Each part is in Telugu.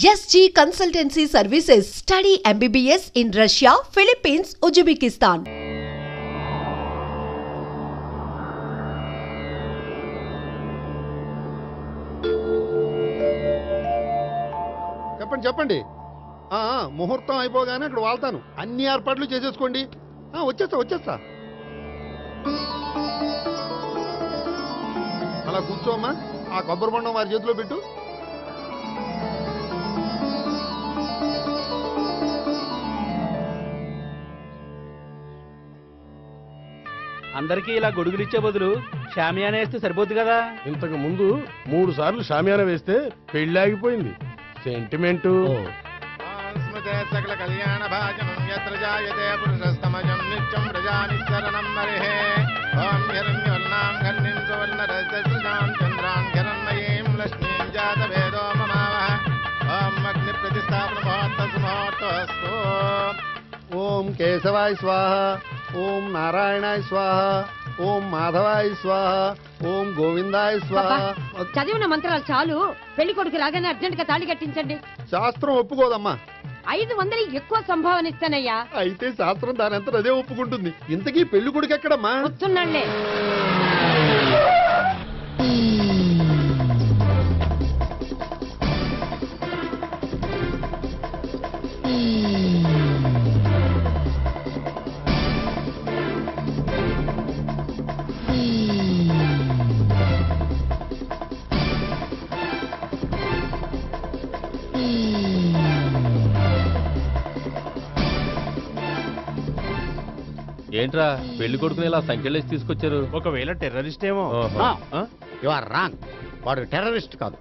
SG Consultancy Services. Study MBBS in Russia, Philippines, Uzbekistan. చెప్పండి ముహూర్తం అయిపోగానే అక్కడ వాళ్తాను. అన్ని ఏర్పాట్లు చేసేసుకోండి. వచ్చేస్తా. అలా కూర్చోమ్మా. ఆ కొబ్బరి బొండం వారి చేతిలో పెట్టు. అందరికీ ఇలా గొడుగులు ఇచ్చే బదులు షామియానా వేస్తే సరిపోద్ది కదా. ఇంతకు ముందు 3 సార్లు షామియానా వేస్తే పెళ్లి ఆగిపోయింది. సెంటిమెంటు. సకల కళ్యాణ భాజనం యత్ర జాయతే పురుషస్తమజం నిత్యం ప్రజానిశరణం మరిహే. ఓం హిరణ్యవర్ణాం ఘర్ణిం సువర్ణరజసృజాం చంద్రాం హిరణ్మయీం లక్ష్మీం జాతవేదో మమావహ. ఓం అగ్ని ప్రతిష్టాపన ముహూర్తస్తు. ఓం కేశవాయ స్వాహ. ఓం నారాయణాయ స్వాహ. ఓం మాధవాయ స్వాహ. ఓం గోవిందాయ స్వాహ. చదివిన మంత్రాలు చాలు. పెళ్లి కొడుకు రాగానే అర్జెంట్ గా తాళి కట్టించండి. శాస్త్రం ఒప్పుకోదమ్మా. 500 ఎక్కువ సంభావన ఇస్తానయ్యా. అయితే శాస్త్రం దానంతా అదే ఒప్పుకుంటుంది. ఇంతకీ పెళ్లి కొడుకు ఎక్కడమ్మా? వస్తున్నాళ్లే. ఏంట్రా పెళ్లి కొడుకుని ఇలా సంఖ్యలేసి తీసుకొచ్చారు? ఒకవేళ టెర్రరిస్ట్ ఏమో. You are wrong. వాడు టెర్రరిస్ట్ కాదు,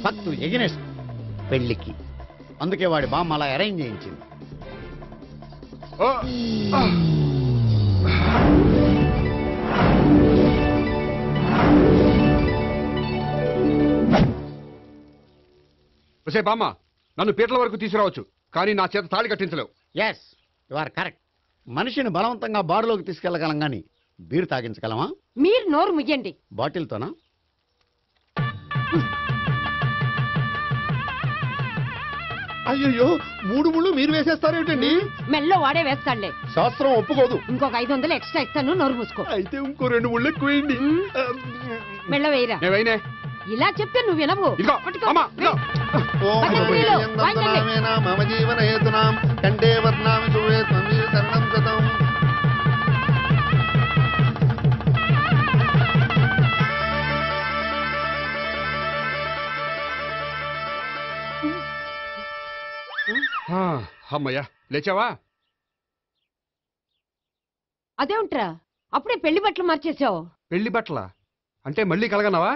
ఫక్తు ఎగనెస్ట్ పెళ్లికి. అందుకే వాడి బామ్మ అలా అరేంజ్ చేయించింది. బామ్మ, నన్ను పీటల వరకు తీసుకురావచ్చు, కానీ నా చేత తాళి కట్టించలేవు. Yes, you are correct. మనిషిని బలవంతంగా బారులోకి తీసుకెళ్లగలం గాని బీరు తాగించగలమా? మీరు నోరు ముయ్యండి. బాటిల్తోనా? అయ్యో, 3 ముళ్ళు మీరు వేసేస్తారేమిటండి? మెల్లో వాడే వేస్తాడులే. శాస్త్రం ఒప్పుకోదు. ఇంకొక 500 ఎక్స్ట్రా ఇస్తాను. నోరు మూసుకో. అయితే ఇంకో 2 ముళ్ళు ఎక్కువేయండి. మెల్ల వేయరా. నేవైనే ఇలా చెప్తే నువ్వు వినవు. మమ జీవన హేతునాం కండే వర్ణామి శుభే త్వమీవ శరణం శతం. అమ్మయ్యా, లేచావా? అదేంట్రా అప్పుడే పెళ్లి బట్టలు మార్చేసావు? పెళ్లి బట్టల అంటే మళ్ళీ కలగన్నావా?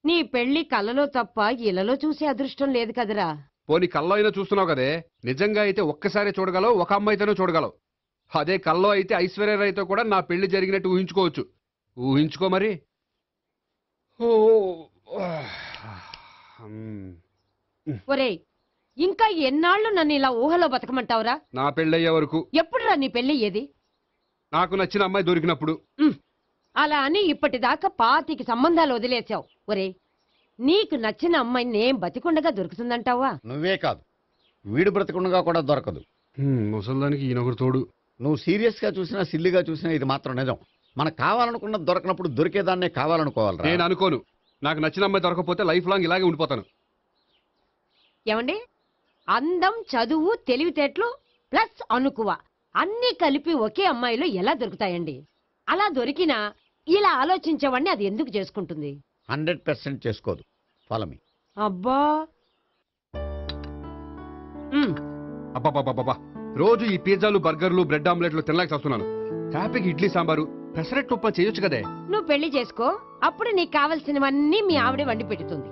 నీ పెళ్లి కలలో తప్ప ఇలలో చూసే అదృష్టం లేదు కదరా. పోనీ కల్లో అయినా చూస్తున్నావు కదే. నిజంగా అయితే ఒక్కసారి చూడగలవు, ఒక అమ్మాయితోనే చూడగలవు. అదే కల్లో అయితే ఐశ్వర్యరాయ్తో కూడా నా పెళ్లి జరిగినట్టు ఊహించుకోవచ్చు. ఊహించుకో మరి. ఒరేయ్, ఇంకా ఎన్నాళ్ళు నన్ను ఇలా ఊహలో బతకమంటావురా? నా పెళ్ళయ్యే వరకు. ఎప్పుడురా నీ పెళ్లి ఏది? నాకు నచ్చిన అమ్మాయి దొరికినప్పుడు. అలా అని ఇప్పటిదాకా 25 సంబంధాలు వదిలేసావు. ఒరే, నీకు నచ్చిన అమ్మాయి నేను బతికుండగా దొరుకుతుందంటావా? నువ్వే కాదు, వీడు బ్రతికుండగా కూడా దొరకదు. ముసల్దానికి ఈయనొకరు తోడు. నువ్వు సీరియస్ గా చూసినా సిల్లిగా చూసినా ఇది మాత్రం నిజం. మనకు కావాలనుకున్నది దొరకనప్పుడు దొరికేదాన్నే కావాలనుకోవాలి. నేను అనుకోను. నాకు నచ్చిన అమ్మాయి దొరకపోతే లైఫ్ లాంగ్ ఇలాగే ఉండిపోతాను. ఏమండి, అందం, చదువు, తెలివితేటలు ప్లస్ అనుకువ అన్నీ కలిపి ఒకే అమ్మాయిలో ఎలా దొరుకుతాయండి? అలా దొరికినా ఇలా ఆలోచించేవాడిని అది ఎందుకు చేసుకుంటుంది? 100% చేసుకోదు. Follow me. అబ్బా, అబ్బాబాబాబా, రోజు ఈ పిజ్జాలు, బర్గర్లు, బ్రెడ్ ఆమ్లెట్లు తినలేక వస్తున్నాను. హ్యాపీకి ఇడ్లీ సాంబారు, పెసరెట్టు ఉప్మా చేయొచ్చు కదే. నువ్వు పెళ్లి చేసుకో, అప్పుడు నీకు కావలసినవన్నీ మీ ఆవిడే వండి పెడుతుంది.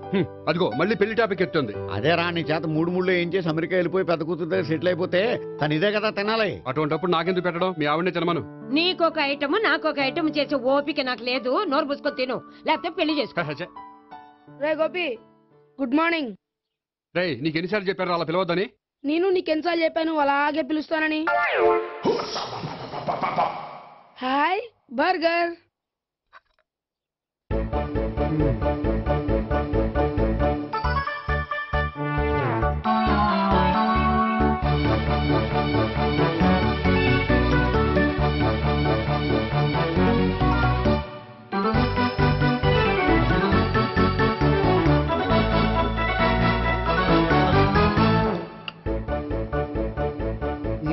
అదిగో మళ్ళీ పెళ్లి టాపిక్ ఎత్తుంది. అదే రా, నీ చేత 3 ముళ్ళు ఏం చేసి అమెరికా వెళ్ళిపోయి పెద్ద కూతురు దగ్గర సెటిల్ అయిపోతే తను ఇదే కదా తినాలి. అటువంటిప్పుడు నాకెందుకు పెట్టడం? మీ ఆవిడనే తినమను. నీకొక ఐటమ్ నాకొక ఐటమ్ చేసే ఓపిక నాకు లేదు. నోరు పుసుకొని తిను, లేకపోతే పెళ్లి చేసుకో. రే గోపి, గుడ్ మార్నింగ్. రే, నీకు ఎన్నిసార్లు చెప్పారు అలా పిలవద్దని? నేను నీకెన్నిసార్లు చెప్పాను అలాగే పిలుస్తానని? Hi burger.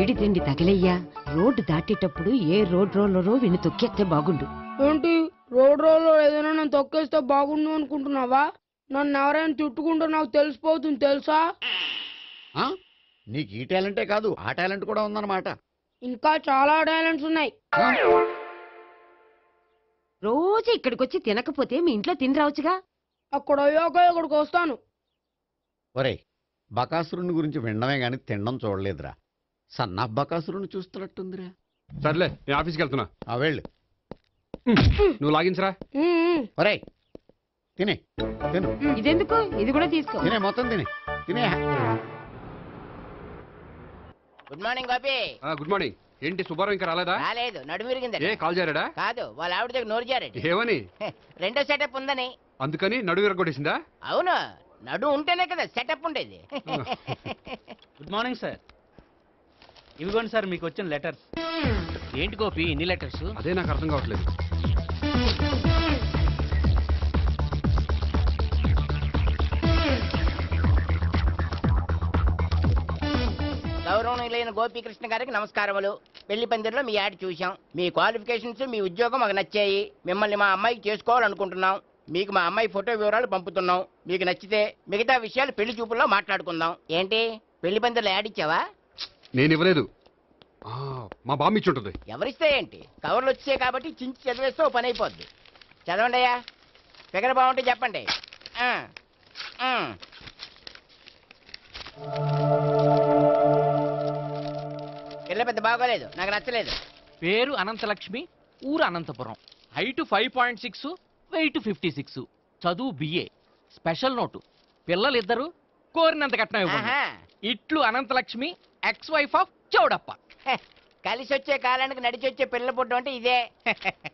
వేడి తిండి తగిలయ్యా. రోడ్డు దాటేటప్పుడు ఏ రోడ్ రోలరో విని తొక్కేస్తే బాగుండు. ఏంటి రోడ్ రోల్లో ఏదైనా నన్ను తొక్కేస్తే బాగుండు అనుకుంటున్నావా? నన్ను ఎవరైనా తిట్టుకుంటే నాకు తెలిసిపోతుంది తెలుసా? ఆ? నీకు ఈ టాలెంటే కాదు ఆ టాలెంట్ కూడా ఉందన్నమాట. ఇంకా చాలా టాలెంట్స్ ఉన్నాయి. రోజు ఇక్కడికొచ్చి తినకపోతే మీ ఇంట్లో తిని రావచ్చుగా. అక్కడ అయ్యాక ఇక్కడికి వస్తాను. ఒరేయ్, బకాసురుని గురించి వినడమే గాని తినడం చూడలేదురా. సన్నా బకాసురుని చూస్తున్నట్టుందిరా. సర్లే నేను ఆఫీస్కి వెళ్తున్నా. ఆ వెళ్ళు. నువ్వు లాగించరా. ఒరేయ్ తినే తిను ఇదెందుకు? ఇది కూడా తీసుకో. తినే మొత్తం తినే తినే. Good morning Gopi. Good morning. ఏంటి సుబ్బారావు ఇంకా రాలేదా? రాలేదు, నడుము విరిగింది. ఏ కాల్ చేరాడా? కాదు, వాళ్ళ ఆవిడ దగ్గర నోరు జారెడ్డి. ఏమని? రెండో సెటప్ ఉందని. అందుకని నడువు విరగొట్టేసిందా? అవును, నడు ఉంటేనే కదా సెటప్ ఉండేది. Good morning sir. ఇవిగోండి సార్ మీకు వచ్చిన లెటర్స్. ఏంటి గోపి ఇన్ని లెటర్స్? అదే నాకు అర్థం కావట్లేదు. గౌరవనీయులైన గోపీకృష్ణ గారికి నమస్కారములు. పెళ్లి పందిరిలో మీ యాడ్ చూశాం. మీ క్వాలిఫికేషన్స్, మీ ఉద్యోగం మాకు నచ్చాయి. మిమ్మల్ని మా అమ్మాయికి చేసుకోవాలనుకుంటున్నాం. మీకు మా అమ్మాయి ఫోటో వివరాలు పంపుతున్నాం. మీకు నచ్చితే మిగతా విషయాలు పెళ్లి చూపుల్లో మాట్లాడుకుందాం. ఏంటి పెళ్లి పందిరిలో యాడ్ ఇచ్చావా? నేను ఇవ్వలేదు. మా బామ్మ ఇచ్చి ఉంటుంది. ఎవరిస్తే ఏంటి, కవర్లు వచ్చాయి కాబట్టి చించి చదివేస్తే ఓ పని అయిపోద్ది. చదవండి అయ్యా. ఫిగర్ బాగుంటే చెప్పండి. పిల్ల పెద్ద బాగోలేదు, నాకు నచ్చలేదు. పేరు అనంతలక్ష్మి, ఊరు అనంతపురం, హైట్ 5.6, వెయిట్ 56, చదువు బిఏ, స్పెషల్ నోటు పిల్లలిద్దరు కోరినంత కట్నం ఇవ్వండి. ఆహా. ఇట్లు Anantalakshmi, ex wife of Chowdappa. కలిసి వచ్చే కాలానికి నడిచి వచ్చే పిల్ల పుట్టు అంటే ఇదే.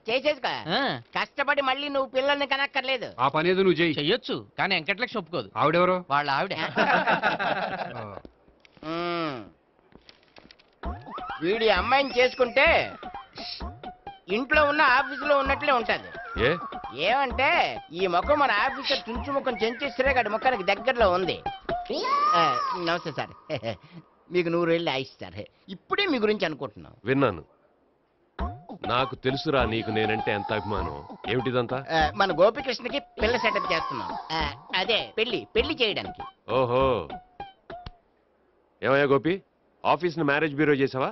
చేసేసుకో. కష్టపడి మళ్ళీ నువ్వు పిల్లల్ని కనక్కర్లేదు. ఆ పని ఏదో నువ్వు చెయ్యి. చెయ్యొచ్చు, కానీ వెంకటలక్ష్మి ఒప్పుకోదు. ఆవిడెవరో? వాళ్ళ ఆవిడ. వీడి అమ్మాయిని చేసుకుంటే ఇంట్లో ఉన్న ఆఫీసులో ఉన్నట్లే ఉంటది. ఏమంటే ఈ ముఖం మన ఆఫీసర్ చుంచు ముఖం చెంచేశ్వరే గారి ముఖానికి దగ్గరలో ఉంది. నమస్తే సార్. మీకు 100 ఏళ్ళు ఆయుష్ సార్. ఇప్పుడే మీ గురించి అనుకుంటున్నాం. విన్నాను. నాకు తెలుసురా నీకు నేనంటే ఎంత అభిమానం. ఏమిటిదంతా? మన గోపికృష్ణకి పిల్ల సెటప్ చేస్తున్నాం. అదే పెళ్లి చేయడానికి. ఓహో, ఏమయ్యా గోపి, ఆఫీస్ ను మ్యారేజ్ బ్యూరో చేసావా?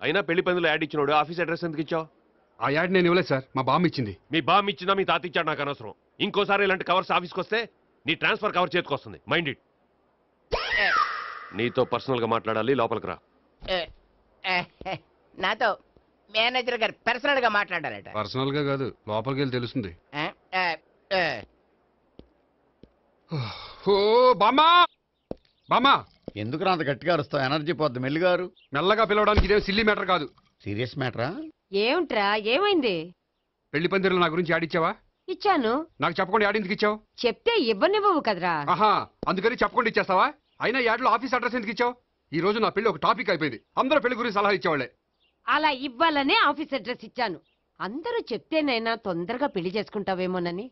అయినా పెళ్లి పందులు యాడ్ ఇచ్చినోడు ఆఫీస్ అడ్రస్ ఎందుకు ఇచ్చావు? ఆ యాడ్ నేను ఇవ్వలేదు సార్, మా బామ్మ ఇచ్చింది. మీ బామ్ ఇచ్చిందా మీ తాత ఇచ్చాడు నాకు అనవసరం. ఇంకోసారి ఇలాంటి కవర్స్ ఆఫీస్కి వస్తే నీ ట్రాన్స్ఫర్ కవర్ చేతికొస్తుంది. Mind it. నీతో పర్సనల్ గా మాట్లాడాలి, లోపలికి రా. నాతో మేనేజర్ గారు పర్సనల్ గా మాట్లాడాలట. పర్సనల్ గా కాదు, లోపలికి వెళ్ళి తెలుస్తుంది. ఓ బామ్మా, బామ్మా ఎందుకు అంత గట్టిగా అరుస్తావు? ఎనర్జీ పోద్ది. మెల్లిగారు. మెల్లగా పిలవడానికి ఇదే సిల్లీ మ్యాటర్ కాదు. సీరియస్ మ్యాటరా? ఏమిట్రా, ఏమైంది? పెళ్లి పందిరిలో నా గురించి యాడ్ ఇచ్చావా? ఇచ్చాను. నాకు చెప్పకుండా యాడ్ ఎందుకు ఇచ్చావు? చెప్తే ఇవ్వనివ్వవు కదరా. ఆహా, అందుకని చెప్పకుండా ఇచ్చేస్తావా? అయినా యాడ్లో ఆఫీస్ అడ్రస్ ఎందుకు ఇచ్చావు? ఈ రోజు నా పెళ్లి ఒక టాపిక్ అయిపోయింది. అందరూ పెళ్లి గురించి సలహా ఇచ్చేవాళ్లే. అలా ఇవ్వాలనే ఆఫీస్ అడ్రస్ ఇచ్చాను. అందరూ చెప్తేనైనా తొందరగా పెళ్లి చేసుకుంటావేమోనని.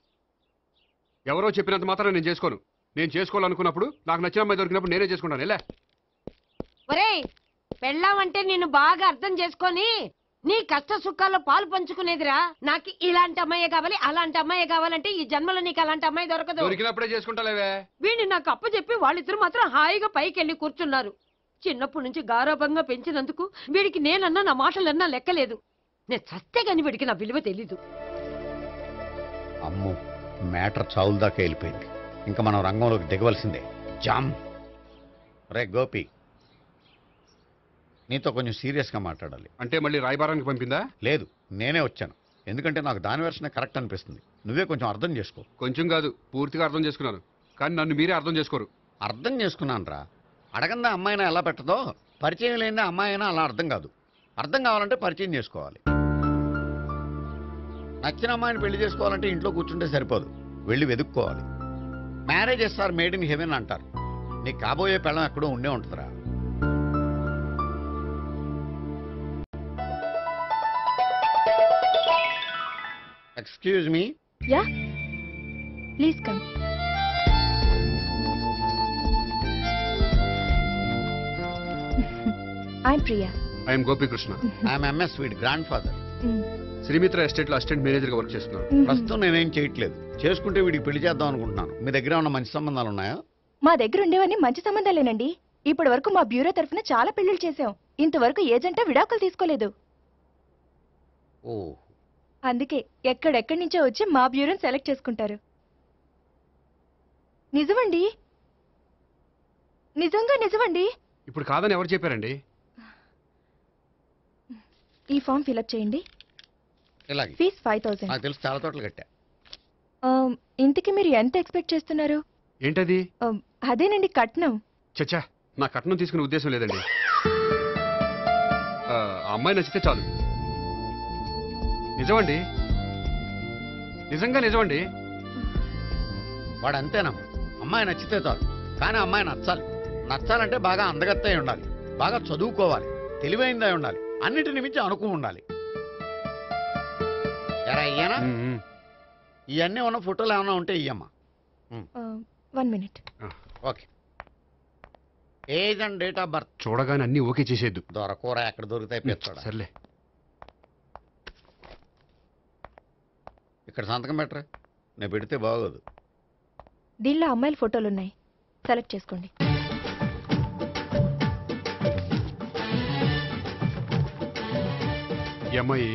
ఎవరో చెప్పినంత మాత్రం నేను చేసుకోను. నేను చేసుకోవాలనుకున్నప్పుడు, నాకు నచ్చిన అమ్మాయి దొరికినప్పుడు నేనే చేసుకుంటాను. ఎలా? ఒరేయ్, పెళ్ళామంటే నిన్ను బాగా అర్థం చేసుకొని నీ కష్ట సుఖాల్లో పాలు పంచుకునేదిరా. నాకు ఇలాంటి అమ్మాయి కావాలి, అలాంటి అమ్మాయి కావాలంటే ఈ జన్మలో నీకు అలాంటి అమ్మాయి దొరకదు. దొరికినప్పుడే చేసుకుంటాలేవే. వీడిని నాకు అప్పచెప్పి వాళ్ళిద్దరు మాత్రం హాయిగా పైకి వెళ్ళి కూర్చున్నారు. చిన్నప్పటి నుంచి గారాభంగా పెంచినందుకు వీడికి నేనన్నా నా మాటలన్నా లెక్కలేదు. నేను చస్తే గాని వీడికి నా విలువ తెలీదు. అమ్ము, మ్యాటర్ చావుల దాకా వెళ్ళిపోయింది. ఇంకా మనం రంగంలోకి దిగవలసిందే. జామ్. రే గోపి, నీతో కొంచెం సీరియస్గా మాట్లాడాలి. అంటే మళ్ళీ రాయబారానికి పంపిందా? లేదు, నేనే వచ్చాను. ఎందుకంటే నాకు దాని వెర్షనే కరెక్ట్ అనిపిస్తుంది. నువ్వే కొంచెం అర్థం చేసుకో. కొంచెం కాదు, పూర్తిగా అర్థం చేసుకున్నాను. కానీ నన్ను మీరే అర్థం చేసుకోరు. అర్థం చేసుకున్నాను రా. అడగందా అమ్మాయినా ఎలా పెట్టదో, పరిచయం లేని అమ్మాయి అయినా అలా అర్థం కాదు. అర్థం కావాలంటే పరిచయం చేసుకోవాలి. నచ్చిన అమ్మాయిని పెళ్లి చేసుకోవాలంటే ఇంట్లో కూర్చుంటే సరిపోదు, వెళ్ళి వెతుక్కోవాలి. Marriages are made in heaven అంటారు. నీకు కాబోయే పెళ్ళం ఎక్కడో ఉండే ఉంటుందిరా. Excuse me. Yeah, please come. I'm Priya. I'm Gopikrishna. I'm Ms వీడి గ్రాండ్ ఫాదర్. శ్రీమిత్ర ఎస్టేట్ లో అసిస్టెంట్ మేనేజర్ గా వర్క్ చేస్తున్నాను. ప్రస్తుతం నేనేం చేయట్లేదు. చేసుకుంటే వీడికి పెళ్లి చేద్దాం అనుకుంటున్నాను. మీ దగ్గర ఉన్న మంచి సంబంధాలు ఉన్నాయా? మా దగ్గర ఉండేవన్నీ మంచి సంబంధాలేనండి. ఇప్పటి వరకు మా బ్యూరో తరఫున చాలా పెళ్లిళ్ళు చేశాం. ఇంతవరకు ఏజెంట విడాకులు తీసుకోలేదు. ఓ, అందుకే ఎక్కడెక్కడి నుంచో వచ్చి మా బ్యూరోని సెలెక్ట్ చేసుకుంటారు. నిజమండి, నిజంగా నిజమండి. ఇప్పుడు కాదని ఎవరు చెప్పారండి? ఈ ఫామ్ ఫిలప్ చేయండి. ఇలాగే. ఫీజ్ 5000. నాకు తెలుసు, చాలా తోటలు కట్టా. ఇంతకి మీరు ఎంత ఎక్స్పెక్ట్ చేస్తున్నారు? ఏంటది? అదేనండి కట్నం. చచ్చా, నా కట్నం తీసుకునే ఉద్దేశం లేదండి. ఆ అమ్మాయి నచ్చితే చాలు. నిజమండి, నిజంగా నిజమండి. వాడు అంతేనమ్మా. అమ్మాయి నచ్చితే చాలు, కానీ అమ్మాయి నచ్చాలి. నచ్చాలంటే బాగా అందగత్తై ఉండాలి, బాగా చదువుకోవాలి, తెలివైందై ఉండాలి, అన్నిటిని మించి అనుకుని ఉండాలి. ఎరా ఇయ్యనా? ఇవన్నీ ఉన్న ఫోటోలు ఏమైనా ఉంటే ఇయ్యమ్మా. 1 minute. Okay. Age and date of birth చూడగానే అన్ని ఓకే చేసేద్దు. దొరకూర ఎక్కడ దొరుకుతాయి పెంచోడా. సర్లే. ఇక్కడ సంతకం పెట్టరా, నేను పెడితే బాగోదు. దీనిలో అమ్మాయిల ఫోటోలు ఉన్నాయి, సెలెక్ట్ చేసుకోండి. ఈ అమ్మాయి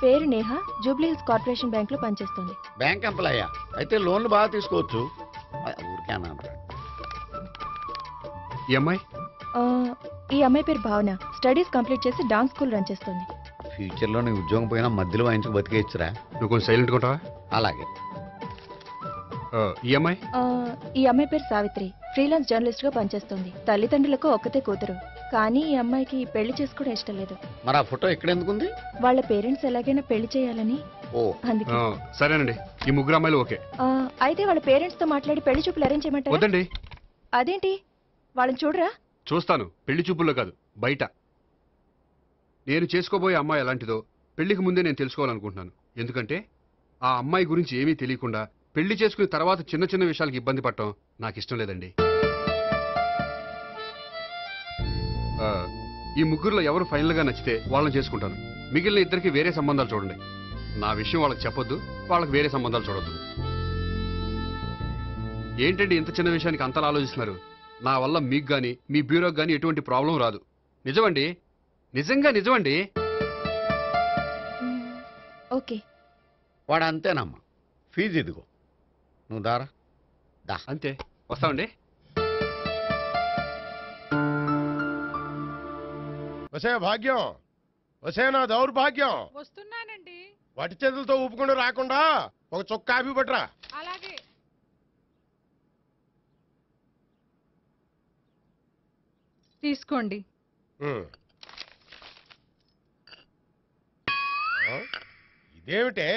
పేరు Neha, Jubilee hills corporation bank లో పనిచేస్తుంది. బ్యాంక్ ఎంప్లాయా? అయితే లోన్లు బాగా తీసుకోవచ్చు. ఊరికే అన్నాను. ఈ అమ్మాయి ఈ అమ్మాయి పేరు భావన, స్టడీస్ కంప్లీట్ చేసి డాన్స్ స్కూల్ రన్ చేస్తుంది. ఫ్యూచర్లో నీ ఉద్యోగం పోయినా మధ్యలో వాయించుకు బతికేయచ్చురా. నువ్వు కొంచెం సైలెంట్ ఉంటావా? అలాగే. ఈ అమ్మాయి ఈ అమ్మాయి పేరు సావిత్రి, ఫ్రీలాన్స్ జర్నలిస్ట్ గా పనిచేస్తుంది. తల్లిదండ్రులకు ఒక్కతే కూతురు, కానీ ఈ అమ్మాయికి పెళ్లి చేసుకోవడం ఇష్టం లేదు. మరి ఆ ఫోటో ఎక్కడ ఎందుకుంది? వాళ్ళ పేరెంట్స్ ఎలాగైనా పెళ్లి చేయాలని. ఓ, అందుకే. సరేనండి, ఈ ముగ్గురు అమ్మాయిలు ఓకే. అయితే వాళ్ళ పేరెంట్స్ తో మాట్లాడి పెళ్లి చూపులు అరేంజ్ చేయమంటారా? వద్దండి. అదేంటి, వాళ్ళని చూడరా? చూస్తాను, పెళ్లి చూపుల్లో కాదు, బయట. నేను చేసుకోబోయే అమ్మాయి ఎలాంటిదో పెళ్లికి ముందే నేను తెలుసుకోవాలనుకుంటున్నాను. ఎందుకంటే ఆ అమ్మాయి గురించి ఏమీ తెలియకుండా పెళ్లి చేసుకున్న తర్వాత చిన్న చిన్న విషయాలకు ఇబ్బంది పడటం నాకు ఇష్టం లేదండి. ఈ ముగ్గురులో ఎవరు ఫైనల్ గా నచ్చితే వాళ్ళని చేసుకుంటాను. మిగిలిన ఇద్దరికి వేరే సంబంధాలు చూడండి. నా విషయం వాళ్ళకి చెప్పొద్దు, వాళ్ళకి వేరే సంబంధాలు చూడొద్దు. ఏంటండి ఇంత చిన్న విషయానికి అంతలా ఆలోచిస్తున్నారు? నా వల్ల మీకు గాని మీ బ్యూరోకి గాని ఎటువంటి ప్రాబ్లం రాదు. నిజమండి, నిజంగా నిజమండి. ఓకే. వాడు అంతేనమ్మా. ఫీజు ఇదిగో, నువ్వు దారా. దా. అంతే, వస్తామండి. వసే భాగ్యం, వసే నా దౌర్భాగ్యం. వస్తున్నానండి. వటి చేతులతో ఊపుకుండా రాకుండా ఒక చొక్క కాఫీ పట్టరా. అలాగే. తీసుకోండి. ఇదేమిటే,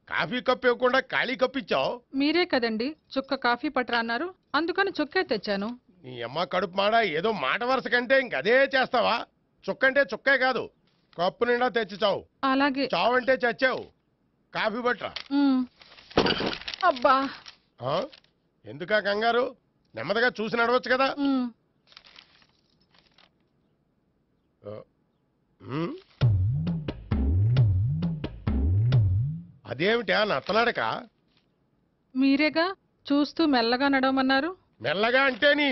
కాఫీ కప్పు ఇవ్వకుండా ఖాళీ కప్పు ఇచ్చావు? మీరే కదండి చుక్క కాఫీ పట్టరా అన్నారు, అందుకని చుక్కే తెచ్చాను. నీ అమ్మ కడుపు మాడ, ఏదో మాట వరుస కంటే ఇంకదే చేస్తావా? చుక్కంటే చుక్కే కాదు, కప్పు నిండా తెచ్చి చావు. అలాగే. చావు అంటే చచ్చావు. కాఫీ పట్టరా. అబ్బా, ఎందుకా కంగారు? నెమ్మదిగా చూసి నడవచ్చు కదా. అదేమిటా నత్తనాడక? మీరేగా చూస్తూ మెల్లగా నడవమన్నారు. మెల్లగా అంటే నీ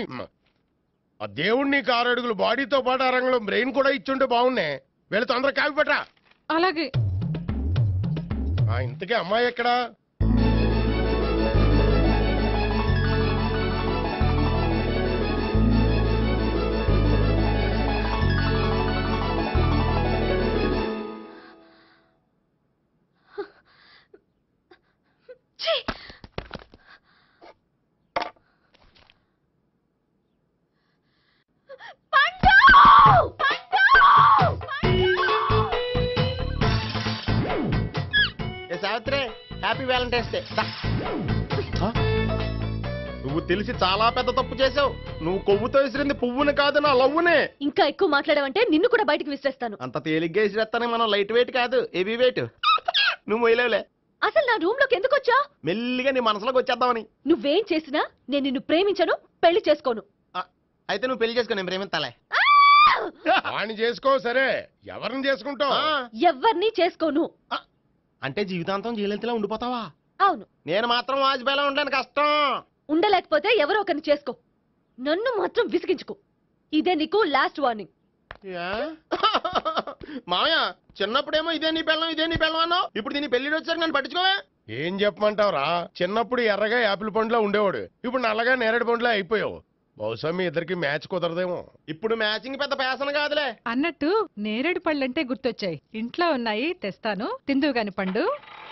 ఆ దేవుణ్ణి 6 అడుగులు బాడీతో పాటు ఆ రంగంలో బ్రెయిన్ కూడా ఇచ్చుంటే బాగున్నే. వీళ్ళు తొందరగా కాఫీ పట్టరా. అలాగే. ఇంతకీ అమ్మాయి ఎక్కడా? Savitri, happy Valentine's day. నువ్వు తెలిసి చాలా పెద్ద తప్పు చేసావు. నువ్వు కొవ్వుతో విసిరింది పువ్వుని కాదు, నా లవ్వునే. ఇంకా ఎక్కువ మాట్లాడావంటే నిన్ను కూడా బయటకు విసిరేస్తాను. అంత తేలిగ్గా విసిరేస్తానే, మనం లైట్ వెయిట్ కాదు, హెవీ వెయిట్. నువ్వు మొయ్యలేవులే. అసలు నా రూమ్ లోకి ఎందుకు వచ్చా? మెల్లిగా నీ మనసులోకి వచ్చేద్దామని. నువ్వేం చేసినా నేను నిన్ను ప్రేమించను, పెళ్లి చేసుకోను. అయితే నువ్వు పెళ్లి చేసుకో, నేను ప్రేమిస్తాలే. వాణ్ణి చేసుకో సరే, ఎవరిని చేసుకుంటావు? ఎవరిని చేసుకోను. అంటే జీవితాంతం జయలలితలా ఉండిపోతావా? అవును. నేను మాత్రం వాజ్పేయిలా ఉండడానికి కష్టం. ఉండలేకపోతే ఎవరో ఒకరిని చేసుకో, నన్ను మాత్రం విసిగించుకో. ఇదే నీకు లాస్ట్ వార్నింగ్. మామయ్య చిన్నప్పుడేమో ఇదే నీ పెళ్ళం అన్నావు, ఇప్పుడు దీని పెళ్లి వచ్చాక నన్ను పట్టించుకోవే. ఏం చెప్పమంటావురా? చిన్నప్పుడు ఎర్రగా యాపిల్ పండులో ఉండేవాడు, ఇప్పుడు నల్లగా నేరేడు పండులో అయిపోయావు. బహుశా మీ ఇద్దరికి మ్యాచ్ కుదరదేమో. ఇప్పుడు మ్యాచింగ్ పెద్ద పేసన కాదులే. అన్నట్టు నేరేడు పళ్ళంటే గుర్తొచ్చాయి. ఇంట్లో ఉన్నాయి, తెస్తాను, తిందువు గాని పండు.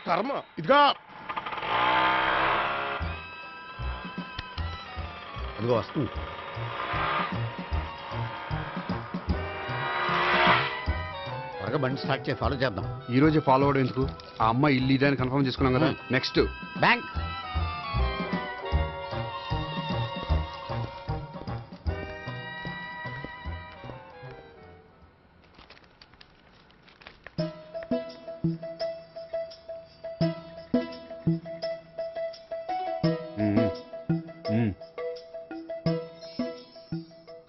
కర్మ. ఇదిగా అదిగో వస్తుంది. త్వరగా బండి స్టార్ట్ చేసి ఫాలో చేద్దాం. ఈ రోజే ఫాలో అవడం ఎందుకు? ఆ అమ్మాయి ఇల్లు ఇదే అని కన్ఫర్మ్ చేసుకున్నాం కదా. Next bank.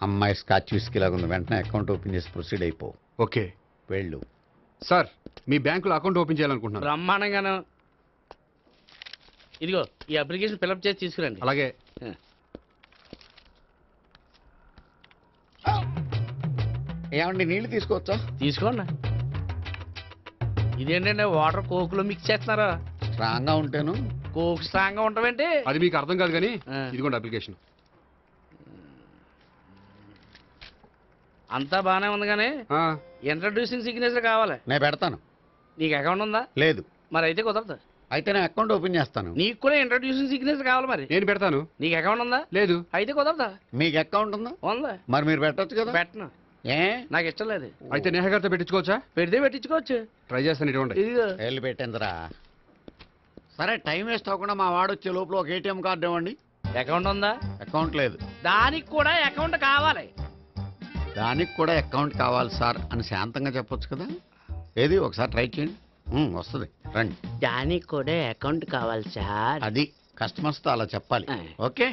అమ్మాయి స్కాచ్ విస్కీ లాగా ఉంది. వెంటనే అకౌంట్ ఓపెన్ చేసి ప్రొసీడ్ అయిపో. ఓకే. వెళ్ళు. సార్, మీ బ్యాంకులో అకౌంట్ ఓపెన్ చేయాలనుకుంటున్నాను. బ్రహ్మాండంగాను. ఇదిగో ఈ అప్లికేషన్ ఫిల్అప్ చేసి తీసుకురండి. అలాగే. ఏమండి నీళ్లు తీసుకోవచ్చా? తీసుకోండి. ఇదేంటంటే వాటర్ కోకులో మిక్స్ చేస్తున్నారా? స్ట్రాంగ్ గా ఉంటాను. కోక్ స్ట్రాంగ్ గా ఉంటావేంటి? అది మీకు అర్థం కాదు కానీ ఇదిగోండి అప్లికేషన్. అంతా బానే ఉంది కానీ ఇంట్రడ్యూసింగ్ సిగ్నేచర్ కావాలి. నేను పెడతాను. నీకు అకౌంట్ ఉందా? లేదు. మరి అయితే కుదరదు. అయితే నేను అకౌంట్ ఓపెన్ చేస్తాను. నీకు కూడా ఇంట్రడ్యూసింగ్ సిగ్నేచర్ కావాలి. మరి నేను పెడతాను. నీకు అకౌంట్ ఉందా? లేదు. అయితే కుదరదా? మీకు అకౌంట్ ఉందా? ఉందా. మరి మీరు పెట్టచ్చు కదా. పెట్టను. ఏ నాకు ఇష్టం లేదు. అయితే నేహ గారితో పెట్టించుకోవచ్చా? పెడితే పెట్టించుకోవచ్చు. ట్రై చేస్తాను. ఇటువంటి ఇదిగో వెళ్ళి పెట్టిందిరా. సరే, టైం వేస్ట్ అవ్వకుండా మా వాడు వచ్చే లోపల ఒక ఏటీఎం కార్డు ఇవ్వండి. అకౌంట్ ఉందా? అకౌంట్ లేదు. దానికి కూడా అకౌంట్ కావాలి. దానికి కూడా అకౌంట్ కావాలి సార్ అని శాంతంగా చెప్పొచ్చు కదా. ఏది ఒకసారి ట్రై చేయండి. వస్తుంది, రండి. దానికి కూడా అకౌంట్ కావాలి సార్. అది కస్టమర్స్తో అలా చెప్పాలి. Okay,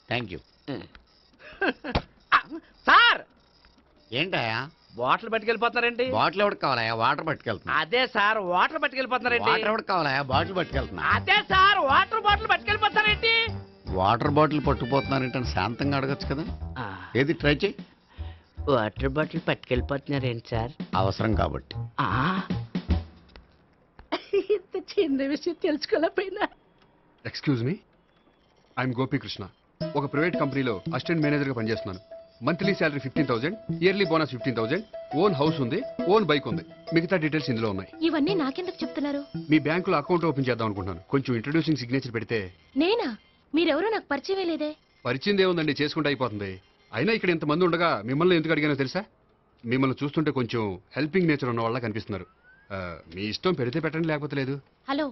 thank you. సార్ ఏంటయా బాటిల్ పట్టుకెళ్ళిపోతున్నారేంటి? బాటిల్ ఎవరికి కావాలయా? వాటర్ పట్టుకెళ్తున్నా. అదే సార్ వాటర్ పట్టుకెళ్ళిపోతున్నారేంటి? వాటర్ ఎవరికి కావాలయా? బాటిల్ పట్టుకెళ్తున్నా. అదే సార్ వాటర్ బాటిల్ పట్టుకెళ్ళిపోతారేంటి? వాటర్ బాటిల్ పట్టుకుపోతున్నారేంటని శాంతంగా అడగచ్చు కదా. ఏది ట్రై చేయి. వాటర్ బాటిల్ పట్టుకెళ్ళిపోతున్నారేంటి సార్? అవసరం కాబట్టి. ఇంత చిన్న విషయం తెలుసుకోలేకపోయినా. Excuse me, I'm Gopikrishna. ఒక ప్రైవేట్ కంపెనీలో అసిస్టెంట్ మేనేజర్గా పనిచేస్తున్నాను. Monthly salary 15,000, yearly bonus 15,000, own house ఉంది, ఓన్ బైక్ ఉంది. మిగతా డీటెయిల్స్ ఇందులో ఉన్నాయి. ఇవన్నీ నాకెందుకు చెప్తున్నారు? మీ బ్యాంకులో అకౌంట్ ఓపెన్ చేద్దాం అనుకుంటున్నాను. కొంచెం ఇంట్రడ్యూసింగ్ సిగ్నేచర్ పెడితే. నేనా? మీరెవరో నాకు పరిచయం లేదే. పరిచయం ఏముందండి, చేసుకుంటే అయిపోతుంది. అయినా ఇక్కడ ఇంతమంది ఉండగా మిమ్మల్ని ఎందుకు అడిగానో తెలుసా? మిమ్మల్ని చూస్తుంటే కొంచెం హెల్పింగ్ నేచర్ ఉన్న వాళ్ళ కనిపిస్తున్నారు. మీ ఇష్టం, పెడితే పెట్టండి, లేకపోతే లేదు. హలో,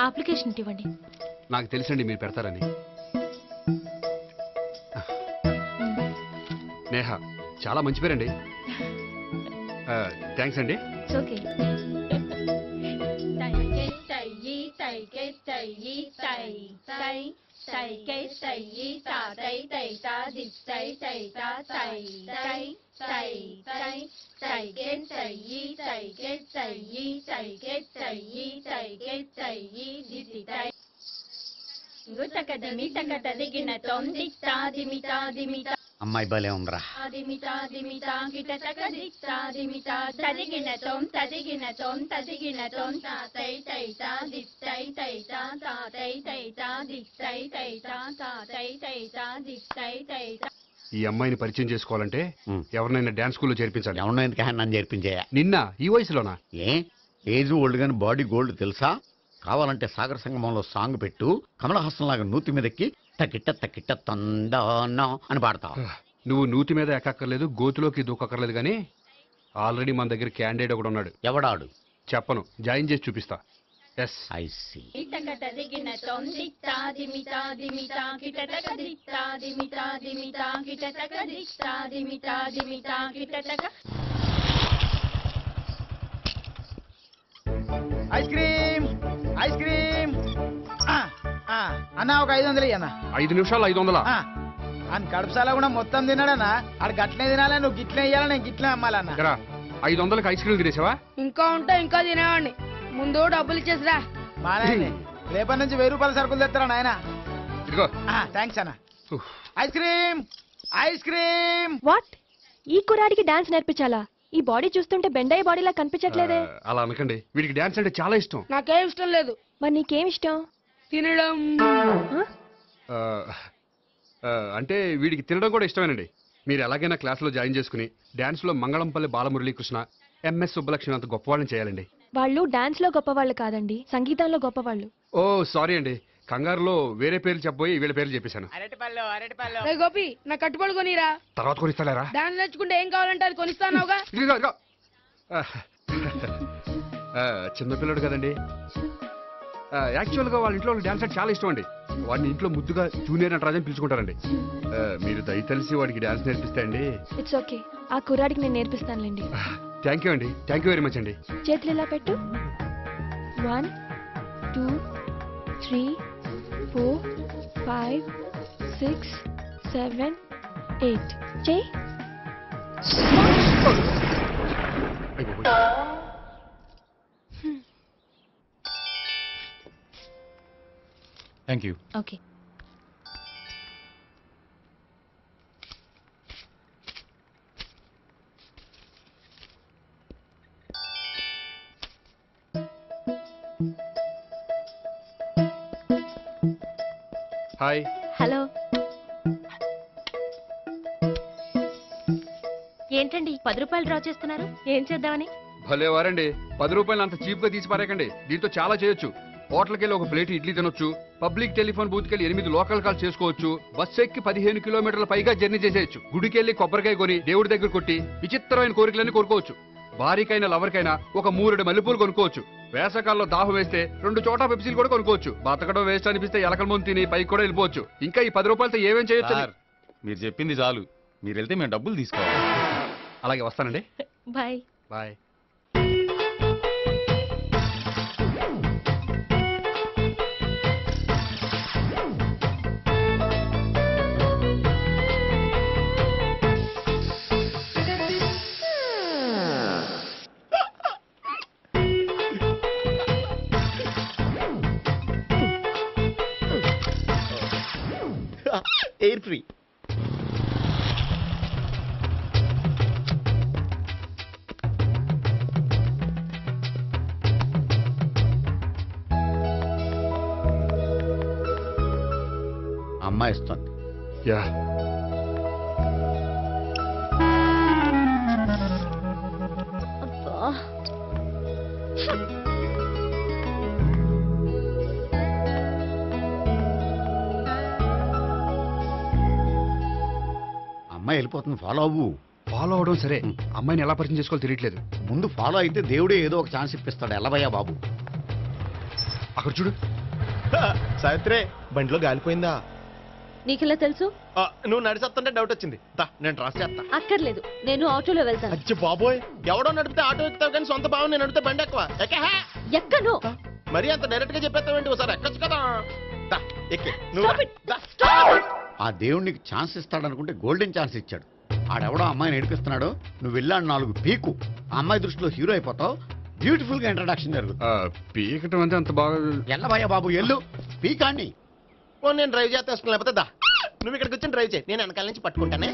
అప్లికేషన్ ఇవ్వండి. నాకు తెలుసండి మీరు పెడతారని. నేహ, చాలా మంచి పేరండి. థ్యాంక్స్ అండి. ఓకే. అమ్మాయి భలే ఉందిరా. ఈ అమ్మాయిని పరిచయం చేసుకోవాలంటే ఎవరినైనా డాన్స్ స్కూల్లో చేర్పించాలి. ఎవరినో ఎందుకు నన్ను చేర్పించాయా? నిన్న ఈ వయసులోనా? ఏజ్ ఓల్డ్ గాని బాడీ గోల్డ్ తెలుసా? కావాలంటే సాగర సంగమంలో సాంగ్ పెట్టు, కమలహాసన్ లాగా నూతి మీదకి తకిట్ట తకిట్ట తందానా అని పాడతావు. నువ్వు నూతి మీద ఎక్కక్కర్లేదు, గోతులోకి దూకక్కర్లేదు, కానీ ఆల్రెడీ మన దగ్గర క్యాండిడేట్ ఒకడు ఉన్నాడు. ఎవడాడు? చెప్పను, జాయిన్ చేసి చూపిస్తా. Yes, I see. Ice cream, ice cream అన్నా. ఒక 500 అన్న. 5 నిమిషాలు 500. అని కడుపుసాల కూడా మొత్తం తిన్నాడన్నా. ఆడు గట్లనే తినాలి, నువ్వు గిట్లే ఇయ్యాలి, నేను గిట్లే అమ్మాలన్నా. 500కి ఐస్ క్రీమ్ తినేసావా? ఇంకా ఉంటే ఇంకా తినేవాడిని. ముందు డబ్బులు ఇచ్చేసిరా. బానే రేపటి నుంచి 1000 రూపాయల సరుకులు తెస్తారా నాయన. ఇదిగో. థ్యాంక్స్ అన్న. Ice cream ice cream. What? ఈ కుర్రాడికి డాన్స్ నేర్పించాలా? ఈ బాడీ చూస్తుంటే బెండాయి బాడీలా కనిపించట్లేదే. అలా అనకండి, వీడికి డాన్స్ అంటే చాలా ఇష్టం. నాకేం ఇష్టం లేదు. మరి నీకేం ఇష్టం? తినడం. అంటే వీడికి తినడం కూడా ఇష్టమేనండి. మీరు ఎలాగైనా క్లాస్లో జాయిన్ చేసుకుని డాన్స్లో మంగళంపల్లి బాలమురళీకృష్ణ, ఎంఎస్ సుబ్బలక్ష్మి అంత గొప్పవాళ్ళని చేయాలండి. వాళ్ళు డాన్స్ లో గొప్పవాళ్ళు కాదండి, సంగీతంలో గొప్పవాళ్ళు. ఓ సారీ అండి, కంగారులో వేరే పేర్లు చెప్పబోయి వీళ్ళ పేర్లు చెప్పేశాను. రే గోపి, నా కట్టుబడి కొనిరా. తర్వాత కొనిస్తారా? డాన్స్ నేర్చుకుంటే ఏం కావాలంటే అది కొనిస్తానావుగా. చిన్నపిల్లడు కదండి. యాక్చువల్గా వాళ్ళ ఇంట్లో డాన్స్ అంటే చాలా ఇష్టం అండి. వాడిని ఇంట్లో ముద్దుగా జూనియర్ నటరాజన్ పిలుచుకుంటారండి. మీరు దయతలిసి వాడికి డాన్స్ నేర్పిస్తే అండి. ఇట్స్ ఓకే, ఆ కుర్రాడికి నేను నేర్పిస్తానులేండి. థ్యాంక్ యూ అండి, థ్యాంక్ యూ వెరీ మచ్ అండి. చేతులు ఇలా పెట్టు. 1 2 3 4 5 6 7 8 చేయి. Thank you. Okay. Hi. Hello. ఏంటండి 10 రూపాయలు డ్రా చేస్తున్నారు? ఏం చేద్దామని? భలే వారండి, 10 రూపాయలు అంత చీప్ గా తీసి పారేకండి. దీంతో చాలా చేయొచ్చు. హోటల్కి వెళ్ళి ఒక ప్లేట్ ఇడ్లీ తినొచ్చు, పబ్లిక్ టెలిఫోన్ బూత్కి వెళ్ళి 8 లోకల్ కాల్ చేసుకోవచ్చు, బస్సు ఎక్కి 15 కిలోమీటర్ల పైగా జర్నీ చేసేయచ్చు, గుడికి వెళ్ళి కొబ్బరికాయ కొని దేవుడి దగ్గర కొట్టి విచిత్రమైన కోరికలన్నీ కోరుకోవచ్చు, భారీకైనా లవర్కైనా ఒక 3 మల్లెపూలు కొనుక్కోవచ్చు, వేసవకాలంలో దాహం వేస్తే 2 చోటా పెప్సీలు కూడా కొనుక్కోవచ్చు, బతకడం వేస్ట్ అనిపిస్తే ఎలకల ముందు తిని పైకి కూడా వెళ్ళిపోవచ్చు. ఇంకా ఈ 10 రూపాయలతో ఏమేం చేయొచ్చు? మీరు చెప్పింది చాలు, మీరు వెళ్తే మేము డబ్బులు తీసుకోవాలి. అలాగే వస్తానండి. బాయ్. బాయ్. Air free. అమ్మాయి ఇస్తుంది. యా. అమ్మాయి వెళ్ళిపోతుంది, ఫాలో అవ్వు. ఫాలో అవడం సరే, అమ్మాయిని ఎలా పరిచయం చేసుకోవాలో తెలియట్లేదు. ముందు ఫాలో అయితే దేవుడే ఏదో ఒక ఛాన్స్ ఇప్పిస్తాడు. ఎలవయ్యా బాబు. అక్కడ చూడు. సావిత్రే, బండిలో గాలిపోయిందా? నీకెలా తెలుసు? నువ్వు నడిచేస్తుంటే డౌట్ వచ్చింది. నేను ట్రాస్ చేస్తా. అక్కర్లేదు, నేను ఆటోలో వెళ్తాను. అచ్చి బాబోయ్, ఎవడో నడిపితే ఆటో ఎక్కుతావు కానీ సొంత భావం నేను నడిపితే బండి ఎక్కువ. ఎక్కను. మరి అంత డైరెక్ట్ గా చెప్పేస్తావేంటి? ఒకసారి ఎక్కొచ్చు కదా. ఎక్కే ఆ దేవుడికి ఛాన్స్ ఇస్తాడనుకుంటే గోల్డెన్ ఛాన్స్ ఇచ్చాడు. ఆడెవడో అమ్మాయిని ఏడిపిస్తున్నాడు, నువ్వు వెళ్ళాడు 4 పీకు. ఆ అమ్మాయి దృష్టిలో హీరో అయిపోతావు. బ్యూటిఫుల్ గా ఇంట్రడక్షన్ జరుగుతుంది. పీకటం అంటే అంత బాగా ఎల్లబయ్యా బాబు, ఎల్లు పీకాన్ని. నేను డ్రైవ్ చేస్తాను, లేకపోతే దా నువ్వు ఇక్కడికి వచ్చి డ్రైవ్ చేయి, నేను వెనకాల నుంచి పట్టుకుంటానే.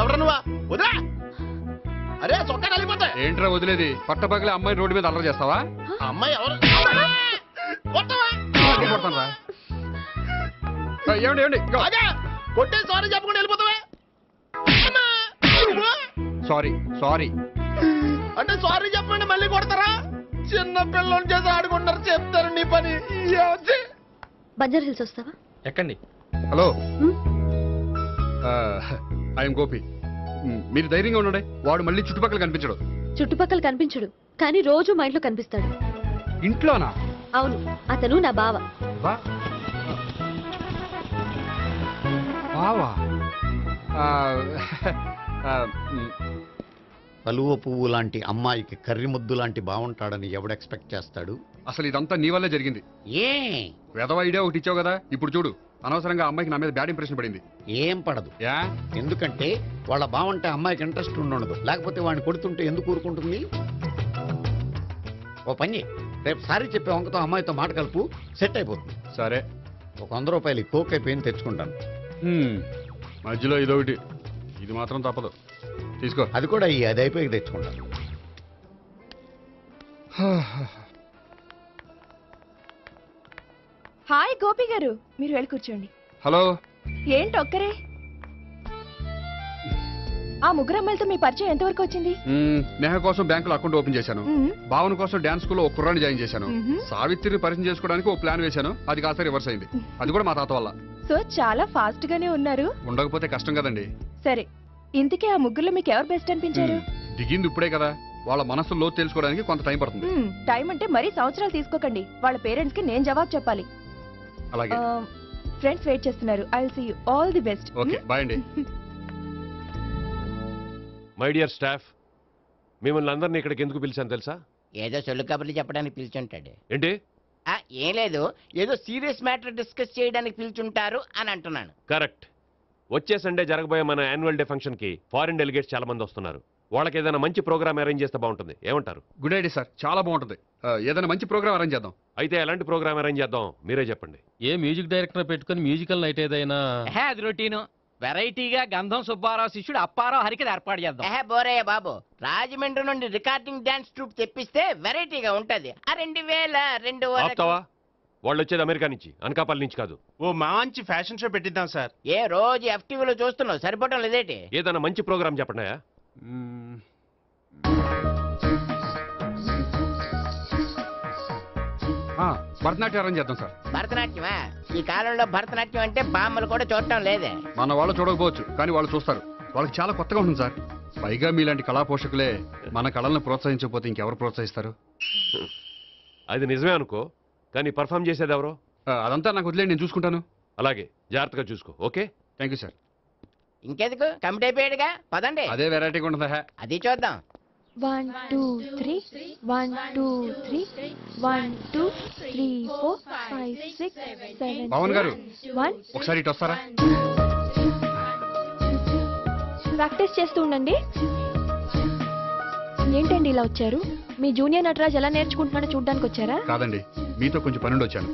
ఎవరు నువ్వా? వదిలే. అరే చొక్కా కలిగిపోతా. ఏంట్రా వదిలేది? పట్టపగలే అమ్మాయి రోడ్డు మీద అల్లరి చేస్తావా? అమ్మాయి ఎవరు? ఏమండి ఏమండి, కొట్టే సారీ చెప్పకుండా వెళ్ళిపోతావా? సారీ సారీ అంటే సారీ చెప్పండి మళ్ళీ కొడతారా? చిన్న పిల్లలు చేసి ఆడుకుంటారు, చెప్తారు నీ పని. బంజారా హిల్స్ వస్తావా? ఎక్కండి. Hello, I'm Gopi. మీరు ధైర్యంగా ఉండండి, వాడు మళ్ళీ చుట్టుపక్కల కనిపించడు. చుట్టుపక్కల కనిపించడు, కానీ రోజు మా ఇంట్లో కనిపిస్తాడు. ఇంట్లోనా? అవును, అతను నా బావ. బావా? కలువ పువ్వు లాంటి అమ్మాయికి కర్రి ముద్దు లాంటి బాగుంటాడని ఎవడు ఎక్స్పెక్ట్ చేస్తాడు? అసలు ఇదంతా నీ వల్లే జరిగింది. ఏ వెధవ ఐడియా ఒకటి ఇచ్చావు కదా, ఇప్పుడు చూడు అనవసరంగా అమ్మాయికి నా మీద బ్యాడ్ ఇంప్రెషన్ పడింది. ఏం పడదు. ఎందుకంటే వాళ్ళ బావంటే అమ్మాయికి ఇంట్రెస్ట్ ఉండదు. లేకపోతే వాడిని కొడుతుంటే ఎందుకు ఊరుకుంటుంది? ఓ పని, రేపు సారీ చెప్పే వంకతో అమ్మాయితో మాట కలుపు, సెట్ అయిపోతుంది. సరే, ఒక 100 రూపాయలు కోక్ అయిపోయింది తెచ్చుకుంటాను. మధ్యలో ఇదొకటి, ఇది మాత్రం తప్పదు. తీసుకో. అది కూడా అది అయిపోయి తెచ్చుకుంటాను. హాయ్ గోపి గారు, మీరు వెళ్ళి కూర్చోండి. హలో. ఏంటి ఒక్కరే? ఆ ముగ్గురు అమ్మాయిలతో మీ పరిచయం ఎంతవరకు వచ్చింది? నేహ కోసం బ్యాంకులో అకౌంట్ ఓపెన్ చేశాను. భావన కోసం డాన్స్ స్కూల్లో ఒక కుర్రాన్ని జాయిన్ చేశాను. సావిత్రిని పరిచయం చేసుకోవడానికి ఒక ప్లాన్ వేశాను. అది కాస్త రివర్స్ అయింది. అది కూడా మా తాత వల్ల. సో చాలా ఫాస్ట్ గానే ఉన్నారు. ఉండకపోతే కష్టం కదండి. సరే, ఇంతకీ ఆ ముగ్గురులో మీకు ఎవరు బెస్ట్ అనిపించారు? దిగింది ఇప్పుడే కదా, వాళ్ళ మనసులో లోతు తెలుసుకోవడానికి కొంత టైం పడుతుంది. టైం అంటే మరీ సంవత్సరాలు తీసుకోకండి. వాళ్ళ పేరెంట్స్ కి నేను జవాబు చెప్పాలి. అలాగే. ఫ్రెండ్స్ వెయిట్ చేస్తున్నారు. I will see you. All the best. Okay, bye అండి. మై డియర్ స్టాఫ్, మిమ్మల్ని అందరినీ ఇక్కడికి ఎందుకు పిలిచాను తెలుసా? ఏదో సొల్లు కబుర్లు చెప్పడానికి పిలిచుంటాడు. ఏంటి? ఏం లేదు, ఏదో సీరియస్ మ్యాటర్ డిస్కస్ చేయడానికి పిలిచుంటారు అని అంటున్నాను. కరెక్ట్. వచ్చే సండే జరగబోయే మన యాన్యువల్ డే ఫంక్షన్ కి ఫారిన్ డెలిగేట్స్ చాలా మంది వస్తున్నారు. వాళ్ళకి ఏదైనా మంచి ప్రోగ్రామ్ అరేంజ్ చేస్తే బాగుంటుంది. ఏమంటారు? గుడ్ ఐడియా సార్, చాలా బాగుంటుంది. ఏదైనా మంచి ప్రోగ్రామ్ అరేంజ్ చేద్దాం. అయితే ఎలాంటి ప్రోగ్రామ్ అరేంజ్ చేద్దాం మీరే చెప్పండి. ఏ మ్యూజిక్ డైరెక్టర్ పెట్టుకుని మ్యూజికల్ నైట్ ఏదైనా? అది రొటీను. వెరైటీగా గంధం సుబ్బారావు శిష్యుడు అప్పారావు హరికి ఏర్పాటు చేద్దాం. బోరయ్య బాబు, రాజమండ్రి నుండి రికార్డింగ్ డాన్స్ ట్రూప్ తెప్పిస్తే వెరైటీగా ఉంటది. 2002 ఆపుతావా? వాళ్ళు వచ్చేది అమెరికా నుంచి, అనకాపల్లి నుంచి కాదు. ఓ మంచి ఫ్యాషన్ షో పెట్టిద్దాం సార్. ఏ రోజు FTVలో చూస్తున్నావు, సరిపోవటం లేదేటి? ఏదైనా మంచి ప్రోగ్రామ్ చెప్పండియా. భరతనాట్యం అరేంజ్ చేద్దాం సార్. భరతనాట్యమా? ఈ కాలంలో భరతనాట్యం అంటే బామ్మలు కూడా చూడటం లేదే. మన వాళ్ళు చూడకపోవచ్చు, కానీ వాళ్ళు చూస్తారు. వాళ్ళకి చాలా కొత్తగా ఉంటుంది సార్. పైగా మీలాంటి కళా పోషకులే మన కళలను ప్రోత్సహించకపోతే ఇంకెవరు ప్రోత్సహిస్తారు? అది నిజమే అనుకో, కానీ పర్ఫామ్ చేసేది ఎవరో? అదంతా నాకు వదిలేండి, నేను చూసుకుంటాను. అలాగే, జాగ్రత్తగా చూసుకో. Okay, thank you sir. ఇంకెందుకు, కమిటీ అయిపోయాడుగా, పదండి. అదే వెరైటీగా ఉంటుందా? అది చూద్దాం. 1 2 3 1 2 3 1 2 3 4 5 6 7 పవన్ గారు, 1 ఒకసారి ఇటు వస్తారా? ప్రాక్టీస్ చేస్తూ ఉండండి. ఏంటండి ఇలా వచ్చారు? మీ జూనియర్ నటరాజ్ ఎలా నేర్చుకుంటున్నాడో చూడడానికి వచ్చారా? కాదండి, మీతో కొంచెం పనుండి వచ్చాను.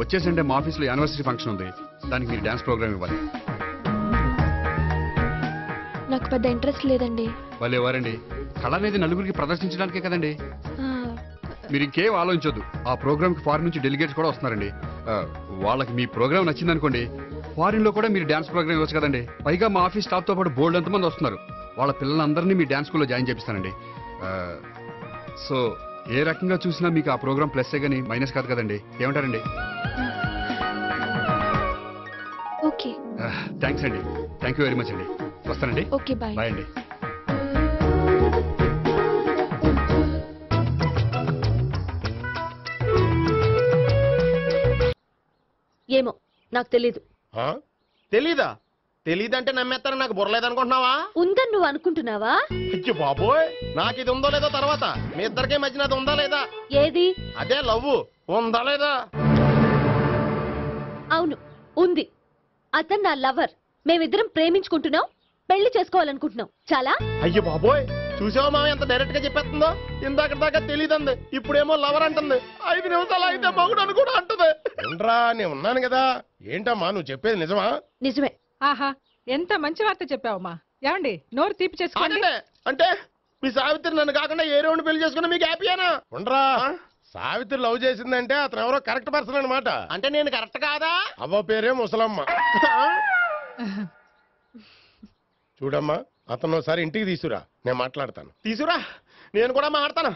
వచ్చేసంటే మా ఆఫీస్లో యానివర్సరీ ఫంక్షన్ ఉంది, దానికి మీరు డాన్స్ ప్రోగ్రామ్ ఇవ్వాలి. నాకు పెద్ద ఇంట్రెస్ట్ లేదండి. వాళ్ళు ఎవరండి? కళ అనేది నలుగురికి ప్రదర్శించడానికే కదండి. మీరు ఇంకేం ఆలోచించొద్దు. ఆ ప్రోగ్రామ్ కి ఫారిన్ నుంచి డెలిగేట్స్ కూడా వస్తున్నారండి. వాళ్ళకి మీ ప్రోగ్రామ్ నచ్చిందనుకోండి, ఫారిన్ లో కూడా మీరు డాన్స్ ప్రోగ్రామ్ ఇవ్వచ్చు కదండి. పైగా మా ఆఫీస్ స్టాఫ్ తో పాటు బోల్డ్ ఎంతమంది వస్తున్నారు. వాళ్ళ పిల్లలందరినీ మీ డాన్స్ స్కూల్లో జాయిన్ చేపిస్తానండి. సో ఏ రకంగా చూసినా మీకు ఆ ప్రోగ్రామ్ ప్లస్సే గానీ మైనస్ కాదు కదండి. ఏమంటారండి? ఓకే, థ్యాంక్స్ అండి. థ్యాంక్ యూ వెరీ మచ్ అండి. వస్తానండి. Okay, bye. బాయ్ అండి. ఏమో నాకు తెలీదు. తెలీదా? తెలీదంటే నమ్మేస్తారని నాకు బుర్రలేదనుకుంటున్నావా? ఉందని నువ్వు అనుకుంటున్నావా? అయ్యో బాబోయ్, నాకు ఇది ఉందో లేదో తర్వాత. మీ ఇద్దరికే మధ్యన అది ఉందా లేదా? ఏది? అదే లవ్ ఉందా లేదా? అవును, ఉంది. అతను నా లవర్. మేమిద్దరం ప్రేమించుకుంటున్నాం, పెళ్లి చేసుకోవాలనుకుంటున్నాం. చాలా. అయ్యో బాబోయ్, చూసావా మామ ఎంత డైరెక్ట్ గా చెప్పేస్తుందో? ఇందాక దాకా తెలీదంది, ఇప్పుడేమో లవర్ అంటుంది. 5 నిమిషాలు అయితే మగుడు అని కూడా అంటుంది. నేను ఉన్నాను కదా. ఏంటమ్మా నువ్వు చెప్పేది నిజమా? నిజమే. ఆహా, ఎంత మంచి వార్త చెప్పావమ్మా. ఏమండి, నోరు తీపి చేసుకోండి. అంటే మీ సావిత్రి నన్ను కాకుండా ఏ రౌండ్ పెళ్లి చేసుకున్నా మీకు హ్యాపీయేనా? ఉండరా, సావిత్రి లవ్ చేసిందంటే అతను ఎవరో కరెక్ట్ పర్సన్ అనమాట. అంటే నేను కరెక్ట్ కాదా? అవ్వ పేరే ముసలమ్మ. చూడమ్మా, అతను ఒకసారి ఇంటికి తీసుకురా, నేను మాట్లాడతాను. తీసుకురా, నేను కూడా మాట్లాడతాను.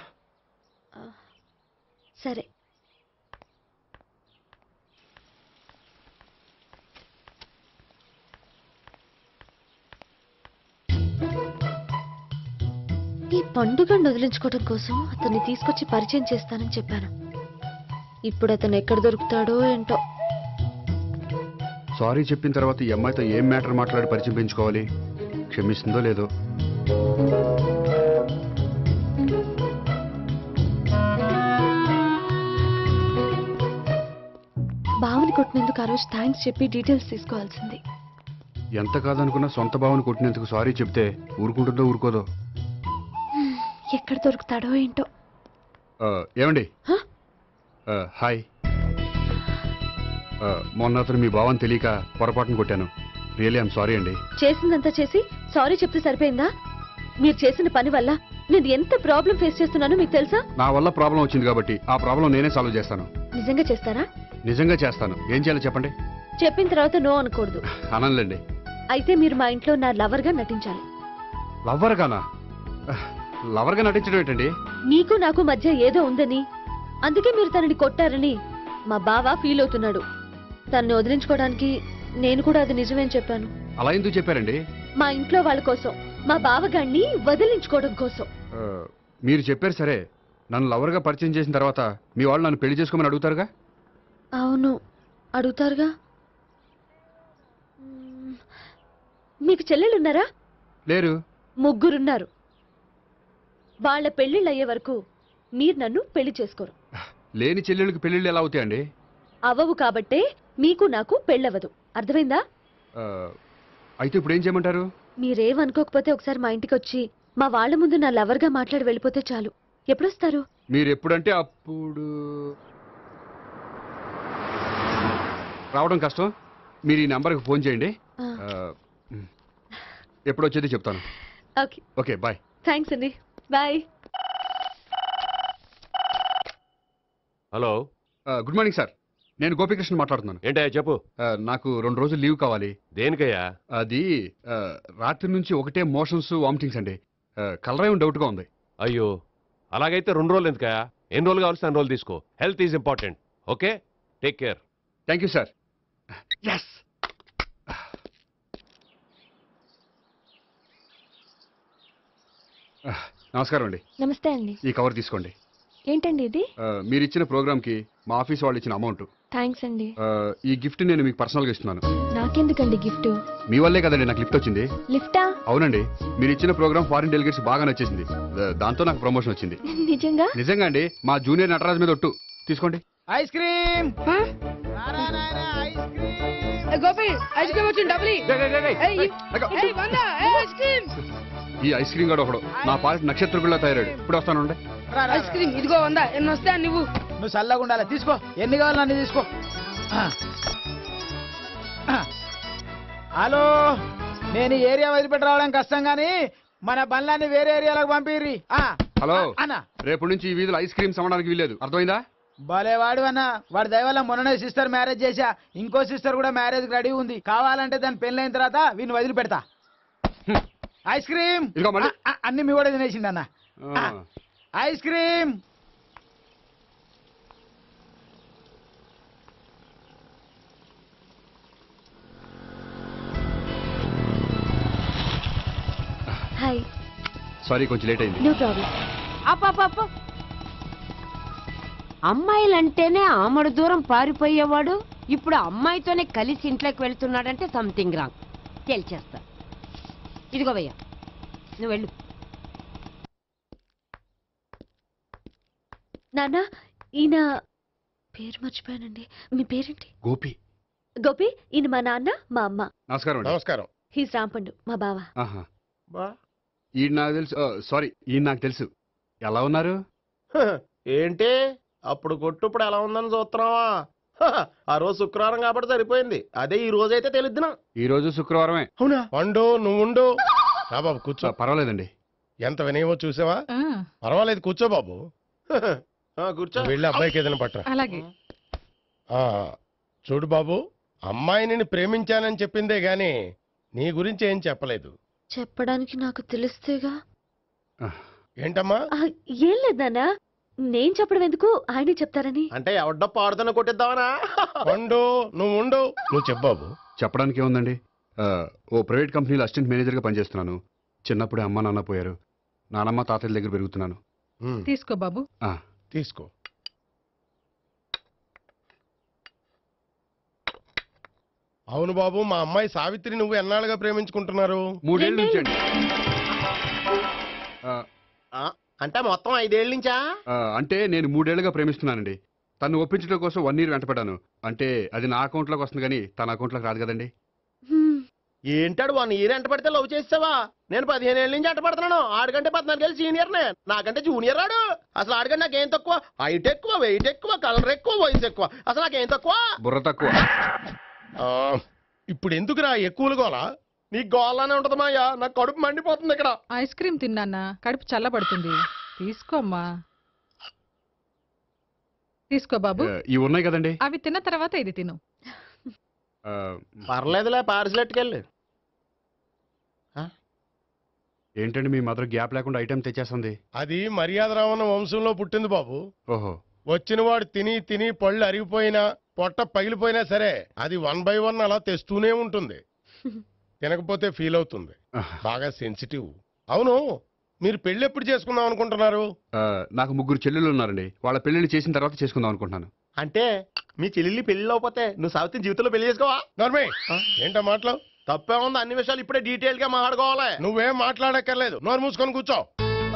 సరే. ఈ పండుగను వదిలించుకోవడం కోసం అతన్ని తీసుకొచ్చి పరిచయం చేస్తానని చెప్పాను. ఇప్పుడు అతను ఎక్కడ దొరుకుతాడో ఏంటో. సారీ చెప్పిన తర్వాత ఈ అమ్మాయితో ఏం మ్యాటర్ మాట్లాడి పరిచయం పెంచుకోవాలి? క్షమిస్తుందో లేదో. బావని కొట్టినందుకు ఆ రోజు థ్యాంక్స్ చెప్పి డీటెయిల్స్ తీసుకోవాల్సింది. ఎంత కాదనుకున్నా సొంత భావన కొట్టినందుకు సారీ చెప్తే ఊరుకుంటుందో ఊరుకోదో. ఎక్కడ దొరుకుతాడో ఏంటో. ఏమండి? హాయ్. మొన్న అతను మీ భావన తెలియక పొరపాటును కొట్టాను. రియల్లీ ఐఎమ్ సారీ అండి. చేసిందంతా చేసి సారీ చెప్తే సరిపోయిందా? మీరు చేసిన పని వల్ల నేను ఎంత ప్రాబ్లం ఫేస్ చేస్తున్నానో మీకు తెలుసా? నా వల్ల ప్రాబ్లం వచ్చింది కాబట్టి ఆ ప్రాబ్లం నేనే సాల్వ్ చేస్తాను. నిజంగా చేస్తారా? నిజంగా చేస్తాను. ఏం చేయాలో చెప్పండి. చెప్పిన తర్వాత నో అనకూడదు. అనలేండి. అయితే మీరు మా ఇంట్లో నా లవర్ గా నటించాలి. లవర్ గానా? లవర్ గా నటించడం ఏంటండి? మీకు నాకు మధ్య ఏదో ఉందని, అందుకే మీరు తనని కొట్టారని మా బావ ఫీల్ అవుతున్నాడు. తనని వదిలించుకోవడానికి నేను కూడా అది నిజమేని చెప్పాను. అలా ఎందుకు చెప్పారండి? మా ఇంట్లో వాళ్ళ కోసం, మా బావగాడిని వదిలించుకోవడం కోసం. మీరు చెప్పారు సరే, నన్ను లవర్ గా పరిచయం చేసిన తర్వాత మీ వాళ్ళు నన్ను పెళ్లి చేసుకోమని అడుగుతారుగా? అవును, అడుగుతారుగా. మీకు చెల్లెలున్నారా? లేరు. ముగ్గురున్నారు. వాళ్ళ పెళ్లిళ్ళు అయ్యే వరకు మీరు నన్ను పెళ్లి చేసుకోరు. లేని చెల్లెళ్ళకి పెళ్లిళ్ళు ఎలా అవుతాయండి? అవ్వవు కాబట్టే మీకు నాకు పెళ్ళవదు. అర్థమైందా? అయితే ఇప్పుడు ఏం చేయమంటారు? మీరేమనుకోకపోతే ఒకసారి మా ఇంటికి వచ్చి మా వాళ్ళ ముందు నా లవర్ గా మాట్లాడి వెళ్ళిపోతే చాలు. ఎప్పుడొస్తారు? మీరు ఎప్పుడంటే అప్పుడు. రావడం కష్టం. మీరు ఈ నంబర్కి ఫోన్ చేయండి. ఎప్పుడు వచ్చేది చెప్తాను. ఓకే. Okay, bye. థ్యాంక్స్ అండి. Bye. Hello. Good morning sir. నేను గోపికృష్ణ మాట్లాడుతున్నాను. ఏంటయ్యా చెప్పు. నాకు 2 రోజులు లీవ్ కావాలి. దేనికయ్యా? అది రాత్రి నుంచి ఒకటే మోషన్స్, వామిటింగ్స్ అండి. కలరేం డౌట్గా ఉంది. అయ్యో, అలాగైతే 2 రోజులు ఎందుకయ్యా? ఎన్ని రోజులు కావాల్సిన 2 రోజులు తీసుకో. Health is important. Okay, take care. Thank you sir. Yes. నమస్కారం అండి. నమస్తే అండి. ఈ కవర్ తీసుకోండి. ఏంటండి ఇది? మీరు ఇచ్చిన ప్రోగ్రామ్కి మా ఆఫీస్ వాళ్ళు ఇచ్చిన అమౌంట్. థ్యాంక్స్ అండి. ఈ గిఫ్ట్ నేను మీకు పర్సనల్గా ఇస్తున్నాను. నాకెందుకండి గిఫ్ట్? మీ వల్లే కదండి నాకు లిఫ్ట్ వచ్చింది. లిఫ్టా? అవునండి. మీరు ఇచ్చిన ప్రోగ్రామ్ ఫారిన్ డెలిగేట్స్ బాగా నచ్చేసింది. దాంతో నాకు ప్రమోషన్ వచ్చింది. నిజంగా? నిజంగా అండి. మా జూనియర్ నటరాజ్ మీద ఒట్టు. తీసుకోండి. Ice cream. Gopi ice cream వచ్చింది. డబ్బులు ఈ ఐస్ క్రీమ్ కూడా ఒకడు నా పార్టీ నక్షత్రకుల్లా తయారాడు. ఇప్పుడు వస్తానండి. ఐస్ క్రీమ్ ఇదిగో 100. ఎన్ని వస్తాయి నువ్వు? నువ్వు చల్లగా ఉండాలి. తీసుకో, ఎన్ని కావాలి అన్ని తీసుకో. హలో, నేను ఈ ఏరియా వదిలిపెట్టి రావడం కష్టం గానీ మన బండ్లన్నీ వేరే ఏరియాలకు పంపిర్రి. హలో అన్న, రేపు నుంచి ఈ వీధిలో ఐస్ క్రీమ్స్ అమ్మడానికి వీల్లేదు. అర్థమైందా? భలే వాడు అన్న. వాడి దయవల్ల మొన్ననే సిస్టర్ మ్యారేజ్ చేశా. ఇంకో సిస్టర్ కూడా మ్యారేజ్ రెడీ ఉంది. కావాలంటే దాని పెళ్ళైన తర్వాత వీడిని వదిలిపెడతా. ఐస్ క్రీమ్ అన్ని మీ కూడా తినేసిండి అన్న. Ice cream. హాయ్. సారీ, కొంచెం లేట్ అయింది. No problem. అప్ప అమ్మాయిలంటేనే ఆమడు దూరం పారిపోయేవాడు ఇప్పుడు అమ్మాయితోనే కలిసి ఇంట్లోకి వెళ్తున్నాడంటే సంథింగ్ రాంగ్. తేల్చేస్తా. ఇదిగో భయ్యా, నువ్వు వెళ్ళు. నాన్న, ఈయన పేరు మర్చిపోయానండి. మీ పేరేంటి? గోపి. గోపి, ఈయన మా నాన్న, మా అమ్మ. నమస్కారం. నమస్కారం. హీస్ రాంపండు, మా బావ. ఈయన నాకు తెలుసు. సారీ, ఈయన నాకు తెలుసు. ఎలా ఉన్నారు? ఏంటి అప్పుడు కొట్టు ఇప్పుడు ఎలా ఉందని చూస్తున్నావా? ఆ రోజు శుక్రవారం కాబట్టి సరిపోయింది. అదే ఈ రోజు అయితే తెలిద్దునా. ఈ రోజు శుక్రవారమే. అవునా? పండు నువ్వుండు. రా బాబు కూర్చో. పర్వాలేదండి. ఎంత వినయమో చూసావా? పర్వాలేదు, కూర్చో బాబు. కూర్చో. వెళ్ళి అబ్బాయికి ఏదైనా పట్టరా. అలాగే. చూడు బాబు, అమ్మాయి నిన్ను ప్రేమించానని చెప్పిందే గాని నీ గురించి ఏం చెప్పలేదు. చెప్పడానికి నాకు తెలిస్తేగా. ఏంటమ్మా? ఏం లేదు నాన్న, నేను చెప్పడం ఎందుకు, ఆయనే చెప్తారని. అంటే ఎవడ్డో పాడుతున్న కొట్టిద్దామనా? పండు నువ్వు చెప్పు బాబు. చెప్పడానికి ఏముందండి, ఓ ప్రైవేట్ కంపెనీలో అసిస్టెంట్ మేనేజర్గా పనిచేస్తున్నాను. చిన్నప్పుడే అమ్మ నాన్న పోయారు. నానమ్మ తాతయ్య దగ్గర పెరుగుతున్నాను. తీసుకో బాబు. తీసుకో. అవును బాబు, మా అమ్మాయి సావిత్రి నువ్వు ఎన్నాళ్ళుగా ప్రేమించుకుంటున్నారు? 3 ఏళ్ళ నుంచి అండి. అంటే మొత్తం 5 ఏళ్ళ నుంచా? అంటే నేను 3 ఏళ్ళుగా ప్రేమిస్తున్నానండి. తను ఒప్పించడం కోసం 1 year వెంటపడ్డాను. అంటే అది నా అకౌంట్లోకి వస్తుంది కానీ తన అకౌంట్లోకి రాదు కదండి. ఏంటాడు 1 year ఎంట పడితే లవ్ చేసావా? నేను 15 ఏళ్ళ నుంచి ఎంట పడుతున్నాను. ఆడికంటే 14 ఏళ్ళు సీనియర్నే, నాకంటే జూనియర్ ఆడు. అసలు ఆడికంటే నాకేం తక్కువ? హైట్ ఎక్కువ, వెయిట్ ఎక్కువ, కలర్ ఎక్కువ, వయసు ఎక్కువ. అసలు నాకేం తక్కువ? బుర్ర తక్కువ. ఇప్పుడు ఎందుకురా ఎక్కువలు గోలా? నీకు గోళ్ళనే ఉంటది మాయా, నాకు కడుపు మండిపోతుంది ఇక్కడ. ఐస్ క్రీమ్ తిన్నానా, కడుపు చల్లబడుతుంది. తీసుకోమ్మా, తీసుకో బాబు. ఇవి ఉన్నాయి కదండి, అవి తిన్న తర్వాత ఇది తిను. పర్లేదులే, పార్సిల్ ఎట్టుకెళ్ళి. ఏంటండి మీ మదర్ గ్యాప్ లేకుండా ఐటెం తెచ్చేస్తుంది? అది మర్యాద రావణ వంశంలో పుట్టింది బాబు. ఓహో. వచ్చిన వాడు తిని తిని పళ్ళు అరిగిపోయినా పొట్ట పగిలిపోయినా సరే అది 1 by 1 అలా తెస్తూనే ఉంటుంది. తినకపోతే ఫీల్ అవుతుంది, బాగా సెన్సిటివ్. అవును, మీరు పెళ్లి ఎప్పుడు చేసుకుందాం అనుకుంటున్నారు? నాకు 3 చెల్లెళ్ళు ఉన్నారండి. వాళ్ళ పెళ్లిళ్ళు చేసిన తర్వాత చేసుకుందాం అనుకుంటున్నాను. అంటే మీ చెల్లెల్ని పెళ్లి అవ్వకపోతే నువ్వు సావిత్రి జీవితంలో పెళ్లి చేసుకోవా? నర్మే, ఏంటో మాటలు? తప్పే ఉంది, అన్ని విషయాలు ఇప్పుడే డీటెయిల్ గా మాట్లాడుకోవాలి. నువ్వేం మాట్లాడక్కర్లేదు, నోరు మూసుకొని కూర్చో.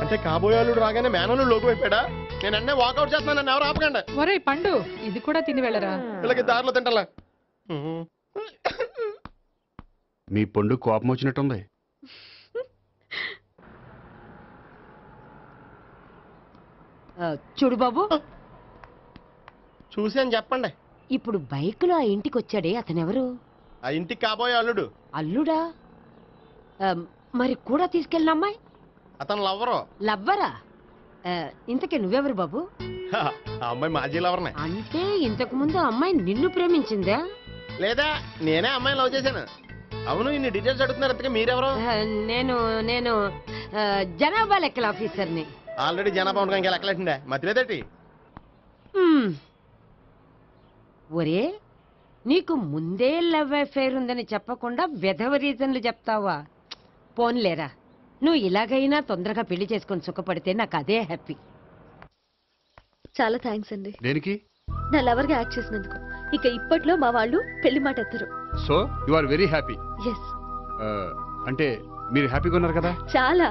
అంటే కాబోయేవాళ్ళు రాగానే మేనలు లోకి అయిపోయాడా? నేను అన్నీ వాకౌట్ చేస్తున్నాను, నన్ను ఎవరు ఆపకండి. ఒరే పండు, ఇది కూడా తిని వెళ్ళరా. వీళ్ళకి దారిలో తింటలే. మీ పండు కోపం వచ్చినట్టుంది. చూడు బాబు, చూసి అని చెప్పండి. ఇప్పుడు బైక్ లో ఆ ఇంటికి వచ్చాడే అతనెవరు? ఆ ఇంటికి కాబోయే అల్లుడు. అల్లుడా? మరి కూడా తీసుకెళ్ళిన అమ్మాయి? అతను లవ్వరు. లవ్వరా? ఇంతకీ నువ్వెవరు బాబు? ఆ అమ్మాయి మాజీ లవర్నే. అంటే ఇంతకు ముందు అమ్మాయి నిన్ను ప్రేమించిందా? లేదా నేనే అమ్మాయిని లవ్ చేశాను. అవును, ఇన్ని డీటెయిల్స్ అడుగుతున్నారు, అంతగా మీరెవరు? నేను నేను జనాభా లెక్కల ఆఫీసర్ని. ఆల్రెడీ జనాభా ఉండగా ఇంకా లెక్కలేటండే మతిలేదేటి? ఒరే, నీకు ముందే లవ్ అఫైర్ ఉందని చెప్పకుండా వెధవ రీజన్లు చెప్తావా? పోన్లేరా, నువ్వు ఇలాగైనా తొందరగా పెళ్లి చేసుకొని సుఖపడితే నాకు అదే హ్యాపీ. చాలా థ్యాంక్స్ అండి. దేనికి? నా లవర్ గా యాక్ట్ చేసినందుకు. ఇక ఇప్పట్లో మా వాళ్ళు పెళ్లి మాట ఎత్తరు. So you are very happy? Yes. అంటే మీరు హ్యాపీగా ఉన్నారు కదా? చాలా.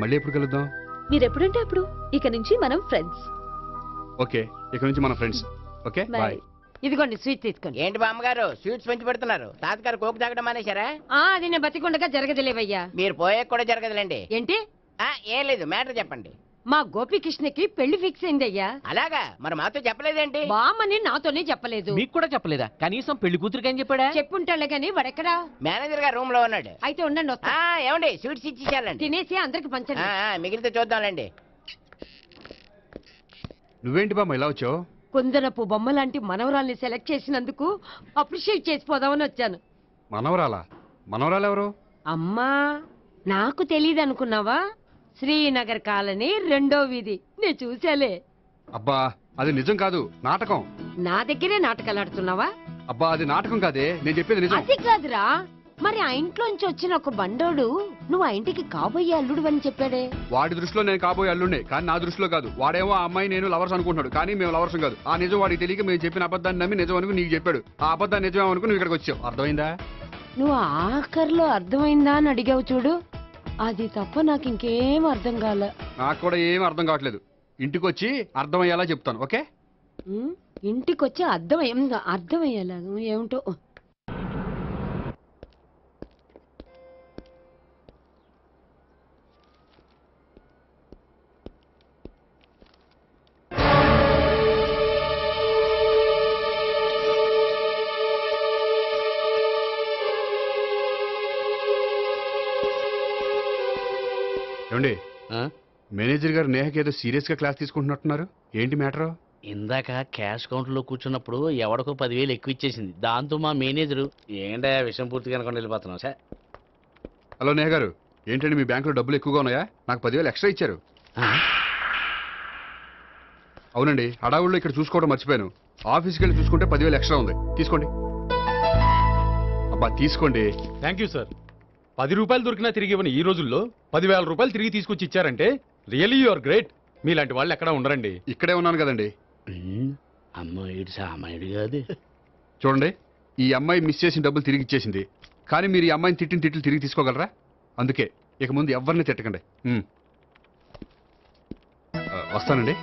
మళ్ళీ ఎప్పుడు కలుద్దాం? మీరు ఎప్పుడంటే అప్పుడు. ఇక నుంచి మనం ఫ్రెండ్స్. ఓకే, ఇక నుంచి మన ఫ్రెండ్స్. Okay, bye. ఇదిగోండి స్వీట్ తీసుకోండి. ఏంటి బామ్మగారు స్వీట్స్ పెంచి పెడుతున్నారు? తాతగారు కోక్ తాగడం మానేశారా? అది నేను బతికుండగా జరగదులేవయ్యా. మీరు పోయే కూడా జరగదులేండి. ఏంటి? ఏం లేదు, మ్యాటర్ చెప్పండి. మా గోపికృష్ణకి పెళ్లి ఫిక్స్ అయిందయ్యా. అలాగా? మరి మాతో చెప్పలేదేంటి? బామ్మని నాతోనే చెప్పలేదు. మీకు కూడా చెప్పలేదా? కనీసం పెళ్లి కూతురికి అని చెప్పాడా? చెప్పుంటాలే గాని వాడెక్కడా? మేనేజర్ గారు రూమ్ లో ఉన్నాడు. అయితే ఉండండి, వస్తా. ఏమండి స్వీట్స్ ఇచ్చేసాలండి. తినేసి అందరికి పంచండి. మిగిలితే చూద్దాంలేండి. నువ్వేంటి బామ్మ ఇలా వచ్చావు? కుందనపు బొమ్మ లాంటి మనవరాల్ని సెలెక్ట్ చేసినందుకు అప్రిషియేట్ చేసిపోదామని వచ్చాను. మనవరాలా? మనవరాలు ఎవరు? అమ్మా, నాకు తెలియదు అనుకున్నావా? శ్రీనగర్ కాలనీ 2వ వీధి. నేను చూసాలే. అబ్బా, అది నిజం కాదు, నాటకం. నా దగ్గరే నాటకాలు ఆడుతున్నావా? అబ్బా, అది నాటకం కాదే, నేను చెప్పేది నిజం. అది కాదురా, మరి ఆ ఇంట్లోంచి వచ్చిన ఒక బండోడు నువ్వు ఆ ఇంటికి కాబోయే అల్లుడు అని చెప్పాడే. వాడి దృష్టిలో నేను కాబోయే అల్లుడే, కానీ నా దృష్టిలో కాదు. వాడేమో ఆ అమ్మాయి నేను లవర్స్ అనుకుంటున్నాడు, కానీ మేము లవర్స్ కాదు. ఆ నిజం వాడికి తెలియక మేము చెప్పిన అబద్ధాన్ని నమ్మి నిజం అనుకుని నీకు చెప్పాడు. ఆ అబద్ధాన్ని నిజం అనుకుని నువ్వు ఇక్కడికి వచ్చావు. అర్థమైందా? నువ్వు ఆఖర్లో అర్థమైందా అని అడిగావు చూడు, అది తప్ప నాకు ఇంకేం అర్థం కాల. నాకు కూడా ఏం అర్థం కావట్లేదు. ఇంటికి వచ్చి అర్థమయ్యేలా చెప్తాను, ఓకే? ఇంటికొచ్చి అర్థమయ్యేలా ఏమిటో. ఏమండి, మేనేజర్ గారు నేహకి ఏదో సీరియస్ గా క్లాస్ తీసుకుంటున్నట్టున్నారు. ఏంటి మ్యాటర్? ఇందాక క్యాష్ కౌంటర్ లో కూర్చున్నప్పుడు ఎవడికో 10,000 ఎక్కువ ఇచ్చేసింది. దాంతో మా మేనేజరు ఏంటా విషయం పూర్తిగా అనుకోండి వెళ్ళిపోతున్నాం సార్. హలో నేహ గారు, ఏంటండి మీ బ్యాంకులో డబ్బులు ఎక్కువగా ఉన్నాయా? నాకు 10,000 ఎక్స్ట్రా ఇచ్చారు. అవునండి, హడావుల్లో ఇక్కడ చూసుకోవడం మర్చిపోయాను. ఆఫీస్కి వెళ్ళి చూసుకుంటే 10,000 ఎక్స్ట్రా ఉంది. తీసుకోండి. అబ్బా తీసుకోండి. Thank you sir. 10 రూపాయలు దొరికినా తిరిగి ఇవ్వని ఈ రోజుల్లో 10,000 రూపాయలు తిరిగి తీసుకొచ్చి ఇచ్చారంటే రియలీ యు ఆర్ గ్రేట్. మీలాంటి వాళ్ళు ఎక్కడా ఉండరండి. ఇక్కడే ఉన్నాను కదండి. అమ్మాయిడు సామాయుడు కాదు. చూడండి, ఈ అమ్మాయి మిస్ చేసిన డబ్బులు తిరిగి ఇచ్చేసింది, కానీ మీరు ఈ అమ్మాయిని తిట్టిన తిట్లు తిరిగి తీసుకోగలరా? అందుకే ఇక ముందు ఎవరిని తిట్టకండి. వస్తానండి.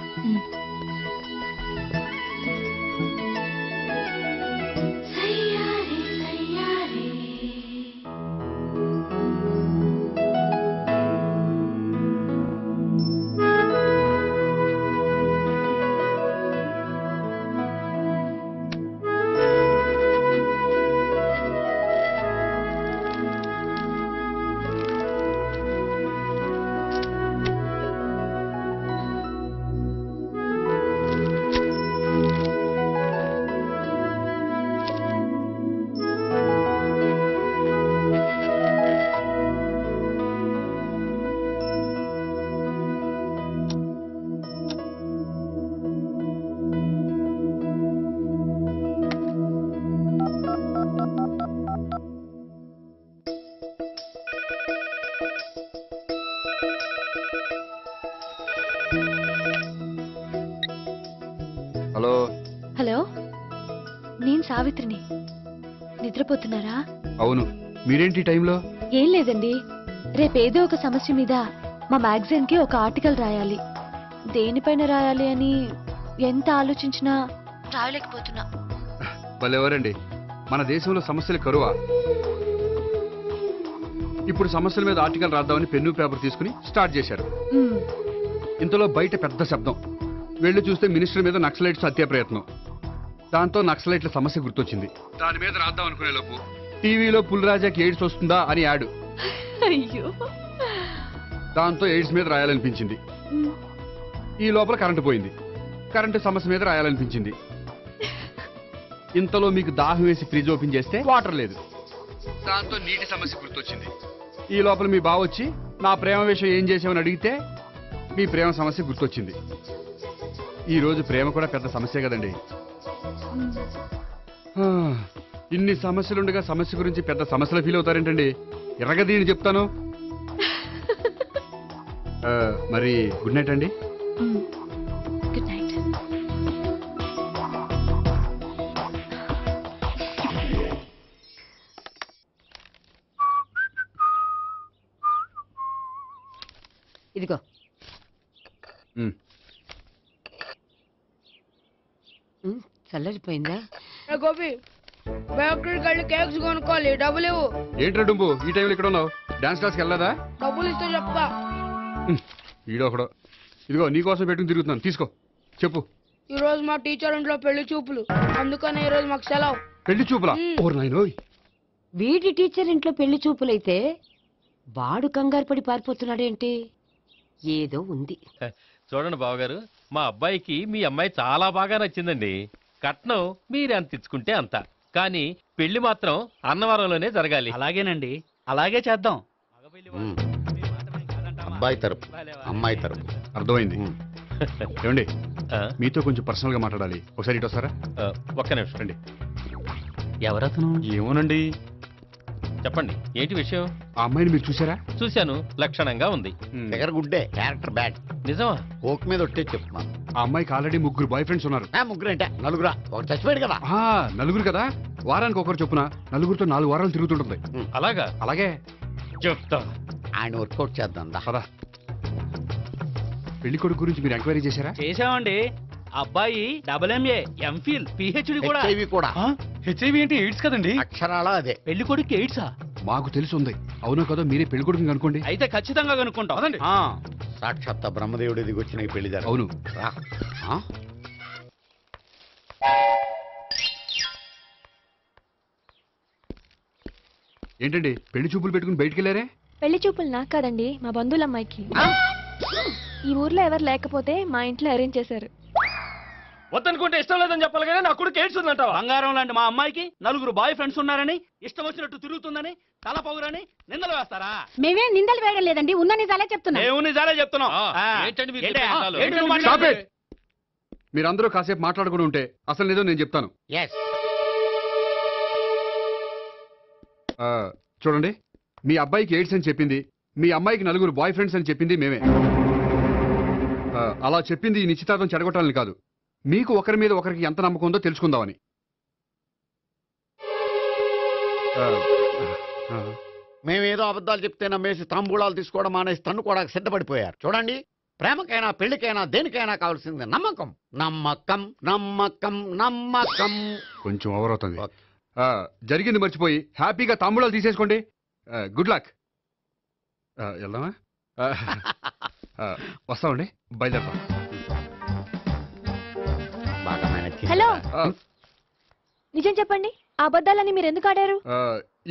నేను సావిత్రిని. నిద్రపోతున్నారా? అవును, మీరేంటి ఈ టైంలో? ఏం లేదండి, రేపేదో ఒక సమస్య మీద మా మ్యాగజైన్ కి ఒక ఆర్టికల్ రాయాలి. దేనిపైన రాయాలి అని ఎంత ఆలోచించినా రాయలేకపోతున్నా. వాళ్ళెవరండి, మన దేశంలో సమస్యలు కరువా? ఇప్పుడు సమస్యల మీద ఆర్టికల్ రాద్దామని పెన్ను పేపర్ తీసుకుని స్టార్ట్ చేశారు. ఇంతలో బయట పెద్ద శబ్దం. వెళ్ళి చూస్తే మినిస్టర్ మీద నక్సలైట్స్ హత్యా ప్రయత్నం. దాంతో నక్సలైట్ల సమస్య గుర్తొచ్చింది. దాని మీద రాద్దాం అనుకునే లోపు టీవీలో పుల్రాజాకి ఎయిడ్స్ వస్తుందా అని యాడ్. అయ్యో, దాంతో ఎయిడ్స్ మీద రాయాలనిపించింది. ఈ లోపల కరెంటు పోయింది. కరెంటు సమస్య మీద రాయాలనిపించింది. ఇంతలో మీకు దాహం వేసి ఫ్రిడ్జ్ ఓపెన్ చేస్తే వాటర్ లేదు. దాంతో నీటి సమస్య గుర్తొచ్చింది. ఈ లోపల మీ బావ వచ్చి నా ప్రేమ విషయం ఏం చేసామని అడిగితే మీ ప్రేమ సమస్య గుర్తొచ్చింది. ఈ రోజు ప్రేమ కూడా పెద్ద సమస్య కదండి. ఇన్ని సమస్యలుండగా సమస్య గురించి పెద్ద సమస్యలు ఫీల్ అవుతారేంటండి? ఎర్రగదీని చెప్తాను. మరి గుడ్ నైట్ అండి. Good night. ఇదిగో. చల్లరిపోయిందా? గోపి, బేకరీకి వెళ్ళి కేక్స్ కొనుక్కోవాలి, డబ్బులు ఇవ్వు. ఏంట్రా డుంబు ఈ టైంలో ఇక్కడ ఉన్నావు? డాన్స్ క్లాస్కి వెళ్ళదా? డబ్బులు ఇస్తే చెప్తా. ఈడొకడు. ఇదిగో నీకోసం పెట్టుకుని తిరుగుతున్నాను, తీసుకో. చెప్పు. ఈ రోజు మా టీచర్ ఇంట్లో పెళ్లి చూపులు, అందుకని ఈ రోజు మాకు సెలవు. పెళ్లి చూపులా? ఓర్ నాయనోయ్. వీడి టీచర్ ఇంట్లో పెళ్లి చూపులైతే వాడు కంగారు పడి పారిపోతున్నాడేంటి? ఏదో ఉంది. చూడండి బావగారు, మా అబ్బాయికి మీ అమ్మాయి చాలా బాగా నచ్చిందండి. కట్నం మీరు ఎంత ఇచ్చుకుంటే అంత, కానీ పెళ్లి మాత్రం అన్నవరంలోనే జరగాలి. అలాగేనండి, అలాగే చేద్దాం. అబ్బాయి తరపు, అమ్మాయి తరపు. అర్థమైంది. ఏమండి, మీతో కొంచెం పర్సనల్ గా మాట్లాడాలి. ఒకసారి ఇటు వస్తారా? ఒక్క నిమిషం రండి. ఎవరతను? ఏమోనండి. చెప్పండి, ఏంటి విషయం? ఆ అమ్మాయిని మీరు చూసారా? చూశాను, లక్షణంగా ఉంది. దగ్గర గుడ్డే, క్యారెక్టర్ బ్యాడ్. నిజమా? కోక్ మీద ఒట్టే చెప్తున్నాను. ఆ అమ్మాయికి ఆల్రెడీ 3 బాయ్ ఫ్రెండ్స్ ఉన్నారు. ముగ్గురు అంటే నలుగురా? ఒకటి చచ్చిపోయాడు కదా. నలుగురు కదా, వారానికి ఒకరు చొప్పున నలుగురితో 4 వారాలు తిరుగుతుంటుంది. అలాగా? అలాగే చెప్తా. ఆయన వర్కౌట్ చేద్దాం. పదా. పెళ్లి కొడుకు గురించి మీరు ఎంక్వైరీ చేశారా? చేశామండి. అబ్బాయి MA, MPhil, PhD కూడా. హెచ్ఐవి కూడా. హెచ్ఐవి ఏంటి? ఎయిడ్స్ కదండి. అక్షరాలా అదే. పెళ్లి కొడుకు ఎయిడ్సా? మాకు తెలిసి ఉంది. అవునో కదా, మీరే పెళ్లి కొడుకుని కనుక్కోండి. అయితే ఖచ్చితంగా కనుక్కుంటాం. సాక్షాత్ బ్రహ్మదేవుడి దిగి వచ్చిన ఈ పెళ్లి జరగదు. అవును. ఏంటండి పెళ్లి చూపులు పెట్టుకుని బయటికి వెళ్ళారే? పెళ్లి చూపులు నాకు కాదండి, మా బంధువుల అమ్మాయికి. ఈ ఊర్లో ఎవరు లేకపోతే మా ఇంట్లో అరేంజ్ చేశారు. వద్దనుకుంటే ఇష్టం లేదని చెప్పాలి కదా, నా కొడుకు ఎయిడ్స్ ఉందంటావా? బంగారం లాంటి మా అమ్మాయికి 4 బాయ్ ఫ్రెండ్స్ ఉన్నారని, ఇష్టం వచ్చినట్టు తిరుగుతుందని, తల పౌరని నిందలు వేస్తారా? మేమేం నిందలు వేయడం లేదండి, ఉన్న నిజాలే చెప్తున్నాం. మేము నిజాలే చెప్తున్నాం. మీరందరూ కాసేపు మాట్లాడుకుని ఉంటే అసలు నిజం నేను చెప్తాను. చూడండి, మీ అబ్బాయికి ఎయిడ్స్ అని చెప్పింది, మీ అమ్మాయికి 4 బాయ్ ఫ్రెండ్స్ అని చెప్పింది మేమే. అలా చెప్పింది ఈ నిశ్చితార్థం చెడగొట్టాలని కాదు, మీకు ఒకరి మీద ఒకరికి ఎంత నమ్మకం ఉందో తెలుసుకుందామని. మేమేదో అబద్ధాలు చెప్తే నమ్మేసి తాంబూలాలు తీసుకోవడం మానేసి తన్నుకోవడానికి సిద్ధపడిపోయారు. చూడండి, ప్రేమకైనా పెళ్లికైనా దేనికైనా కావాల్సింది నమ్మకం. నమ్మకం నమ్మకం నమ్మకం. కొంచెం ఓవర్ అవుతుంది. జరిగింది మర్చిపోయి హ్యాపీగా తాంబూలాలు తీసేసుకోండి. Good luck. వెళ్దామా? వస్తామండి, బయలుదేరతాం. హలో, నిజం చెప్పండి, ఆ అబద్ధాలని మీరు ఎందుకు ఆడారు?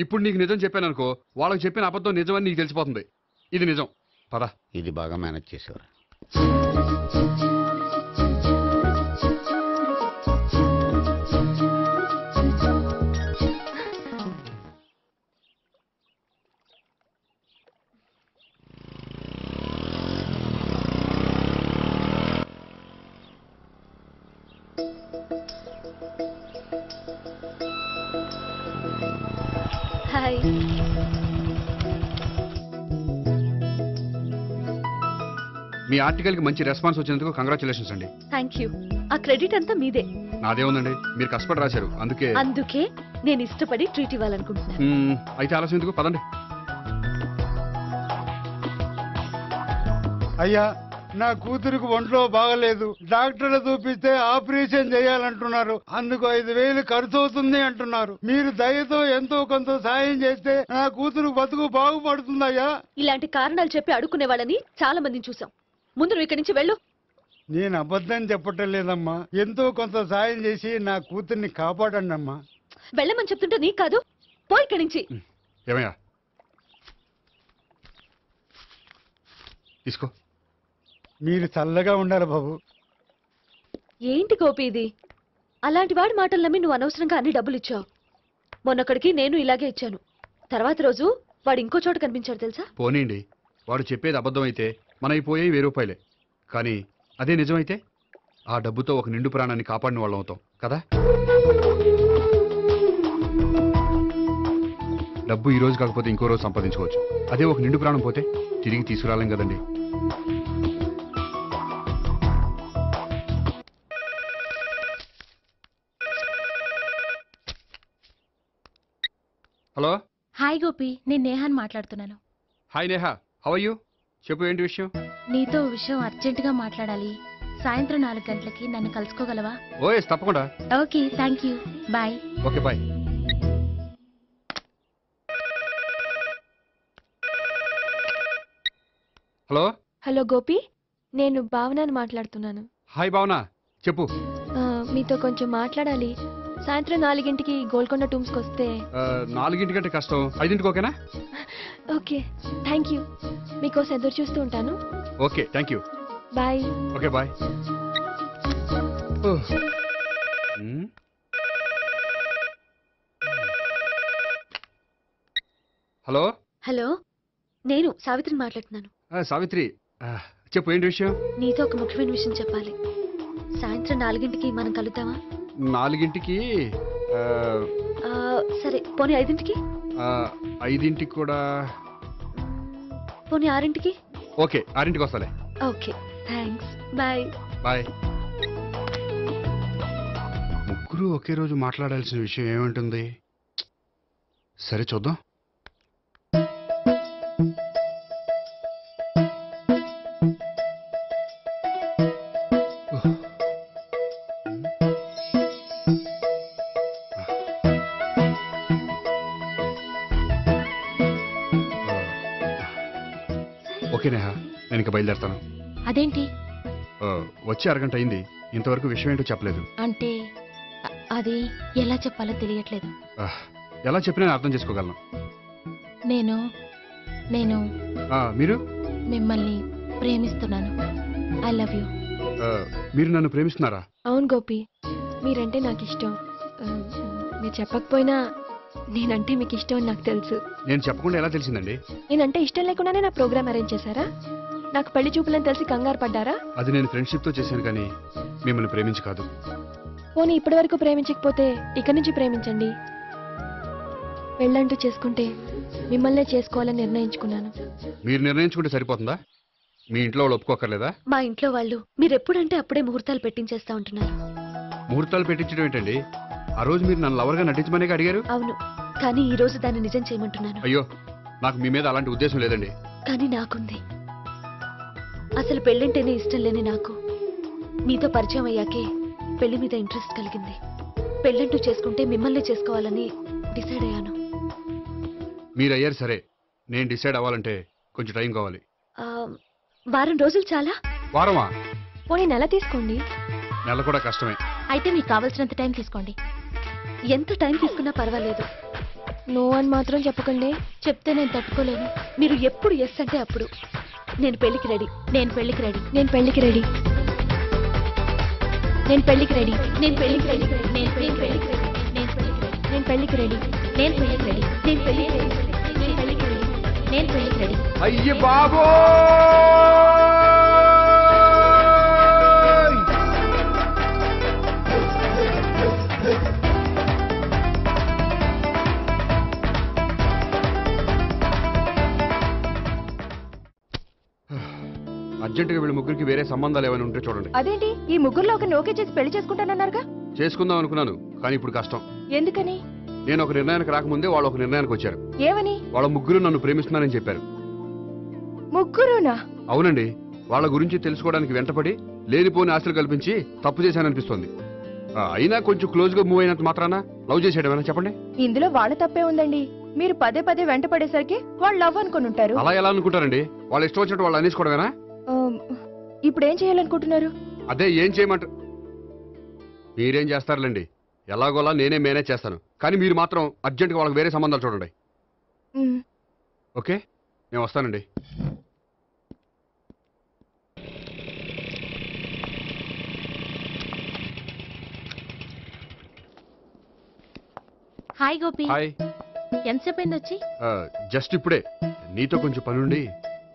ఇప్పుడు నీకు నిజం చెప్పాను అనుకో, వాళ్ళకి చెప్పిన అబద్ధం నిజమని నీకు తెలిసిపోతుంది. ఇది నిజం. పద. ఇది బాగా మేనేజ్ చేసేవారు. హాయ్. మీ ఆర్టికల్ కి మంచి రెస్పాన్స్ వచ్చినందుకు కంగ్రాచులేషన్స్ అండి. Thank you. ఆ క్రెడిట్ అంతా మీదే. నాదేముందండి, మీరు కష్టపడి రాశారు అందుకే. అందుకే నేను ఇష్టపడి ట్రీట్ ఇవ్వాలనుకుంటున్నాను. అయితే ఆలస్యం ఎందుకు, పదండి. అయ్యా, నా కూతురికి ఒంట్లో బాగలేదు, డాక్టర్లు చూపిస్తే ఆపరేషన్ చేయాలంటున్నారు, అందుకు 5,000 ఖర్చు అవుతుంది అంటున్నారు. మీరు దయతో ఎంతో కొంత సాయం చేస్తే నా కూతురు బతుకు బాగుపడుతుందయ్యా. ఇలాంటి కారణాలు చెప్పి అడుక్కునే వాళ్ళని చాలా మందిని చూసాం. ముందు నువ్వు ఇక్కడి నుంచి వెళ్ళు. నేను అబద్ధం చెప్పటం లేదమ్మా, ఎంతో కొంత సాయం చేసి నా కూతుర్ని కాపాడండి అమ్మా. వెళ్ళమని చెప్తుంటే నీకు కాదు, పో ఇక్కడి నుంచి. ఏమయ్యా, తీసుకో. మీరు చల్లగా ఉండాలి బాబు. ఏంటి గోపి ఇది? అలాంటి వాడి మాటలు నమ్మి నువ్వు అనవసరంగా అన్ని డబ్బులు ఇచ్చావు. మొన్నొక్కడికి నేను ఇలాగే ఇచ్చాను. తర్వాత రోజు వాడు ఇంకో చోట కనిపించాడు తెలుసా? పోనీండి, వాడు చెప్పేది అబద్ధం అయితే మనైపోయాయి 1000 రూపాయలే. కానీ అదే నిజమైతే ఆ డబ్బుతో ఒక నిండు ప్రాణాన్ని కాపాడిన వాళ్ళం అవుతాం కదా. డబ్బు ఈ రోజు కాకపోతే ఇంకో రోజు సంపాదించుకోవచ్చు. అదే ఒక నిండు ప్రాణం పోతే తిరిగి తీసుకురాలేం కదండి. హలో. హాయ్ గోపి, నేను నేహాన్ మాట్లాడుతున్నాను. Hi Neha, how are you? చెప్పు, ఏంటి విషయం? నీతో విషయం అర్జెంటుగా మాట్లాడాలి. సాయంత్రం 4 గంటలకి నన్ను కలుసుకోగలవా? ఓఎస్, తప్పకుండా. Okay, thank you, bye. Okay, bye. Hello. Hello Gopi, నేను భావనని మాట్లాడుతున్నాను. హాయ్ భావన, చెప్పు. మీతో కొంచెం మాట్లాడాలి. సాయంత్రం 4 గోల్కొండ టూమ్స్కి వస్తే. 4 కంటే కష్టం, 5 ఓకేనా? Okay, thank you. మీకోసం ఎదురు చూస్తూ ఉంటాను. Okay, thank you. Bye. Okay, bye. Hello. Hello, నేను సావిత్రిని మాట్లాడుతున్నాను. సావిత్రి, చెప్పు, ఏంటి విషయం? నీతో ఒక ముఖ్యమైన విషయం చెప్పాలి. సాయంత్రం 4 మనం కలుద్దామా? 4 సరే, పోనీ 5 5 కూడా. పోనీ 6 ఓకే, 6 వస్తాలే. Okay, thanks, bye. బాయ్. ముగ్గురు ఒకే రోజు మాట్లాడాల్సిన విషయం ఏముంటుంది? సరే, చూద్దాం. ఓకే నేహా, నేను ఇక బయలుదేరుతాను. అదేంటి? వచ్చి అరగంట అయింది, ఇంతవరకు విషయం ఏంటో చెప్పలేదు. అంటే అది ఎలా చెప్పాలో తెలియట్లేదు. ఎలా చెప్పినా నేను అర్థం చేసుకోగలను. నేను నేను మీరు? మిమ్మల్ని ప్రేమిస్తున్నాను. I love you. మీరు నన్ను ప్రేమిస్తున్నారా? అవును గోపి, మీరంటే నాకు ఇష్టం. మీరు చెప్పకపోయినా నేనంటే మీకు ఇష్టం అని నాకు తెలుసు. నేను చెప్పకుండా ఎలా తెలిసిందండి? నేనంటే ఇష్టం లేకుండానే నా ప్రోగ్రామ్ అరేంజ్ చేశారా? నాకు పెళ్లి చూపులని తెలిసి కంగారు పడ్డారా? అది నేను ఫ్రెండ్షిప్ తో చేశాను, కానీ మిమ్మల్ని ప్రేమించి కాదు. పోనీ ఇప్పటి వరకు ప్రేమించకపోతే ఇక నుంచి ప్రేమించండి. పెళ్ళంటూ చేసుకుంటే మిమ్మల్నే చేసుకోవాలని నిర్ణయించుకున్నాను. మీరు నిర్ణయించుకుంటే సరిపోతుందా? మీ ఇంట్లో వాళ్ళు ఒప్పుకోకర్లేదా? మా ఇంట్లో వాళ్ళు మీరెప్పుడంటే అప్పుడే ముహూర్తాలు పెట్టించేస్తా ఉంటున్నారు. ముహూర్తాలు పెట్టించడం ఏంటండి? ఆ రోజు మీరు నన్ను లవర్గా నటించమనే అడిగారు. అవును, కానీ ఈ రోజు దాన్ని నిజం చేయమంటున్నాను. అయ్యో, నాకు మీ మీద అలాంటి ఉద్దేశం లేదండి. కానీ నాకుంది. అసలు పెళ్ళంటేనే ఇష్టం లేని నాకు మీతో పరిచయం అయ్యాకే పెళ్లి మీద ఇంట్రెస్ట్ కలిగింది. పెళ్ళంటూ చేసుకుంటే మిమ్మల్ని చేసుకోవాలని డిసైడ్ అయ్యాను. మీరు అయ్యారు సరే, నేను డిసైడ్ అవ్వాలంటే కొంచెం టైం కావాలి. వారం రోజులు చాలా? వారమా? పోనీ నెల తీసుకోండి. నెల కూడా కష్టమే. అయితే మీకు కావాల్సినంత టైం తీసుకోండి. ఎంత టైం తీసుకున్నా పర్వాలేదు. నో అని మాత్రం చెప్పకండి. చెప్తే నేను తట్టుకోలేను. మీరు ఎప్పుడు ఎస్ అంటే అప్పుడు. నేను పెళ్లికి రెడీ. నేను పెళ్లికి రెడీ. నేను పెళ్లికి రెడీ. నేను పెళ్లికి రెడీ. నేను పెళ్లికి రెడీ. నేను పెళ్లికి రెడీ. నేను పెళ్లికి రెడీ. నేను పెళ్లికి రెడీ. నేను పెళ్లికి రెడీ. నేను పెళ్లికి రెడీ. నేను పెళ్లికి రెడీ. అయ్య బాబో! అర్జెంటుగా వీళ్ళ ముగ్గురికి వేరే సంబంధాలు ఏమైనా ఉంటే చూడండి. అదేంటి ఈ ముగ్గురులో ఒక ఓకే చేసి పెళ్లి చేసుకుంటానన్నారుగా? చేసుకుందాం అనుకున్నాను, కానీ ఇప్పుడు కష్టం. ఎందుకని? నేను ఒక నిర్ణయానికి రాకముందే వాళ్ళు ఒక నిర్ణయానికి వచ్చారు. ఏమని? వాళ్ళ ముగ్గురు నన్ను ప్రేమిస్తున్నారని చెప్పారు. ముగ్గురునా? అవునండి. వాళ్ళ గురించి తెలుసుకోవడానికి వెంటపడి లేనిపోని ఆశలు కల్పించి తప్పు చేశాననిపిస్తోంది. అయినా కొంచెం క్లోజ్ గా మూవ్ అయినంత మాత్రాన లవ్ చేసేయడమేనా చెప్పండి? ఇందులో వాళ్ళ తప్పే ఉందండి. మీరు పదే పదే వెంట పడేసరికి వాళ్ళు లవ్ అనుకుని ఉంటారు. అలా ఎలా అనుకుంటారండి? వాళ్ళు ఇష్టం వచ్చినట్టు వాళ్ళు అనేసుకోవడమేనా? ఇప్పుడు ఏం చేయాలనుకుంటున్నారు? అదే ఏం చేయమంటారు? మీరేం చేస్తారులేండి, ఎలాగోలా నేనే మేనేజ్ చేస్తాను. కానీ మీరు మాత్రం అర్జెంట్గా వాళ్ళకి వేరే సంబంధాలు చూడండి. ఓకే, నేను వస్తానండి. హాయ్ గోపి. హాయ్. ఎంతసేపు అయింది వచ్చి? జస్ట్ ఇప్పుడే. నీతో కొంచెం పనుండి.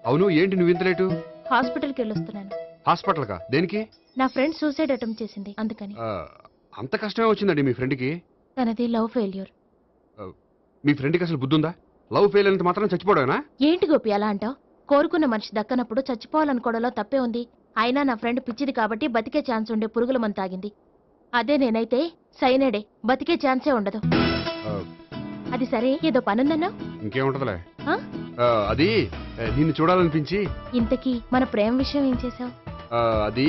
అవును, ఏంటి నువ్వు ఇంత లేటు? హాస్పిటల్కి వెళ్ళొస్తున్నాను. హాస్పిటల్ కా? దేనికి? నా ఫ్రెండ్ సూసైడ్ అటెంప్ట్ చేసింది, అందుకని. అంత కష్టమే వచ్చిందండి మీ ఫ్రెండ్కి? తనది లవ్ ఫెయిల్యూర్. మీ ఫ్రెండ్కి అసలు బుద్ధుందా? లవ్ ఫెయిల్ అయినంత మాత్రం చచ్చిపోవడమేనా? ఏంటి గోపి అలా అంటావు? కోరుకున్న మనిషి దక్కనప్పుడు చచ్చిపోవాలనుకోవడంలో తప్పే ఉంది. అయినా నా ఫ్రెండ్ పిచ్చిది కాబట్టి బతికే ఛాన్స్ ఉండే పురుగుల మందు తాగింది. అదే నేనైతే సైనడే, బతికే ఛాన్సే ఉండదు. అది సరే, ఏదో పనుందన్నావు. ఇంకేముంటదిలే. అది నిన్ను చూడాలనిపించి. ఇంతకీ మన ప్రేమ విషయం ఏం చేసావు? అది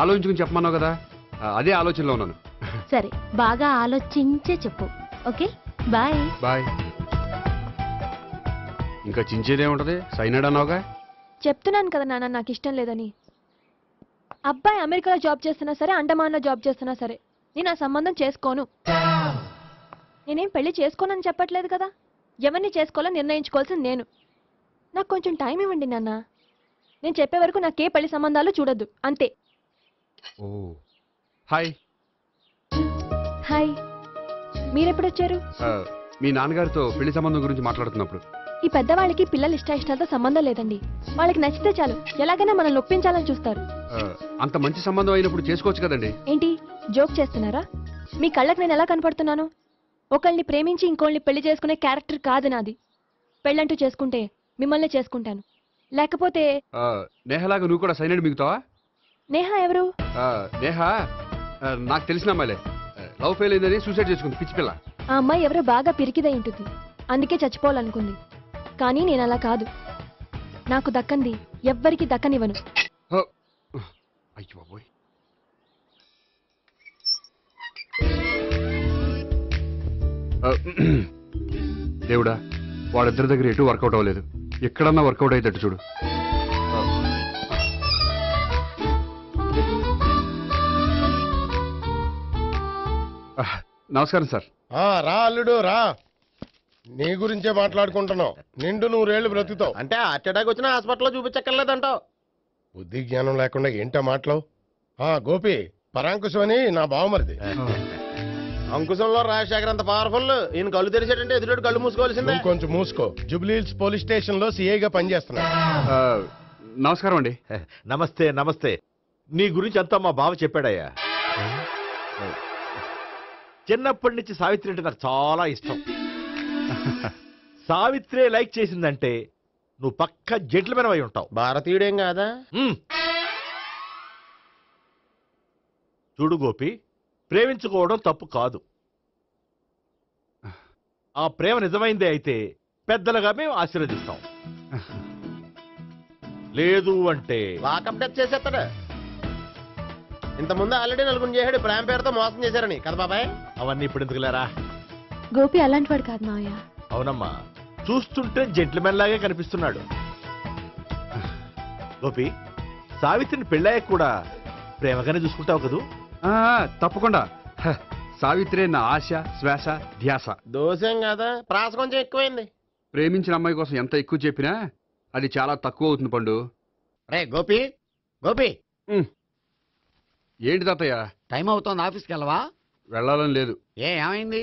ఆలోచించుకుని చెప్పమన్నావు కదా, అదే ఆలోచనలో ఉన్నాను. సరే, బాగా ఆలోచించే చెప్పు. Okay, bye. బాయ్. ఇంకా చించేదే ఉంటది, సైనాడ్ అన్నావుగా. చెప్తున్నాను కదా నాన్న, నాకు ఇష్టం లేదని. అబ్బాయి అమెరికాలో జాబ్ చేస్తున్నా సరే, అండమాన్లో జాబ్ చేస్తున్నా సరే, నేను ఆ సంబంధం చేసుకోను. నేనేం పెళ్లి చేసుకోనని చెప్పట్లేదు కదా. ఎవరిని చేసుకోవాలో నిర్ణయించుకోవాల్సింది నేను. నాకు కొంచెం టైం ఇవ్వండి నాన్న. నేను చెప్పే వరకు నాకే పెళ్లి సంబంధాలు చూడొద్దు, అంతే. హాయ్. హాయ్. మీరెప్పుడొచ్చారు? మీ నాన్నగారితో పెళ్లి సంబంధం గురించి మాట్లాడుతున్నప్పుడు. ఈ పెద్దవాళ్ళకి పిల్లలు ఇష్టాలతో సంబంధం లేదండి. వాళ్ళకి నచ్చితే చాలు, ఎలాగైనా మనల్ని ఒప్పించాలని చూస్తారు. అంత మంచి సంబంధం అయినప్పుడు చేసుకోవచ్చు కదండి. ఏంటి జోక్ చేస్తున్నారా? మీ కళ్ళకి నేను ఎలా కనపడుతున్నాను? ఒకళ్ళని ప్రేమించి ఇంకోళ్ళని పెళ్లి చేసుకునే క్యారెక్టర్ కాదు నాది. పెళ్ళంటూ చేసుకుంటే మిమ్మల్ని చేసుకుంటాను, లేకపోతే. నేహలాగా నువ్వు కూడా సైనడ్ మిగుతావా? నేహ ఎవరు? నేహ నాకు తెలిసిన అమ్మాయిలే. లవ్ ఫెయిల్ అయిందని సూసైడ్ చేసుకుంది, పిచ్చి పిల్ల. ఆ అమ్మాయి ఎవరో బాగా పిరికిదై ఉంటుంది, అందుకే చచ్చిపోవాలనుకుంది. కానీ నేను అలా కాదు. నాకు దక్కంది ఎవ్వరికి దక్కనివ్వను. అయ్యో బాబోయ్. దేవుడా, వాళ్ళిద్దరి దగ్గర ఎటు వర్కౌట్ అవ్వలేదు. ఎక్కడన్నా వర్కౌట్ అయ్యేటట్టు చూడు. నమస్కారం సార్. రా అల్లుడు రా. నీ గురించే మాట్లాడుకుంటున్నావు. నిండు 100 ఏళ్ళు బ్రతుకుతావు. అంటే హార్ట్ అటాక్ వచ్చిన హాస్పిటల్లో చూపించక్కర్లేదంటావు. బుద్ధి జ్ఞానం లేకుండా ఏంటో మాటలు. గోపి, పరాంకుశం అని నా బావమరిది. అంకుశంలో రాజశేఖర్ అంత పవర్ఫుల్. ఈయన కళ్ళు తెరిచాడంటే ఎదురు కళ్ళు మూసుకోవాల్సిందే. కొంచెం మూసుకో. జూబ్లీహిల్స్ పోలీస్ స్టేషన్ లో సిఐగా పనిచేస్తున్నా. నమస్కారం అండి. నమస్తే నమస్తే. నీ గురించి అంతా మా బావ చెప్పాడయ్యా. చిన్నప్పటి నుంచి సావిత్రి అంటే నాకు చాలా ఇష్టం. సావిత్రే లైక్ చేసిందంటే నువ్వు పక్క జెంట్లమెన్ అయి ఉంటావు. భారతీయుడేం కాదా? చూడు గోపి, ప్రేమించుకోవడం తప్పు కాదు. ఆ ప్రేమ నిజమైందే అయితే పెద్దలుగా మేము ఆశీర్వదిస్తాం. లేదు అంటే వాకప్ డెత్ చేసేస్తాడు. ఇంతకుముందు ఆల్రెడీ నలుగురు చేశాడు ప్రేమ పేరుతో మోసం చేశారని కదా బాబాయ్. అవన్నీ ఇప్పుడు ఎందుకులేరా. గోపి అలాంటి వాడు కాదు మావయ్య. అవునమ్మా, చూస్తుంటే జెంట్లమెన్ లాగే కనిపిస్తున్నాడు. గోపి, సావిత్రిని పెళ్ళాక కూడా ప్రేమగానే చూసుకుంటావు కదూ? తప్పకుండా. సావిత్రే నా ఆశ, శ్వాస, ధ్యాస. దోషం కదా, ప్రాస కొంచెం ఎక్కువైంది. ప్రేమించిన అమ్మాయి కోసం ఎంత ఎక్కువ చెప్పినా అది చాలా తక్కువ అవుతుంది పండు. రే గోపి, గోపి. ఏంటి తాతయ్య? టైం అవుతోంది, ఆఫీస్కి వెళ్ళవా? వెళ్ళాలని లేదు. ఏమైంది?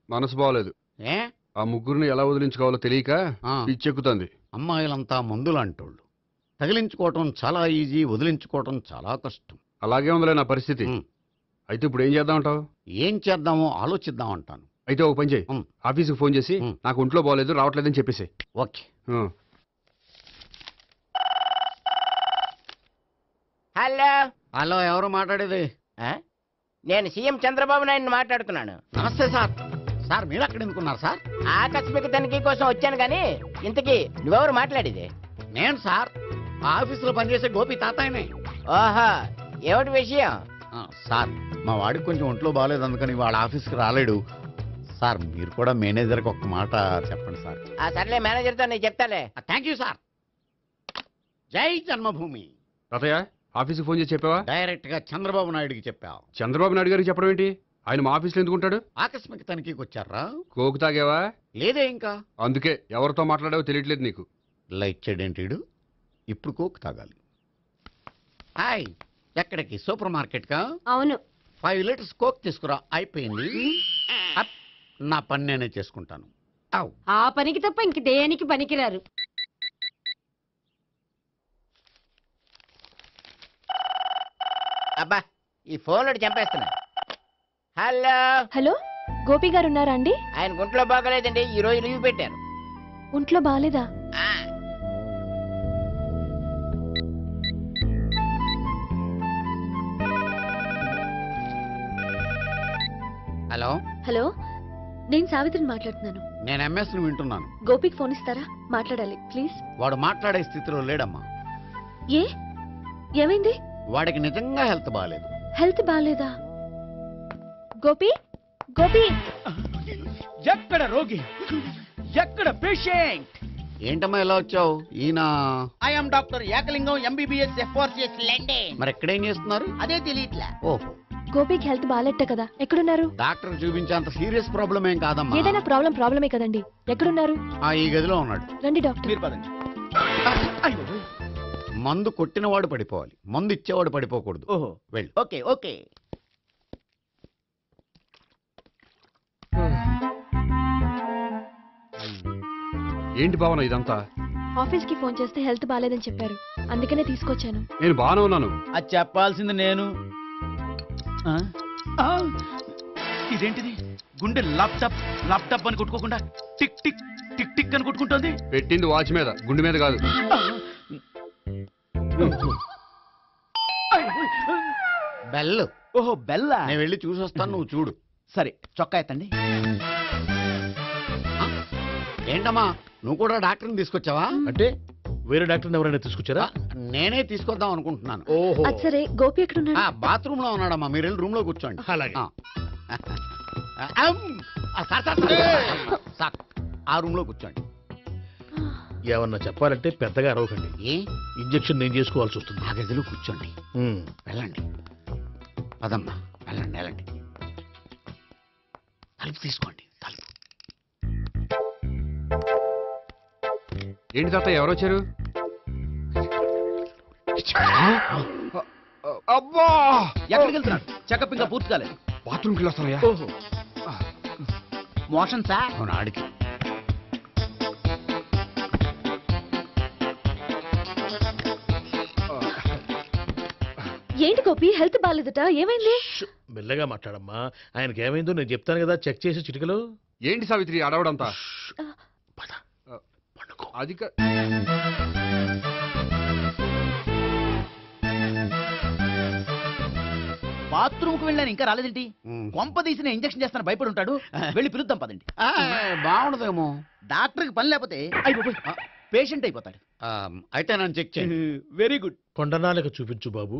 మనసు బాగోలేదు. ఆ ముగ్గురిని ఎలా వదిలించుకోవాలో తెలియక పిచ్చెక్కుతుంది. అమ్మాయిలంతా మందులాంటోళ్ళు. తగిలించుకోవటం చాలా ఈజీ, వదిలించుకోవటం చాలా కష్టం. అలాగే ఉందిలే నా పరిస్థితి. అయితే ఇప్పుడు ఏం చేద్దామంటావు? ఏం చేద్దామో ఆలోచిద్దామంటాను. అయితే ఒక పని చేయి, ఆఫీస్కి ఫోన్ చేసి నాకు ఒంట్లో బాగోలేదు రావట్లేదని చెప్పేసి. ఓకే. హలో హలో, ఎవరు మాట్లాడేది? నేను సీఎం చంద్రబాబు నాయుడు మాట్లాడుతున్నాను. నమస్తే సార్. సార్ మీరు అక్కడ ఎందుకున్నారు సార్? ఆకస్మిక తనిఖీ కోసం వచ్చాను కానీ ఇంతకీ నువ్వెవరు మాట్లాడేది? నేను సార్ ఆఫీసులో పనిచేసే గోపి తాతాయనే. ఓహో, ఏమిటి విషయం? సార్ మా వాడికి కొంచెం ఒంట్లో బాగాలేదు, అందుకని వాళ్ళ ఆఫీస్కి రాలేడు సార్. మీరు కూడా మేనేజర్కి ఒక మాట చెప్పండి సార్. ఆ సర్లే, మేనేజర్తో నేను చెప్తాలే. Thank you sir. జై జన్మభూమి. తాతయ్య ఆఫీస్కి ఫోన్ చేసి చెప్పావా? డైరెక్ట్ గా చంద్రబాబు నాయుడుకి చెప్పావు. చంద్రబాబు నాయుడు గారికి చెప్పడం ఏంటి? ఆయన మా ఆఫీస్లో ఎందుకు ఉంటాడు? ఆకస్మిక తనిఖీకి వచ్చారా? కోకు తాగావా? లేదే ఇంకా. అందుకే ఎవరితో మాట్లాడావో తెలియట్లేదు నీకు. లైట్ చేయడేంటి? ఇప్పుడు కోక్ తాగాలి. హాయ్, ఎక్కడికి? సూపర్ మార్కెట్ కా? అవును. 5 లీటర్స్ కోక్ తీసుకురా. అయిపోయింది. అప్, నా పని నేనే చేసుకుంటాను. ఆ పనికి తప్ప ఇంక దేనికి పనికిరారు. అబ్బా, ఈ ఫోన్లో చంపేస్తున్నా. హలో హలో, గోపి గారు ఉన్నారా అండి? ఆయన గుంట్లో బాగలేదండి, ఈ రోజు లీవ్ పెట్టారు. ఒంట్లో బాగాలేదా? హలో హలో, నేను సావిత్రిని మాట్లాడుతున్నాను. నేను ఎంఎస్ ను వింటున్నాను. గోపికి ఫోన్ ఇస్తారా? మాట్లాడాలి ప్లీజ్. వాడు మాట్లాడే స్థితిలో లేడమ్మా. ఏ ఏమైంది? వాడికి నిజంగా హెల్త్ బాగాలేదు. హెల్త్ బాగాలేదా? గోపి, గోపి, ఎక్కడ రోగి, ఎక్కడ పేషెంట్? ఏంటమ్మా ఎలా వచ్చావు? ఈయన I'm doctor Ekalingam, MBBS, FRCS London. మరి ఎక్కడేం చేస్తున్నారు? అదే తెలియట్లే. ఓహో, గోపికి హెల్త్ బాగాలెట్ట కదా, ఎక్కడున్నారు? డాక్టర్ చూపించేంత సీరియస్ ప్రాబ్లం ఏం కాదమ్మా. ఏదైనా ప్రాబ్లమే కదండి. ఎక్కడున్నారు? ఈ గదిలో ఉన్నాడు. రండి డాక్టర్. మీరు పదండి. మందు కొట్టినవాడు పడిపోవాలి, మందు ఇచ్చేవాడు పడిపోకూడదు. ఓహో, వెళ్ళు. Okay okay. ఏంటి భావన ఇదంతా? ఆఫీస్ కి ఫోన్ చేస్తే హెల్త్ బాగాలేదని చెప్పారు, అందుకనే తీసుకొచ్చాను. నేను బాగానే ఉన్నాను. అది చెప్పాల్సింది నేను. ఇదేంటిది? గుండె లాప్టాప్ లాప్టాప్ అని కొట్టుకోకుండా టిక్ టిక్ టిక్ టిక్ అని కొట్టుకుంటోంది. పెట్టింది వాచ్ మీద, గుండె మీద కాదు. బెల్. ఓహో, బెల్లా. నేను వెళ్ళి చూసొస్తాను, నువ్వు చూడు. సరే, చొక్కా ఎత్తండి. ఏంటమ్మా, నువ్వు కూడా డాక్టర్ని తీసుకొచ్చావా? అంటే వేరే డాక్టర్ని ఎవరైనా తీసుకొచ్చారా? నేనే తీసుకొద్దాం అనుకుంటున్నాను. ఓహో, అది సరే, గోపి ఎక్కడున్నాడు? బాత్రూమ్ లో ఉన్నాడమ్మా, మీరు వెళ్ళి రూమ్ లో కూర్చోండి. అలాగే. సార్, ఆ రూమ్ లో కూర్చోండి. ఏమన్నా చెప్పాలంటే పెద్దగా అరవకండి. ఏ ఇంజెక్షన్ నేను చేసుకోవాల్సి వస్తుంది. ఆ గదిలో కూర్చోండి. వెళ్ళండి, పదమ్మా, వెళ్ళండి వెళ్ళండి. తలుపు తీసుకోండి, తలుపు. ఏంటి తాత ఎవరు వచ్చారు? అబ్బా, ఎక్కడికి వెళ్తున్నాడు? చెకప్ ఇంకా పూర్తి కాలేదు. బాత్రూమ్కి వస్తానయ్యా. ఓహో, మోషన్ సార్. అవును, ఆడికి. ఏంటి గోపి, హెల్త్ బాగాలేదట, ఏమైంది? మెల్లగా మాట్లాడమ్మా. ఆయనకి ఏమైందో నేను చెప్తాను కదా, చెక్ చేసి చిటికలో. ఏంటి సావిత్రి అడవడంతా? అది బాత్రూమ్ కు వెళ్ళాను, ఇంకా రాలేదేంటి? కొంప తీసిన ఇంజక్షన్ చేస్తాను భయపడి ఉంటాడు. వెళ్ళి పిలుద్దాం పదండి. బాగుండదేమో. డాక్టర్కి పని లేకపోతే పేషెంట్ అయిపోతాడు. అయితే నన్ను చెక్ చేయండి. Very good. కొండనాలకు చూపించు బాబు.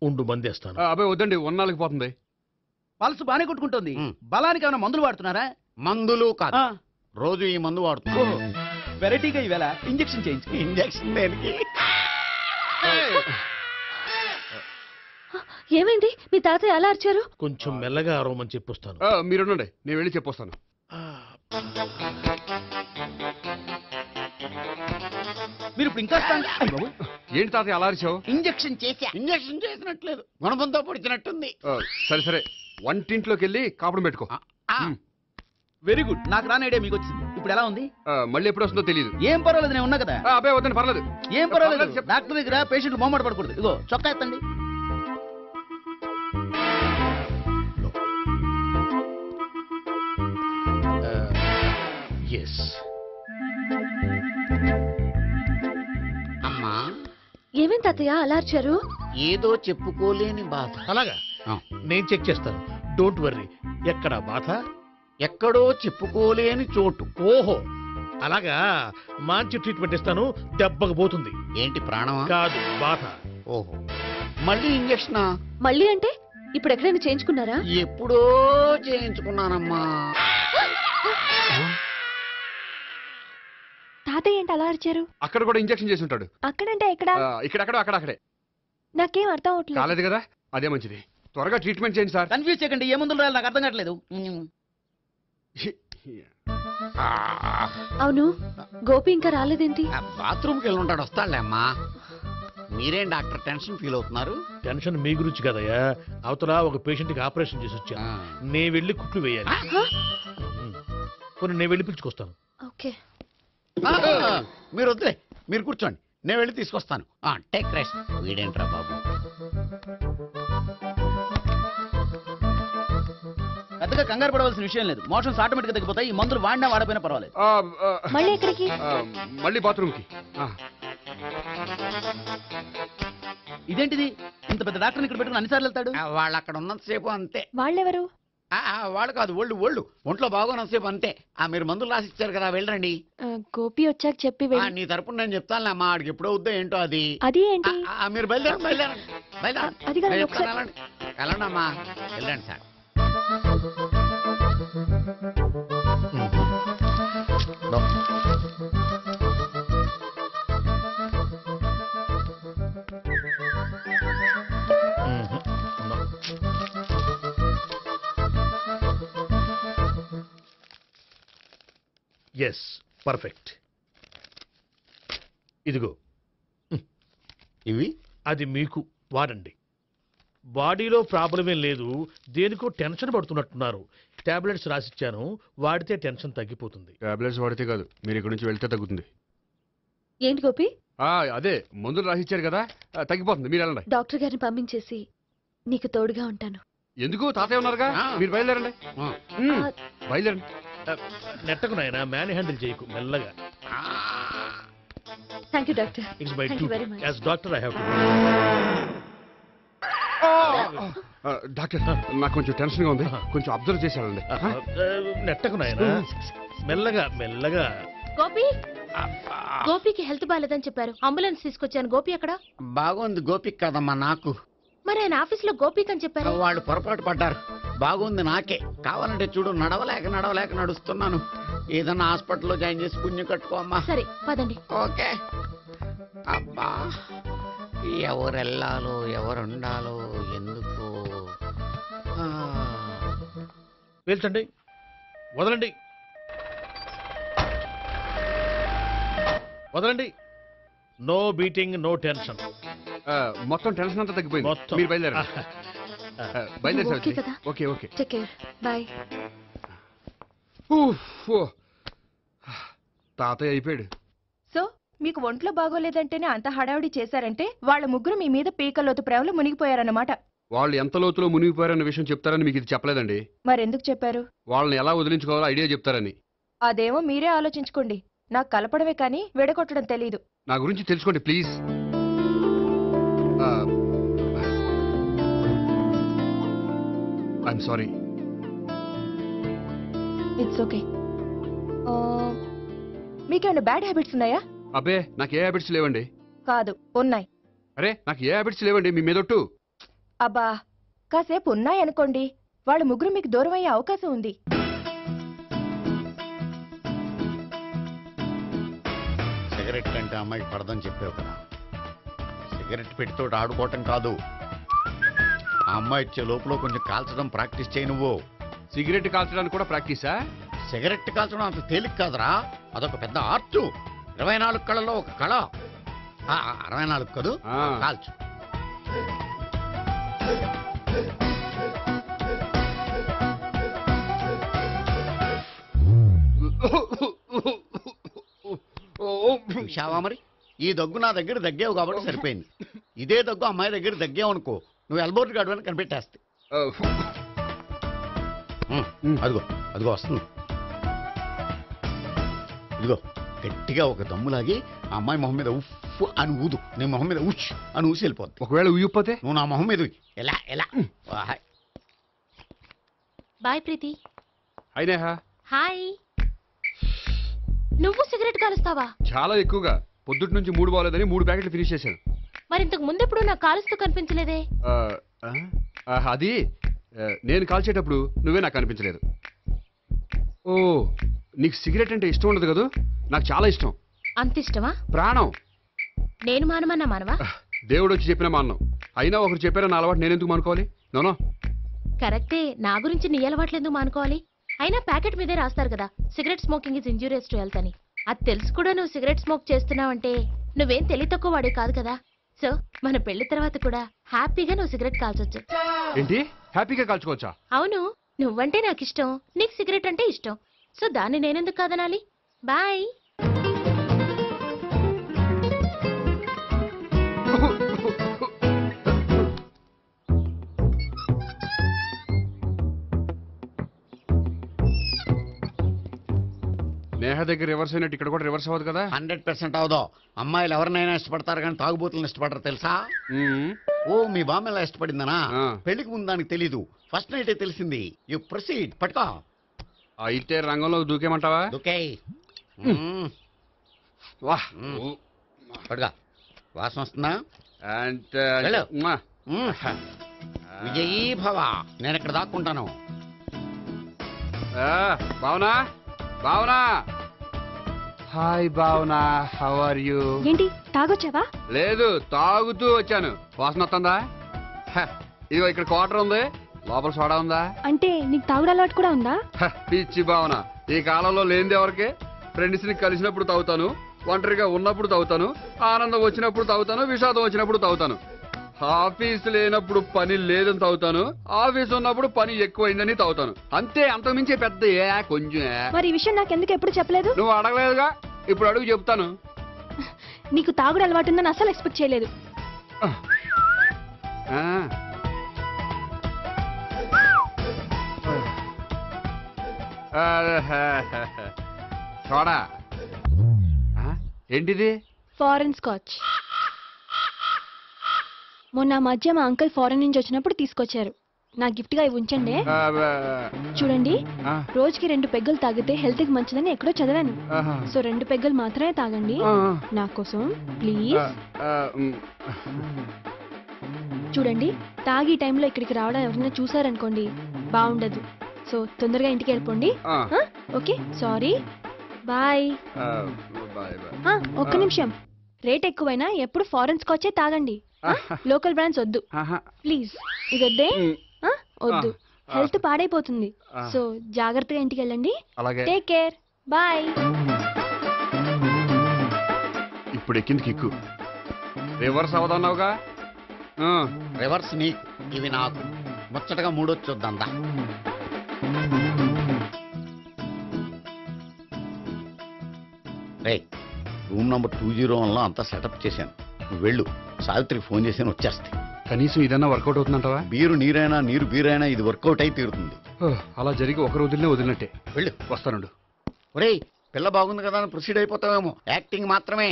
ఉండు, మందేస్తాను. అబ్బాయి వద్దండి, ఉన్నాళ్ళకి పోతుంది. పల్స్ బానే కొట్టుకుంటుంది. బలానికి ఏమైనా మందులు వాడుతున్నారా? మందులు కాదు, రోజు ఈ మందు వాడుతున్నా. వెరైటీగా ఈవేళ ఇంజక్షన్ చేయించు. ఇంజక్షన్ దేనికి? ఏమైంది? మీ తాతయ్య అలా అరిచారు? కొంచెం మెల్లగా అరవమని చెప్పొస్తాను. మీరుండండి, నేను వెళ్ళి చెప్పొస్తాను. మీరు ఇప్పుడు ఇంకా ఏంటి తాతయ్య అలా అరిచావు? ఇంజక్షన్ చేసా. ఇంజక్షన్ చేసినట్లేదు, గుణపంతో పొడిచినట్టుంది. సరే సరే, వంటింట్లోకి వెళ్ళి కాపుడు పెట్టుకో. Very good. నాకు రాని ఐడియా మీకు వచ్చింది. ఇప్పుడు ఎలా ఉంది? మళ్ళీ ఎప్పుడు వస్తుందో తెలియదు. ఏం పర్వాలేదు, నేను ఉన్నా కదా. అబ్బాయి వద్దండి, పర్లేదు. ఏం పర్వాలేదు. డాక్టర్ దగ్గర పేషెంట్లు మొహమాట పడకూడదు. ఇగో చొక్కా ఎత్తండి. అమ్మా, ఏమేం తాతయ్య అలా అరిచారు? ఏదో చెప్పుకోలేని బాధ. అలాగా నేను చెక్ చేస్తాను, డోంట్ వర్రీ. ఎక్కడ బాధ? ఎక్కడో చెప్పుకోలేని చోటు. ఓహో అలాగా, మంచి ట్రీట్మెంట్ ఇస్తాను, దెబ్బకు పోతుంది. ఏంటి ప్రాణమా? కాదు, బాధ. ఓహో మళ్ళీ ఇంజక్షనా? మళ్ళీ అంటే ఇప్పుడు ఎక్కడైనా చేయించుకున్నారా? ఎప్పుడో చేయించుకున్నానమ్మా. తాతయ్య ఏంటి అలా అరిచారు? అక్కడ కూడా ఇంజెక్షన్ చేసి ఉంటాడు. అక్కడంటే ఎక్కడ? ఇక్కడక్కడ అక్కడక్కడే. నాకేం అర్థం అవట్లేదు. కాలేదు కదా, అదే మంచిది. త్వరగా ట్రీట్మెంట్ చేయండి సార్. కన్ఫ్యూజ్ చేయకండి, ఏ మందులు రాయాలి నాకు అర్థం కావట్లేదు. అవును, గోపి ఇంకా రాలేదేంటి? బాత్రూమ్కి వెళ్ళి ఉంటాడు, వస్తాడులే అమ్మా. మీరేం డాక్టర్ టెన్షన్ ఫీల్ అవుతున్నారు? టెన్షన్ మీ గురించి కదయ్యా, అవతల ఒక పేషెంట్కి ఆపరేషన్ చేసి వచ్చాను, నేను వెళ్ళి కుట్లు వేయాలి. కొన్ని నేను వెళ్ళి పిలుచుకొస్తాను. ఓకే మీరు వద్దులే, మీరు కూర్చోండి, నేను వెళ్ళి తీసుకొస్తాను. Take rest. వీడేంట్రా బాబు, పెద్దగా కంగారు పడవలసిన విషయం లేదు. మోషన్స్ ఆటోమేటిక్ గా తగ్గిపోతాయి. ఈ మందులు వాడినా వాడపోయినా పర్వాలేదు. మళ్ళీ ఎక్కడికి? మళ్ళీ బాత్రూమ్కి. ఇదేంటిది, ఇంత పెద్ద డాక్టర్ని ఇక్కడ పెట్టుకుని అన్నిసార్లు వెళ్తాడు? వాళ్ళు అక్కడ ఉన్నంతసేపు అంతే. వాళ్ళెవరు? వాళ్ళు కాదు, ఒళ్ళు ఒంట్లో బాగోనంతసేపు అంతే. మీరు మందులు రాసి ఇచ్చారు కదా, వెళ్ళండి. గోపి వచ్చాక చెప్పి నీ తరపున నేను చెప్తాను అమ్మా, ఆడికి ఎప్పుడో వద్దో ఏంటో అది. అది ఏంటి? మీరు బయలుదేరండి. వెళ్ళండి అమ్మా, వెళ్ళండి సార్. Yes, perfect. ఇదిగో ఇవి, అది మీకు వాడండి. బాడీలో ప్రాబ్లం ఏం లేదు, దేనికో టెన్షన్ పడుతున్నట్టున్నారు. టాబ్లెట్స్ రాసిచ్చాను, వాడితే టెన్షన్ తగ్గిపోతుంది. టాబ్లెట్స్ వాడితే కాదు, మీరు ఇక్కడ నుంచి వెళ్తే తగ్గుతుంది. ఏంటి గోపి? అదే మందులు రాసిచ్చారు కదా, తగ్గిపోతుంది. మీరు వెళ్ళండి. డాక్టర్ గారిని పంపించేసి నీకు తోడుగా ఉంటాను. ఎందుకు, తాతయ్య ఉన్నారుగా, మీరు బయలుదేరండి. బయలుదేరండి. నెట్టకు నాయన, మ్యాన్ హ్యాండిల్ చేయకు, మెల్లగా. Thank you doctor. It's my Thank you very duty much. As doctor. I have to. Doctor, నాకు కొంచెం టెన్షన్ గా ఉంది, కొంచెం అబ్జర్వ్ చేశానండి. నెట్టకు నాయన, మెల్లగా మెల్లగా. గోపి, గోపికి హెల్త్ బాగాలేదని చెప్పారు, అంబులెన్స్ తీసుకొచ్చాను. గోపి అక్కడ? బాగుంది. గోపిక్ కదమ్మా, నాకు. మరి ఆయన ఆఫీస్ లో గోపిక్ అని చెప్పారు. వాళ్ళు పొరపాటు పడ్డారు. బాగుంది నాకే. కావాలంటే చూడు, నడవలేక నడుస్తున్నాను. ఏదన్నా హాస్పిటల్లో జాయిన్ చేసి పుణ్యం కట్టుకో అమ్మా. సరే పదండి. ఓకే. అబ్బా, ఎవరు వెళ్ళాలో ఎవరు ఉండాలో ఎందుకు. పేల్చండి, వదలండి, వదలండి. No beating, no tension. మొత్తం టెన్షన్ అంతా తగ్గిపోయింది. మొత్తం. మీరు బయలుదేరండి. బయలుదేరి ఓకే కదా? Okay okay. Take care. Bye. తాతయ్య అయిపోయాడు. సో మీకు ఒంట్లో బాగోలేదంటేనే అంత హడావిడి చేశారంటే వాళ్ళ ముగ్గురు మీ మీద పీకల్లోతు ప్రేమలో మునిగిపోయారన్నమాట. వాళ్ళు ఎంత లోతులో మునిగిపోయారన్న విషయం చెప్తారని మీకు ఇది చెప్పలేదండి. మరెందుకు చెప్పారు? వాళ్ళని ఎలా వదిలించుకోవాలో ఐడియా చెప్తారని. అదేమో మీరే ఆలోచించుకోండి. నాకు కలపడమే కానీ విడగొట్టడం తెలీదు. నా గురించి తెలుసుకోండి please. I'm sorry. It's okay. మీకేమైనా బ్యాడ్ హ్యాబిట్స్ ఉన్నాయా? అబ్బే, నాకు ఏ హ్యాబిట్స్ లేవండి. కాదు, ఉన్నాయి. అరే, నాకు ఏ హ్యాబిట్స్ లేవండి, మీ మీదొట్టు. అబ్బా, కాసేపు ఉన్నాయనుకోండి, వాళ్ళ ముగ్గురు మీకు దూరం అయ్యే అవకాశం ఉంది. సిగరెట్ కంటే అమ్మాయికి పడదని చెప్పావు కదా. సిగరెట్ పెట్టితో ఆడుకోవటం కాదు, ఆ అమ్మాయి ఇచ్చే లోపల కొంచెం కాల్చడం ప్రాక్టీస్ చేయి నువ్వు. సిగరెట్ కాల్చడానికి కూడా ప్రాక్టీసా? సిగరెట్ కాల్చడం అంత తేలిక కాదురా, అదొక పెద్ద ఆర్ట్. 24 కళలో ఒక కళ. 64 కదూ, కాల్చు. చూశావా మరి, ఈ దగ్గు నా దగ్గర దగ్గేవు కాబట్టి సరిపోయింది. ఇదే దగ్గు అమ్మాయి దగ్గర దగ్గేవు అనుకో, నువ్వు ఎల్బోర్డ్ గార్డు అని కనిపెట్టేస్తే. అదిగో అదిగో వస్తుంది. ఇదిగో గట్టిగా ఒక దమ్ములాగి ఆ అమ్మాయి మొహం మీద ఉఫ్ అని ఊదు, నీ మొహం మీద ఉష్ అని ఊసి వెళ్ళిపోద్ది. ఒకవేళ ఊయకపోతే నువ్వు నా మొహం మీద ఉయ్. ఎలా ఎలా బాయ్ ప్రీతి. అయినా హాయ్. నువ్వు సిగరెట్ కాలుస్తావా? చాలా ఎక్కువగా. పొద్దుటి నుంచి 3 బాగోలేదని 3 ప్యాకెట్లు ఫినిష్ చేశాను. మరి ఇంతకు ముందెప్పుడు నాకు కాలుస్తూ కనిపించలేదే? అది నేను కాల్చేటప్పుడు నువ్వే నాకు అనిపించలేదు. ఓ, నీకు సిగరెట్ అంటే ఇష్టం ఉండదు కదా? నాకు చాలా ఇష్టం. అంత ఇష్టమా? ప్రాణం. నేను మానమన్నా మానవా? దేవుడు వచ్చి చెప్పినా మానం. అయినా ఒకరు చెప్పారా నా అలవాటు నేనెందుకు మానుకోవాలి? నోనో. కరెక్టే, నా గురించి నీ అలవాట్లు ఎందుకు మానుకోవాలి? అయినా ప్యాకెట్ మీదే రాస్తారు కదా, cigarette smoking is injurious to health అని. అది తెలుసు కూడా నువ్వు సిగరెట్ స్మోక్ చేస్తున్నావంటే నువ్వేం తెలివి తక్కువ వాడే కాదు కదా. సో మన పెళ్లి తర్వాత కూడా హ్యాపీగా నువ్వు సిగరెట్ కాల్చొచ్చు. ఏంటి? హ్యాపీగా కాల్చుకోవచ్చా? అవును, నువ్వంటే నాకు ఇష్టం, నీకు సిగరెట్ అంటే ఇష్టం. సో దాన్ని నేనెందుకు కాదనాలి? బాయ్. నేహ దగ్గర రివర్స్ అయినట్టు ఇక్కడ కూడా రివర్స్ అవ్వదు కదా? 100% అవదో. అమ్మాయిలు ఎవరినైనా ఇష్టపడతారు కానీ తాగుబోతులను ఇష్టపడరు తెలుసా? ఓ, మీ బామ్మ ఎలా ఇష్టపడిందనా? పెళ్లికి ముందు దానికి తెలీదు, ఫస్ట్ నైటే తెలిసింది. You proceed. పట్టుకో. అయితే రంగంలో దూకేమంటావా? దూకే. వాహ్, పట్టుకో. వాసన వస్తుందా? అంటే విజయీ భవ. నేను ఇక్కడ దాక్కుంటాను. Bhavana, Bhavana. Hi Bhavana, how are you? ఏంటి తాగొచ్చావా? లేదు, తాగుతూ వచ్చాను. వాసన వస్తుందా? ఇదిగో ఇక్కడ క్వార్టర్ ఉంది, లోపల సోడా ఉందా? అంటే నీకు తాగుడు అలవాటు కూడా ఉందా? పిచ్చి భావన, ఈ కాలంలో లేనిది ఎవరికి? ఫ్రెండ్స్ ని కలిసినప్పుడు తాగుతాను, ఒంటరిగా ఉన్నప్పుడు తాగుతాను, ఆనందం వచ్చినప్పుడు తాగుతాను, విషాదం వచ్చినప్పుడు తాగుతాను. ఆఫీస్ లేనప్పుడు పని లేదని తాగుతాను, ఆఫీస్ ఉన్నప్పుడు పని ఎక్కువైందని తాగుతాను. అంతే, అంతకుమించే పెద్ద కొంచెం. మరి ఈ విషయం నాకు ఎందుకు ఎప్పుడు చెప్పలేదు? నువ్వు అడగలేదుగా, ఇప్పుడు అడుగు చెప్తాను. నీకు తాగుడు అలవాటు ఉందని అసలు ఎక్స్పెక్ట్ చేయలేదు. చూడా, ఏంటిది? Foreign scotch. మొన్న మధ్య మా అంకుల్ ఫారెన్ నుంచి వచ్చినప్పుడు తీసుకొచ్చారు. నా గిఫ్ట్ గా ఇవి ఉంచండి. చూడండి, రోజుకి 2 పెగ్గులు తాగితే హెల్త్ కి మంచిదని ఎక్కడో చదివాను. సో 2 పెగ్గులు మాత్రమే తాగండి నా కోసం ప్లీజ్. చూడండి, తాగి టైంలో ఇక్కడికి రావడం ఎవరైనా చూసారనుకోండి బాగుండదు. సో తొందరగా ఇంటికి వెళ్ళిపోండి. Okay, sorry, bye. ఒక్క నిమిషం, రేట్ ఎక్కువైనా ఎప్పుడు ఫారెన్ స్కాచే తాగండి, లోకల్ బ్రాండ్స్ వద్దు ప్లీజ్. ఇది వద్దే, వద్దు, హెల్త్ పాడైపోతుంది. సో జాగ్రత్తగా ఇంటికి వెళ్ళండి. Take care, bye. ఇప్పుడు ఎక్కింది కిక్కు. రివర్స్ అవదన్నావుగా? రివర్స్ నీకు, ఇవి నాకు. ముచ్చటగా మూడొచ్చు చూద్దాందా. రే, రూమ్ నంబర్ 201లో అంతా సెటప్ చేశాను. నువ్వు వెళ్ళు, సావిత్రికి ఫోన్ చేశాను, వచ్చేస్తాయి. కనీసం ఇదన్నా వర్కౌట్ అవుతుందంటావా? బీరు నీరైనా నీరు బీరైనా ఇది వర్కౌట్ అయి తీరుతుంది. అలా జరిగి ఒకరు వదిలినట్టే. వెళ్ళు, వస్తానుండు. ఒరేయ్, పిల్ల బాగుంది కదా అని ప్రొసీడ్ అయిపోతావేమో. యాక్టింగ్ మాత్రమే.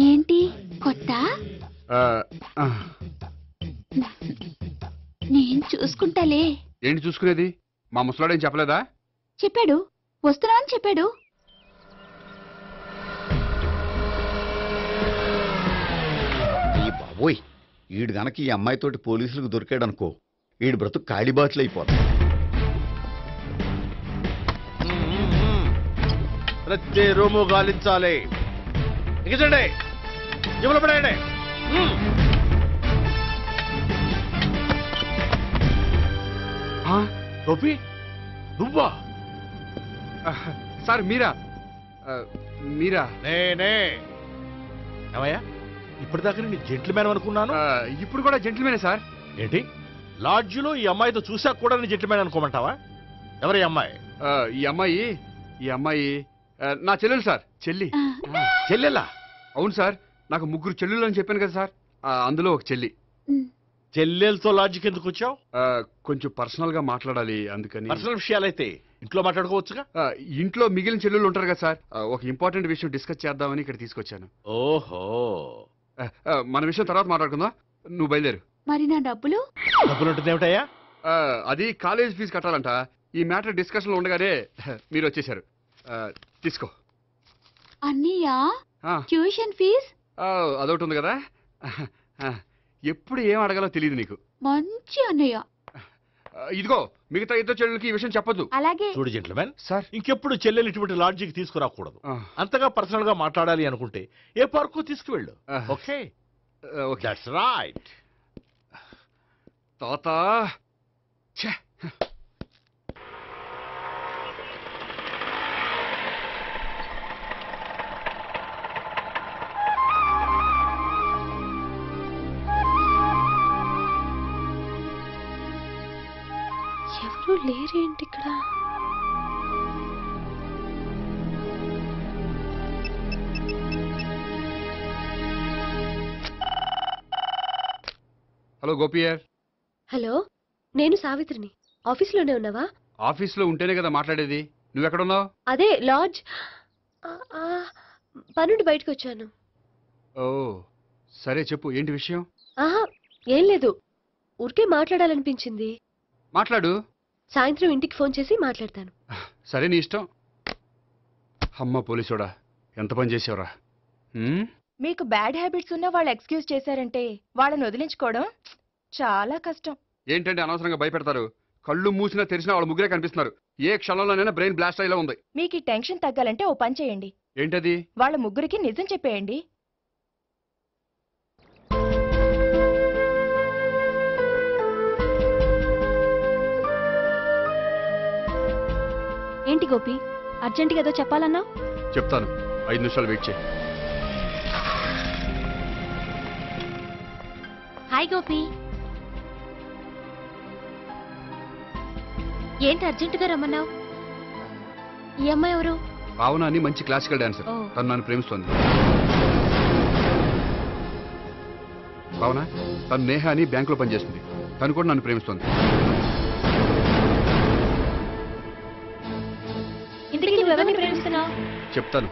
ఏంటి కొత్త? నేను చూసుకుంటాలే. ఏంటి చూసుకునేది? మా ముసలాడేం చెప్పలేదా? చెప్పాడు, వస్తున్నా అని చెప్పాడు. ఈ బాబోయ్, ఈడు గనక ఈ అమ్మాయితోటి పోలీసులకు దొరికాడనుకో, ఈడు బ్రతుకు కాళీబాట్లు అయిపోతాడు. ప్రతి రూము గాలించాలి. ఎగచండి. జేబులో పడేయండి. గోపి నువ్వా? సార్ మీరా? మీరా? నేనే. ఏమయ్యా ఇప్పటిదాకా నేను జెంట్లమ్యాన్ అనుకున్నాను. ఇప్పుడు కూడా జెంట్లమేనే సార్. ఏంటి లాడ్జిలో ఈ అమ్మాయితో చూసాక కూడా నేను జెంట్లమ్యాన్ అనుకోమంటావా? ఎవరి అమ్మాయి? ఈ అమ్మాయి నా చెల్లెలు సార్. చెల్లెలా? అవును సార్, నాకు 3 చెల్లెలు అని చెప్పాను కదా సార్, అందులో ఒక చెల్లి. చెల్లెలతో లాడ్జికి ఎందుకు వచ్చావు? కొంచెం పర్సనల్ గా మాట్లాడాలి అందుకని. పర్సనల్ విషయాలైతే ఇంట్లో మాట్లాడుకోవచ్చుగా. ఇంట్లో మిగిలిన చెల్లెళ్ళు ఉంటారు కదా సార్, ఒక ఇంపార్టెంట్ విషయం డిస్కస్ చేద్దామని ఇక్కడ తీసుకొచ్చాను. ఓహో, మన విషయం తర్వాత మాట్లాడుకుందాం, నువ్వు బయలుదేరు. మరి నా డబ్బులు? డబ్బులు ఉంటుంది ఏమిటయ్యా? అది కాలేజ్ ఫీజు కట్టాలంట. ఈ మ్యాటర్ డిస్కషన్ లో ఉండగానే మీరు వచ్చేసారు. తీసుకో. అన్నయ్యా, ఆ. Tuition fees? అదొకటి ఉంది కదా, ఎప్పుడు ఏం అడగాలో తెలియదు నీకు. మంచి అన్నయ్య. ఇదిగో మిగతా 2 చెల్లెలకి ఈ విషయం చెప్పొద్దు. అలాగే. చూడు జెంట్లమెన్ సార్, ఇంకెప్పుడు చెల్లెలు ఇటువంటి లాడ్జికి తీసుకురాకూడదు. అంతగా పర్సనల్ గా మాట్లాడాలి అనుకుంటే ఏ పార్కు తీసుకువెళ్ళు. Okay, that's right. తాత ఎవరు లేరేంటి ఇక్కడ? హలో గోపియర్. హలో, నేను సావిత్రిని. ఆఫీస్లోనే ఉన్నావా? ఆఫీస్లో ఉంటేనే కదా మాట్లాడేది. నువ్వెక్కడున్నావు? అదే లాడ్జ్. పనుండి బయటకు వచ్చాను. ఓ సరే, చెప్పు ఏంటి విషయం? ఆహా, ఏం లేదు, ఊరికే మాట్లాడాలనిపించింది. మాట్లాడు. సాయంత్రం ఇంటికి ఫోన్ చేసి మాట్లాడతాను. సరే, నీ ఇష్టం. అమ్మ పోలీసోడా, ఎంత పని చేసావురా. మీకు బ్యాడ్ హ్యాబిట్స్ ఉన్న వాళ్ళు ఎక్స్క్యూజ్ చేశారంటే వాళ్ళని వదిలించుకోవడం చాలా కష్టం. ఏంటంటే అనవసరంగా భయపెడతారు. కళ్ళు మూసినా తెరిచినా వాళ్ళ ముగ్గురే కనిపిస్తున్నారు. ఏ క్షణంలోనైనా బ్రెయిన్ బ్లాస్ట్ అయ్యేలా ఉంది. మీకు ఈ టెన్షన్ తగ్గాలంటే ఓ పని చేయండి. ఏంటది? వాళ్ళ ముగ్గురికి నిజం చెప్పేయండి. ఏంటి గోపి, అర్జెంటుగా ఏదో చెప్పాలన్నా? చెప్తాను, 5 నిమిషాలు వెయిట్ చేయి. హాయ్ గోపి, ఏంటి అర్జెంటుగా రమ్మన్నావు? ఈ అమ్మాయి ఎవరు? భావన అని మంచి క్లాసికల్ డాన్సర్. ఓ. తను నన్ను ప్రేమిస్తోంది. భావన, తను నేహ అని బ్యాంకులో పనిచేస్తుంది. తను కూడా నన్ను ప్రేమిస్తోంది. ఇంతకీ నువ్వు ఎవరిని ప్రేమిస్తున్నావు? చెప్తాను.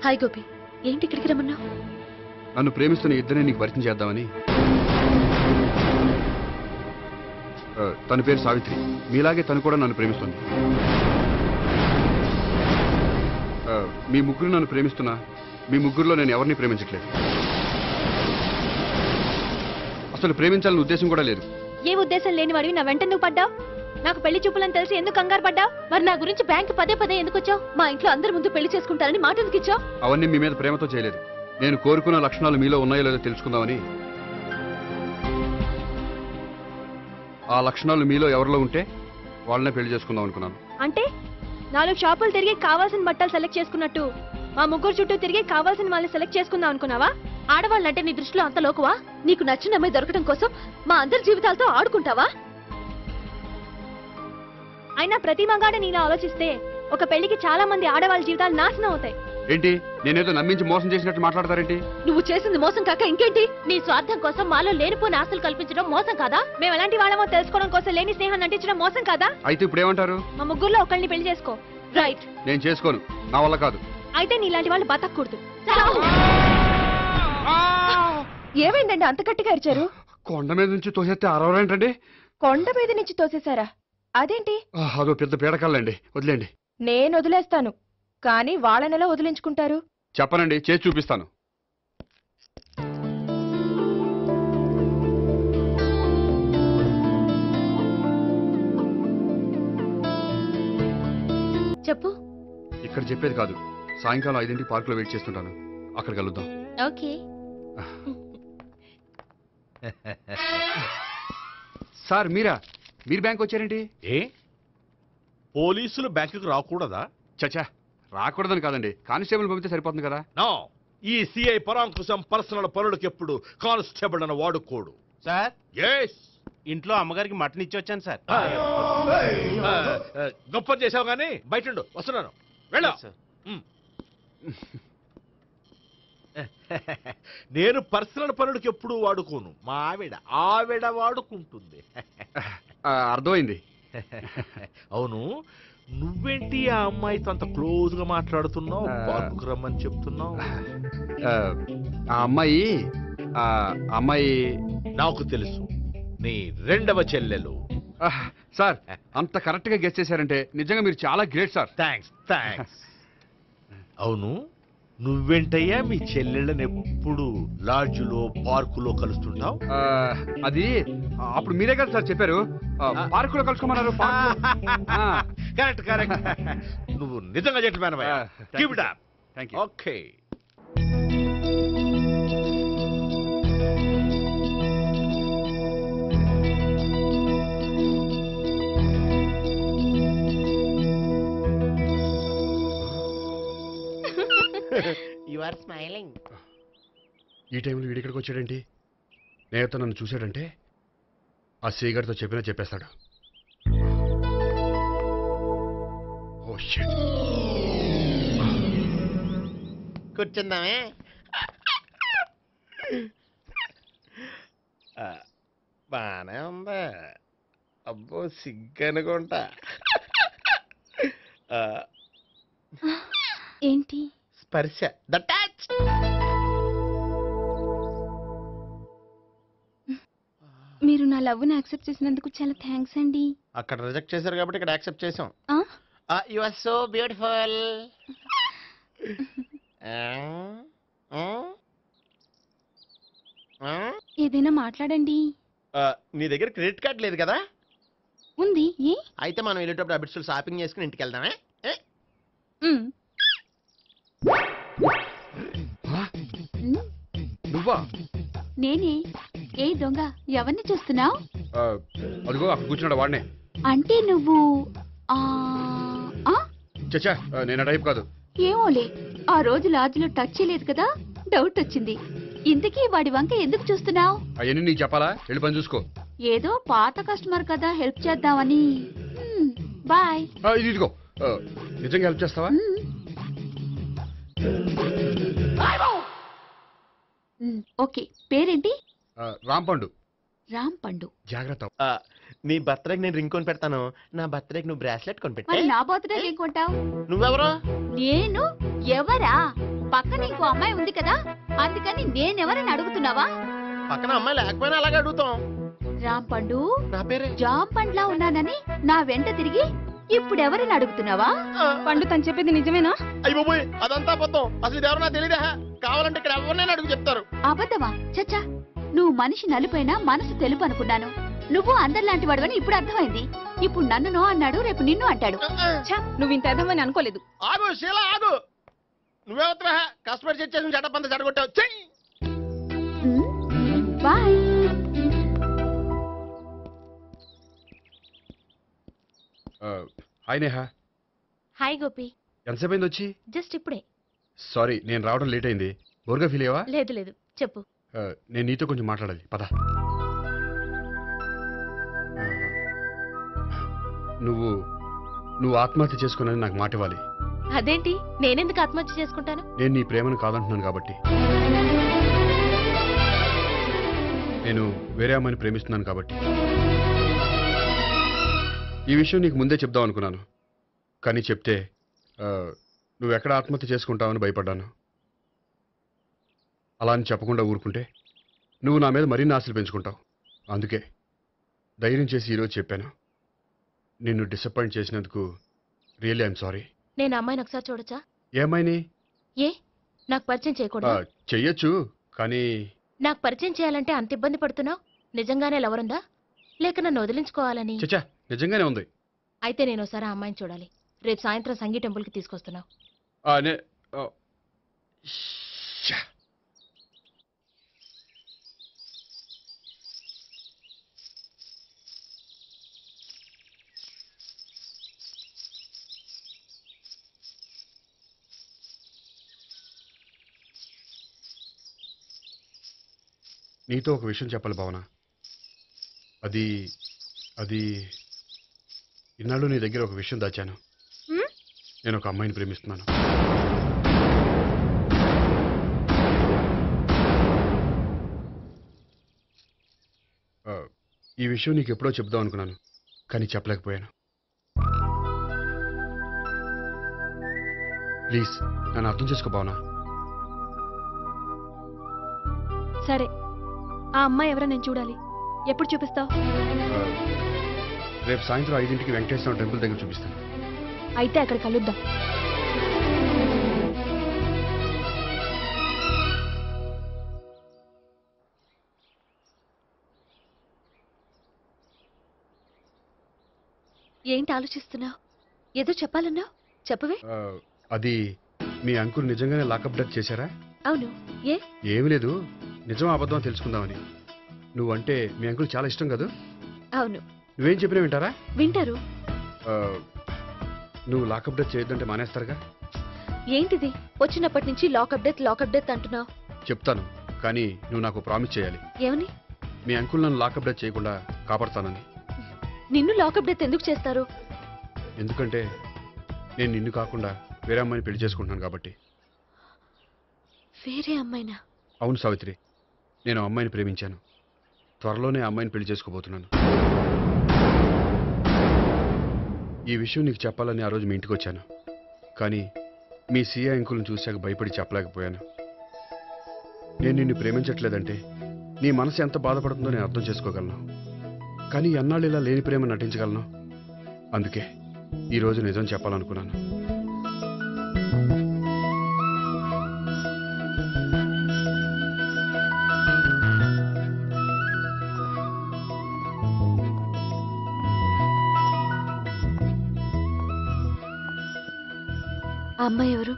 హాయ్ గోపి, ఏంటి ఇక్కడికి రమ్మన్నావు? నన్ను ప్రేమిస్తున్న ఇద్దరిని నీకు పరిచయం చేద్దామని. తన పేరు సావిత్రి. మీలాగే తను కూడా నన్ను ప్రేమిస్తుంది. మీ ముగ్గురు నన్ను ప్రేమిస్తున్నా, మీ ముగ్గురులో నేను ఎవరిని ప్రేమించట్లేదు. అసలు ప్రేమించాలని ఉద్దేశం కూడా లేదు. ఏ ఉద్దేశం లేని వాడివి నా వెంట నువ్వు పడ్డావు? నాకు పెళ్లి చూపులని తెలిసి ఎందుకు కంగారు పడ్డావు? మరి నా గురించి బ్యాంక్ పదే ఎందుకు వచ్చావు? మా ఇంట్లో అందరి ముందు పెళ్లి చేసుకుంటారని మాట ఎందుకు ఇచ్చావు? అవన్నీ మీ మీద ప్రేమతో చేయలేదు. నేను కోరుకున్న లక్షణాలు మీలో ఉన్నాయో లేదో తెలుసుకుందామని. ఆ లక్షణాలు మీలో ఎవరిలో ఉంటే వాళ్ళనే పెళ్లి చేసుకుందాం అనుకున్నాను. అంటే 4 షాపులు తిరిగి కావాల్సిన బట్టలు సెలెక్ట్ చేసుకున్నట్టు మా ముగ్గురు చుట్టూ తిరిగి కావాల్సిన వాళ్ళని సెలెక్ట్ చేసుకుందాం అనుకున్నావా? ఆడవాళ్ళంటే నీ దృష్టిలో అంత లోకువా? నీకు నచ్చిన అమ్మాయి దొరకడం కోసం మా అందరి జీవితాలతో ఆడుకుంటావా? అయినా ప్రతి మగాడు నీలా ఆలోచిస్తే ఒక పెళ్లికి చాలా మంది ఆడవాళ్ళ జీవితాలు నాశనం అవుతాయి. ఏంటి, నేనేదో నమ్మించి మోసం చేసినట్టు మాట్లాడతారేంటి? నువ్వు చేసింది మోసం కాక ఇంకేంటి? నీ స్వార్థం కోసం మాలో లేనిపోని ఆస్తులు కల్పించడం మోసం కాదా? మేము ఎలాంటి వాళ్ళమో తెలుసుకోవడం కోసం లేని స్నేహాన్ని నటించడం మోసం కాదా? అయితే ఇప్పుడు ఏమంటారు? మా ముగ్గురులో ఒకళ్ళని పెళ్లి చేసుకో. రైట్. నేను చేసుకోను, నా వల్ల కాదు. అయితే నీలాంటి వాళ్ళు బతకూడదు. ఏమైందండి అంత గట్టిగా అరిచారు? కొండ మీద నుంచి తోసేస్తే అరవరేంటండి? కొండ మీద నుంచి తోసేశారా? అదేంటి? అదో పెద్ద పీడకాలండి, వదిలేండి. నేను వదిలేస్తాను, కానీ వాళ్ళనెలా వదిలించుకుంటారు? చెప్పనండి, చేసి చూపిస్తాను. చెప్పు. ఇక్కడ చెప్పేది కాదు. సాయంకాలం 5 పార్కులో వెయిట్ చేస్తుంటాను. అక్కడ కలుద్దాం. ఓకే. సార్ మీరా? మీరు బ్యాంక్ వచ్చారేంటి? ఏ పోలీసులు బ్యాంకుకు రాకూడదా? చచ్చా, రాకూడదని కాదండి, కానిస్టేబుల్ పంపితే సరిపోతుంది కదా. నో, ఈ సిఐ పరాంకుశం పర్సనల్ పనులకు ఎప్పుడు కానిస్టేబుల్ అని వాడుకోడు. సార్ ఎస్, ఇంట్లో అమ్మగారికి మటన్ ఇచ్చి వచ్చాను సార్. గొప్ప చేసావు కానీ బయట వస్తున్నాను. వెళ్ళా. నేను పర్సనల్ పనులకు ఎప్పుడు వాడుకోను. మా ఆవిడ వాడుకుంటుంది. అర్థమైంది. అవును, నువ్వేంటి ఆ అమ్మాయితో అంత క్లోజ్ గా మాట్లాడుతున్నావు? పార్కుకు రమ్మని చెప్తున్నావు. ఆ అమ్మాయి నాకు తెలుసు, నీ రెండవ చెల్లెలు. సార్, అంత కరెక్ట్ గా గెస్ చేశారంటే నిజంగా మీరు చాలా గ్రేట్ సార్. థ్యాంక్స్. అవును, నువ్వేంటయ్యా మీ చెల్లెళ్ళని ఎప్పుడు లాడ్జ్లో పార్కులో కలుస్తుంటావు? అది అప్పుడు మీరే కదా సార్ చెప్పారు, పార్కులో కలుసుకోమన్నారు. కరెక్ట్. నువ్వు నిజంగా gentleman. Keep it up. Thank you. Okay. You are smiling. ఈ టైంలో వీడి ఇక్కడికి వచ్చాడేంటి? నేత నన్ను చూశాడంటే ఆ సీగారితో చెప్పినా చెప్పేస్తాడు. Oh shit. కూర్చుందామే. బానే ఉందా? అబ్బో సిగ్గనుకుంటా. ఏంటి? స్పర్శ, ద టచ్. మీరు నా లవ్ని యాక్సెప్ట్ చేసినందుకు చాలా థ్యాంక్స్ అండి. అక్కడ రిజెక్ట్ చేశారు కాబట్టి ఇక్కడ యాక్సెప్ట్ చేసాం. ఆ? You are so beautiful. ఏదైనా మాట్లాడండి. నీ దగ్గర క్రెడిట్ కార్డ్ లేదు కదా? ఉంది. ఏ? అయితే మనం వెళ్ళేటప్పుడు అబిట్స్ షాపింగ్ చేసుకుని ఇంటికి వెళ్దామే. నువ్వా? నేనే. ఏ దొంగ, ఎవరిని చూస్తున్నావు? అదిగో అక్కడ కూర్చున్నాడు వాడినే. అంటే నువ్వు చచ్చా, నేను టైప్ కాదు. ఏమోలే, ఆ రోజు లాడ్జ్లో టచ్ చేయలేదు కదా, డౌట్ వచ్చింది. ఇంతకీ వాడి వంక ఎందుకు చూస్తున్నావు? అవన్నీ నీకు చెప్పాలా? వెళ్ళి పని చూసుకో. ఏదో పాత కస్టమర్ కదా, హెల్ప్ చేద్దామని. బాయ్. ఇదిగో, నిజంగా హెల్ప్ చేస్తావా? ఓకే. పేరేంటి? రాంపండు. రాంపండు. జాగ్రత్త. నీ బర్త్డేకి నేను రింగ్ కొని పెడతాను. నా బర్త్డేకి నువ్వు బ్రాస్లెట్ కొని పెట్టే. మరి నా బర్త్డేకి ఏం కొంటావు? నువ్వెవరు? నేను ఎవరా? పక్కన ఇంకో అమ్మాయి ఉంది కదా, అందుకని నేనెవరని అడుగుతున్నావా? పక్కన అమ్మాయి లేకపోయినా అలాగే అడుగుతాం. రాంపండు, నా పేరే జామ్ పండ్లా ఉన్నానని నా వెంట తిరిగి ఇప్పుడు ఎవరిని అడుగుతున్నావా? పండు తను చెప్పేది నిజమేనా? అయ్య బాబోయ్, అదంతా అబద్ధం. అసలు ఇది ఎవరో నాకు తెలియదా? కావాలంటే ఇక్కడ ఎవరినైనా అడుగు చెప్తారు. అబద్ధమా? చచ్చా, నువ్వు మనిషి నలుపైనా మనసు తెలుపు అనుకున్నాను. నువ్వు అందరిలాంటి వాడవని ఇప్పుడు అర్థమైంది. ఇప్పుడు నన్ను నో అన్నాడు, రేపు నిన్ను అంటాడు. నువ్వు ఇంత అర్థమని అనుకోలేదు. ఆగు శీలా, ఆగు. నువ్వేవత్రా కస్టమర్ చేసి చెడ్డ చెడగొట్టావు. చెయ్యి. Bye. Hi Neha. Hi Gopi. ఎంతసేపు అయింది వచ్చి? జస్ట్ ఇప్పుడే. సారీ, నేను రావడం లేట్ అయింది. బోర్గా ఫీల్ అయ్యావా? లేదు లేదు, చెప్పు. నేను నీతో కొంచెం మాట్లాడాలి, పద. నువ్వు ఆత్మహత్య చేసుకున్నది నాకు మాట ఇవ్వాలి. అదేంటి, నేనెందుకు ఆత్మహత్య చేసుకుంటాను? నేను నీ ప్రేమను కాదంటున్నాను కాబట్టి. నేను వేరే అమ్మాయిని ప్రేమిస్తున్నాను కాబట్టి. ఈ విషయం నీకు ముందే చెప్దాం అనుకున్నాను, కానీ చెప్తే నువ్వు ఎక్కడ ఆత్మహత్య చేసుకుంటావని భయపడ్డాను. అలా అని చెప్పకుండా ఊరుకుంటే నువ్వు నా మీద మరిన్ని ఆశలు పెంచుకుంటావు. అందుకే ధైర్యం చేసి ఈరోజు చెప్పాను. నిన్ను డిసప్పాయింట్ చేసినందుకు రియల్లీ ఐఎమ్ సారీ. నేను అమ్మాయిని ఒకసారి చూడొచ్చా? ఏమైనా నాకు పరిచయం చేయకూడదు? చెయ్యొచ్చు, కానీ నాకు పరిచయం చేయాలంటే అంత ఇబ్బంది పడుతున్నావు? నిజంగానే లవరుందా, లేక నన్ను వదిలించుకోవాలని? చచ్చా, నిజంగానే ఉంది. అయితే నేను ఒకసారి ఆ అమ్మాయిని చూడాలి. రేపు సాయంత్రం సంగీ టెంపుల్కి తీసుకొస్తున్నావు. నీతో ఒక విషయం చెప్పాలి భావన. అది అది ఇన్నాళ్ళు నీ దగ్గర ఒక విషయం దాచాను. నేను ఒక అమ్మాయిని ప్రేమిస్తున్నాను. ఈ విషయం నీకు ఎప్పుడో చెప్దాం అనుకున్నాను, కానీ చెప్పలేకపోయాను. ప్లీజ్ నన్ను అర్థం చేసుకో భావన. సరే, ఆ అమ్మాయి ఎవరో నేను చూడాలి. ఎప్పుడు చూపిస్తావు? రేపు సాయంత్రం 5ంటికి వెంకటేశ్వర టెంపుల్ దగ్గర చూపిస్తాను. అయితే అక్కడ కలుద్దాం. ఏంటి ఆలోచిస్తున్నావు? ఏదో చెప్పాలన్నావు, చెప్పవే. అది మీ అంకుల్ నిజంగానే లాకప్ డెత్ చేశారా? అవును. ఏ? ఏమి లేదు, నిజం అబద్ధం తెలుసుకుందామని. నువ్వంటే మీ అంకుల్ చాలా ఇష్టం కదా? అవును. నువ్వేం చెప్పినా వింటారా? వింటారు. నువ్వు లాకప్ డెత్ చేయొద్దంటే మానేస్తారుగా? ఏంటిది వచ్చినప్పటి నుంచి లాకప్ డెత్ అంటున్నావు? చెప్తాను, కానీ నువ్వు నాకు ప్రామిస్ చేయాలి. ఏమని? మీ అంకుల్ నన్ను లాకప్ డెత్ చేయకుండా కాపాడుతానని. నిన్ను లాకప్ డెత్ ఎందుకు చేస్తారు? ఎందుకంటే నేను నిన్ను కాకుండా వేరే అమ్మాయిని పెళ్లి చేసుకుంటున్నాను కాబట్టి. వేరే అమ్మాయినా? అవును సావిత్రి, నేను అమ్మాయిని ప్రేమించాను. త్వరలోనే అమ్మాయిని పెళ్లి చేసుకోబోతున్నాను. ఈ విషయం నీకు చెప్పాలని ఆ రోజు మీ ఇంటికి వచ్చాను, కానీ మీ సీఏ అంకుల్ని చూశాక భయపడి చెప్పలేకపోయాను. నేను నిన్ను ప్రేమించట్లేదంటే నీ మనసు ఎంత బాధపడుతుందో నేను అర్థం చేసుకోగలను, కానీ ఎన్నాళ్ళు ఇలా లేని ప్రేమ నటించగలను. అందుకే ఈరోజు నిజం చెప్పాలనుకున్నాను. ఆ అమ్మాయి ఎవరు?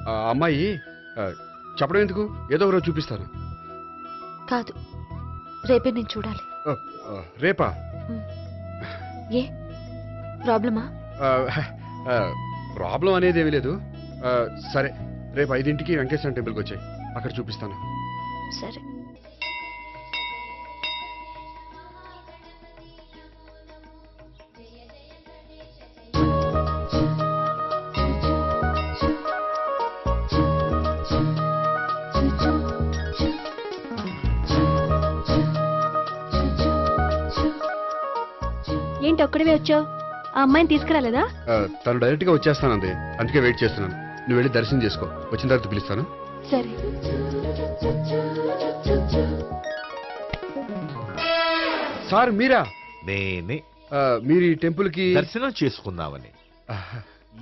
ఆ అమ్మాయి చెప్పడం ఎందుకు, ఏదో ఒకరోజు చూపిస్తాను. కాదు, రేపే నేను చూడాలి. రేపా? ఏ ప్రాబ్లమా? ప్రాబ్లం అనేది ఏమీ లేదు. సరే, రేపు 5ంటికి వెంకటేశ్వర టెంపుల్కి వచ్చాయి, అక్కడ చూపిస్తాను. సరే. ఏంటి ఒక్కడివే వచ్చావు? ఆ అమ్మాయిని తీసుకురాలేదా? తను డైరెక్ట్ గా వచ్చేస్తానంది, అందుకే వెయిట్ చేస్తున్నాను. నువ్వు వెళ్ళి దర్శనం చేసుకో, వచ్చిన తర్వాత పిలుస్తాను. సరే. సార్ మీరా? నేనే. మీరు ఈ టెంపుల్ కి దర్శనం చేసుకుందామని.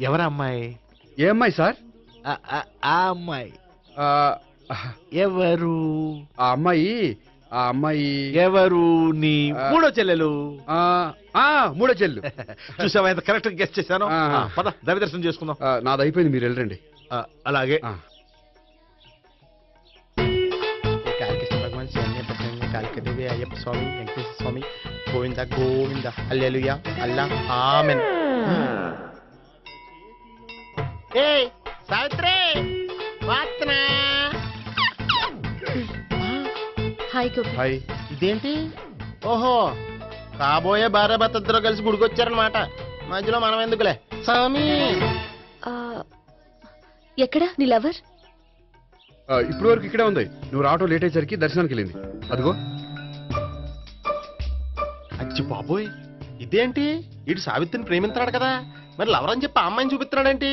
ఎవరు అమ్మాయి? ఏ అమ్మాయి సార్? ఆ అమ్మాయి ఎవరు? ఆ అమ్మాయి ఎవరు? నీ మూడో చెల్లెలు. మూడో చెల్లు. చూసావా ఎంత కరెక్ట్ గెస్ట్ చేశాను. పద దైవ దర్శనం చేసుకుందాం. నాది అయిపోయింది, మీరు వెళ్ళండి. అలాగే. భగవాన్ కాళికదేవి అయ్యప్ప స్వామి వెంకటేశ్వర స్వామి గోవింద గోవింద హల్లెలూయా అల్లా ఆమెన్. ఏయ్ సావిత్రి వాత్నా. హాయ్ గోపి. హాయ్. ఇదేంటి? ఓహో, కాబోయే భార్య భర్త ఇద్దరు కలిసి గుడికొచ్చారనమాట. మధ్యలో మనం ఎందుకులే స్వామి. ఎక్కడ నీ లవర్? ఇప్పుడు వరకు ఇక్కడే ఉంది. నువ్వు రావటం లేట్ అయ్యేసరికి దర్శనానికి వెళ్ళింది. అదిగో. అచ్చి బాబోయ్, ఇదేంటి? ఇటు సావిత్రిని ప్రేమిస్తున్నాడు కదా, మరి లవర్ అని చెప్పి ఆ అమ్మాయిని చూపిస్తున్నాడేంటి?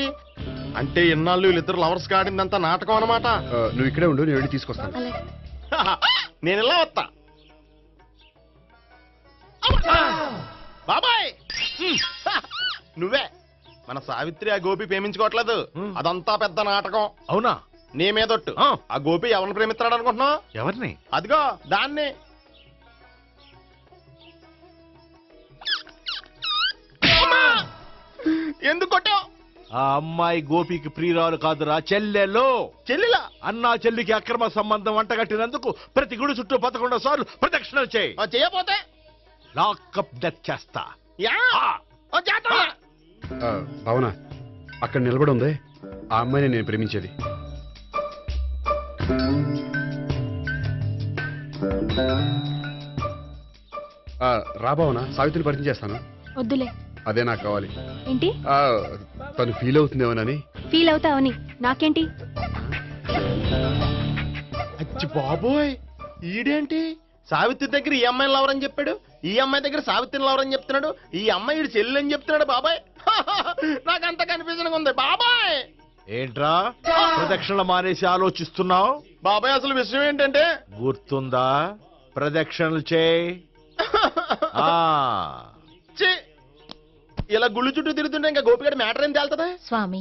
అంటే ఇన్నాళ్ళు వీళ్ళిద్దరు లవర్స్ కాడిందంతా నాటకం అనమాట. నువ్వు ఇక్కడే ఉండు, నేను వెళ్ళి తీసుకొస్తాను. నేను ఇలా వస్తా. బాబాయ్ నువ్వే. మన సావిత్రి ఆ గోపి ప్రేమించుకోవట్లేదు, అదంతా పెద్ద నాటకం. అవునా? నీ మీదొట్టు. ఆ గోపి ఎవరిని ప్రేమిస్తున్నాడు అనుకుంటున్నావు? ఎవరిని? అదిగో దాన్ని. అమ్మా! ఎందుకు కొట్టావు? ఆ అమ్మాయి గోపికి ప్రియురాలు కాదురా, చెల్లెలు. చెల్లెలా? అన్నా చెల్లికి అక్రమ సంబంధం వంటగట్టినందుకు ప్రతి గుడి చుట్టూ 11 సార్లు ప్రదక్షిణలు చేయి. చేయపోతే లాకప్ డెత్ చేస్తా. భావన అక్కడ నిలబడి ఉంది ఆ అమ్మాయిని నేను ప్రేమించేది. రా భావన, సావిత్రిని పరిచయం చేస్తాను. వద్దులే. అదే నాకు కావాలి. ఏంటి? తను ఫీల్ అవుతుందేమోనని. ఫీల్ అవుతావని నాకేంటి? అచ్చి బాబోయ్, ఈడేంటి సావిత్రి దగ్గర ఈ అమ్మాయిని లవరని చెప్పాడు, ఈ అమ్మాయి దగ్గర సావిత్రిని లవరని చెప్తున్నాడు, ఈ అమ్మాయి ఈడు చెల్లి అని చెప్తున్నాడు. బాబాయ్ నాకు అంత కన్ఫ్యూజన్ ఉంది బాబాయ్. ఏంట్రా ప్రదక్షిణలు మానేసి ఆలోచిస్తున్నావు? బాబాయ్ అసలు విషయం ఏంటంటే, గుర్తుందా? ప్రదక్షిణలు చేయి. ఇలా గుళ్ళు చుట్టూ తిరుగుతుంటే ఇంకా గోపిగడ మ్యాటర్ ఏం తేలుతుందా? స్వామి,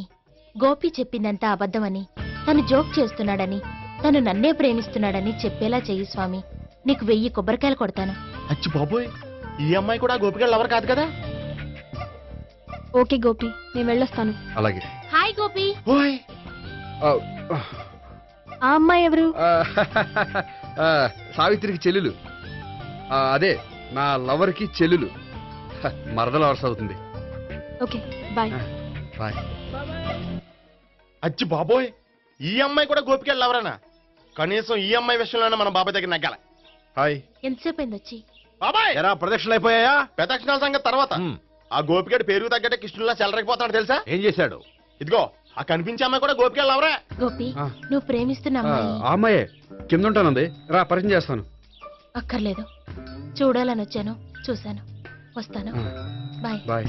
గోపి చెప్పిందంతా అబద్ధమని, తను జోక్ చేస్తున్నాడని, తను నన్నే ప్రేమిస్తున్నాడని చెప్పేలా చెయ్యి స్వామి. నీకు 1000 కొబ్బరికాయలు కొడతాను. అచ్చి బాబోయ్, ఈ అమ్మాయి కూడా గోపిగడ లవర్ కాదు కదా? ఓకే గోపి, నేను వెళ్ళొస్తాను. అలాగే. హాయ్ గోపి. ఆ అమ్మాయి ఎవరు? సావిత్రికి చెల్లెలు. అదే నా లవర్కి చెల్లెలు. మరద లవర్స్ అవుతుంది. Okay bye. బాయ్. అచ్చి బాబోయ్, ఈ అమ్మాయి కూడా గోపిగడ లవరేనా? కనీసం ఈ అమ్మాయి విషయంలోనే మన బాబాయ్ దగ్గర నగ్గాల. హాయ్. ఎంతసేపు అయింది వచ్చి? బాబాయ్ ఎరా ప్రదక్షిణలు అయిపోయాయా? ప్రదక్షిణాల సంగతి తర్వాత. ఆ గోపిగడ పేరు తగ్గట్టే కృష్ణులా చెలరైపోతాడు తెలుసా? ఏం చేశాడు? ఇదిగో ఆ కనిపించే అమ్మాయి కూడా గోపిగడ లవరే. గోపి, నువ్వు ప్రేమిస్తున్న అమ్మాయి ఆ అమ్మాయే కింద ఉంటానంది. రా పరిచయం చేస్తాను. అక్కర్లేదు, చూడాలని వచ్చాను, చూశాను, వస్తాను. బాయ్. బాయ్.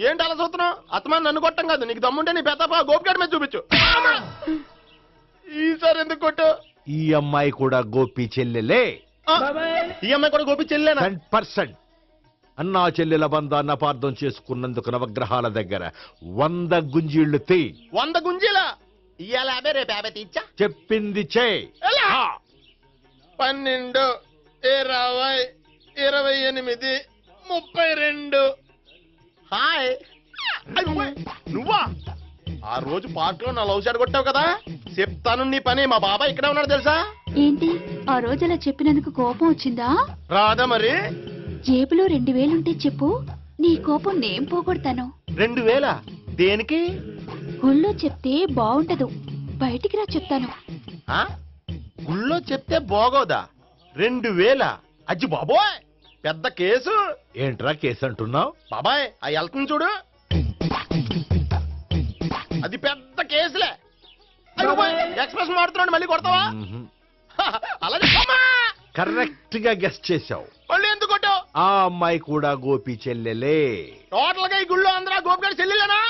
ఏంటి అలా చూస్తున్నావు? అత్తమాని నన్ను కొట్టం కాదు, నీకు దమ్ముంటే నీ పెద్ద గోపిగడ మీద చూపించు. ఈసారి ఎందుకు కొట్టు? ఈ అమ్మాయి కూడా గోపి చెల్లెలే. ఈ అమ్మాయి కూడా గోపి చెల్లెనా? 100%. అన్నా చెల్లెల బంధాన్ని అపార్థం చేసుకున్నందుకు నవగ్రహాల దగ్గర 100 గుంజీళ్లు తీ. 100 గుంజీలా? ఇవాళ 50, రేపు 50 తీచ్చా. చెప్పింది చే. 12, 20, 28, 32. హాయ్. నువ్వా? ఆ రోజు పార్క్ లో నా లవ్ షాట్ కొట్టావు కదా, చెప్తాను నీ పని. మా బాబాయ్ ఇక్కడే ఉన్నాడు తెలుసా? ఏంటి ఆ రోజు అలా చెప్పినందుకు కోపం వచ్చిందా? రాదా మరి? జేబులో 2000 ఉంటే చెప్పు, నీ కోపం నేను పోగొడతాను. 2000? దేనికి? గుళ్ళో చెప్తే బాగుంటదు, బయటికి రా చెప్తాను. గుళ్ళో చెప్తే బాగోదా? 2000? అజ్జి బాబోయ్, పెద్ద కేసు. ఏంట్రా కేసు అంటున్నావు? బాబాయ్ ఆ వెళ్తుంది చూడు, అది పెద్ద కేసులే. ఎక్స్ప్రెస్ మాడుతున్నాడు, మళ్ళీ కొడతావా? అలా కరెక్ట్ గా గెస్ట్ చేశావు. మళ్ళీ ఎందుకు కొట్టావు? ఆ అమ్మాయి కూడా గోపి చెల్లెలే. టోటల్ గా ఈ గుళ్ళో అందరూ గోపిగడ చెల్లెలేనా?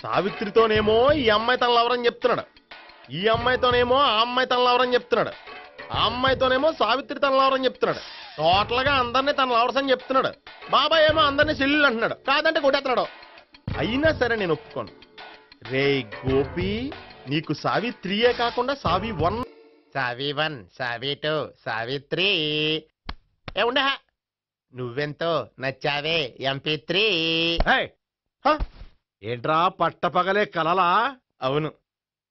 సావిత్రితోనేమో ఈ అమ్మాయి తన లవరని చెప్తున్నాడు, ఈ అమ్మాయితోనేమో ఆ అమ్మాయి తన లవరని చెప్తున్నాడు, ఆ అమ్మాయితోనేమో సావిత్రి తన లవరని చెప్తున్నాడు. టోటల్ గా అందరినీ తన లవర్స్ అని చెప్తున్నాడు. బాబాయ్ ఏమో అందరినీ చెల్లెలు అంటున్నాడు, కాదంటే కొట్టేస్తున్నాడు. అయినా సరే నేను ఒప్పుకోను. రే గోపి, నీకు సావిత్రియే కాకుండా సావి 1, సావి 1, సావి 2, సావిత్రి. ఏ ఉండే, నువ్వెంతో నచ్చావే MP3. ఏంట్రా పట్టపగలే కలలా? అవును,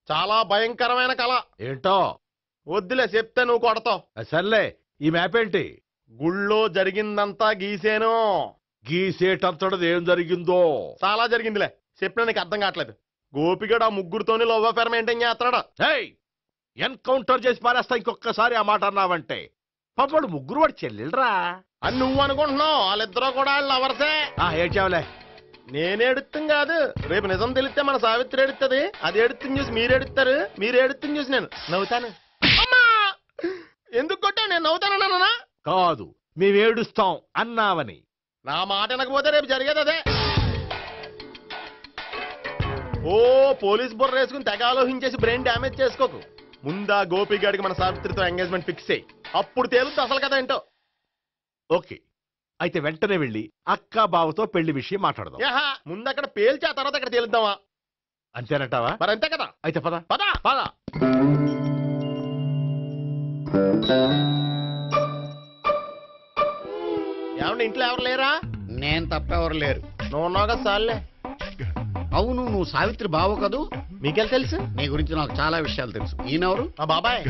చాలా భయంకరమైన కళ. ఏంటో? వద్దులే, చెప్తే నువ్వు కొడతావు. సర్లే, ఈ మ్యాప్ ఏంటి? గుళ్ళో జరిగిందంతా గీసేను. గీసేటంతటది ఏం జరిగిందో? చాలా జరిగిందిలే, చెప్పినా నీకు అర్థం కావట్లేదు. గోపిగడు ఆ ముగ్గురుతోని లవ్ అఫేర్ మెయింటైన్ చేస్తున్నాడు. ఎన్కౌంటర్ చేసి పారేస్తా ఇంకొకసారి ఆ మాట అన్నావంటే. పాపడు ముగ్గురు వాడు చెల్లెలరా అని నువ్వు అనుకుంటున్నావు, వాళ్ళిద్దరూ కూడా లవర్సే. ఏడ్చావులే. నేనేడుతుంది కాదు, రేపు నిజం తెలిస్తే మన సావిత్రి ఎడుతుంది. అది ఎడుతుంది చూసి మీరు ఎడుతారు, మీరు ఎడుతుంది చూసి నేను నవ్వుతాను. ఎందుకు కొట్టావు? నేను నవ్వుతానన్నా? కాదు, మేమేడుస్తాం అన్నావని. నా మాట వినకపోతే రేపు జరిగేది అదే. ఓ పోలీస్ బుర్ర వేసుకుని తెగ ఆలోచించేసి బ్రెయిన్ డ్యామేజ్ చేసుకోకు. ముందా గోపిగాడికి మన సావిత్రితో ఎంగేజ్మెంట్ ఫిక్స్ అయ్యి, అప్పుడు తేలుతుంది అసలు కదా ఏంటో. ఓకే, అయితే వెంటనే వెళ్ళి అక్క బావతో పెళ్లి విషయం మాట్లాడదాం. ముందు అక్కడ పేల్చి ఆ తర్వాత అక్కడ తేలుద్దామా? అంతేనంటావా? మరి అంతే కదా. అయితే పద పద పద. ఏమండి ఇంట్లో ఎవరు లేరా? నేను తప్పెవరు లేరు. నువ్వు ఉన్నావు కదా సార్లే. అవును, నువ్వు సావిత్రి బావు కదూ? మీకెళ్ళి తెలుసు? నీ గురించి నాకు చాలా విషయాలు తెలుసు. ఈయనెవరు? మా బాబాయ్.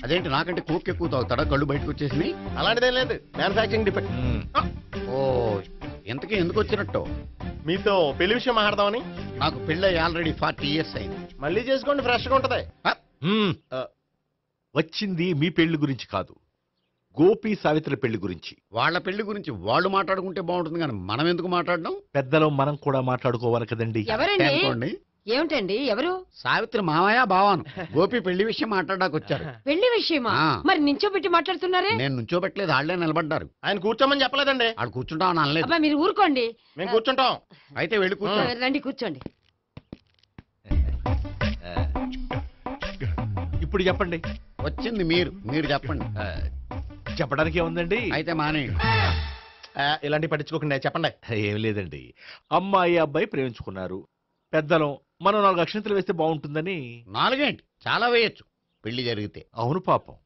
అదేంటి నాకంటే కోక్ ఎక్కువ తాగుతాడా? కళ్ళు బయటకు వచ్చేసి? అలాంటిదేం లేదు, మ్యానుఫాక్చరింగ్ డిఫెక్ట్. ఓ, ఇంతకీ ఎందుకు వచ్చినట్టు? మీతో పెళ్లి విషయం మాట్లాడదామని. నాకు పెళ్ళి ఆల్రెడీ 40 years అయింది. మళ్ళీ చేసుకోండి, ఫ్రెష్ గా ఉంటది. వచ్చింది మీ పెళ్లి గురించి కాదు, గోపి సావిత్రి పెళ్లి గురించి. వాళ్ళ పెళ్లి గురించి వాళ్ళు మాట్లాడుకుంటే బాగుంటుంది, కానీ మనం ఎందుకు మాట్లాడడం? పెద్దలో మనం కూడా మాట్లాడుకోవాలి కదండి. ఎవరండి? ఏమిటండి? ఎవరు? సావిత్రి మామయ్య బావాను. గోపి పెళ్లి విషయం మాట్లాడడానికి వచ్చారు. పెళ్లి విషయమా? మరి నించోబెట్టి మాట్లాడుతున్నారే? నేను నుంచోబెట్టలేదు, వాళ్ళే నిలబడ్డారు. ఆయన కూర్చోమని చెప్పలేదండి. వాళ్ళు కూర్చుంటామని అనలేదు. అబ్బా మీరు ఊరుకోండి. మేము కూర్చుంటాం. అయితే వెళ్ళి కూర్చోండి. రండి కూర్చోండి. ఇప్పుడు చెప్పండి. వచ్చింది మీరు చెప్పండి. చెప్పడానికి ఏముందండి? అయితే మానేయండి. ఇలాంటివి పట్టించుకోకుండా చెప్పండి. ఏం లేదండి, అమ్మాయి అబ్బాయి ప్రేమించుకున్నారు. పెద్దలం మనం 4 అక్షంతలు వేస్తే బాగుంటుందని. 4 ఏంటి, చాలా వేయచ్చు పెళ్లి జరిగితే. అవును పాపం,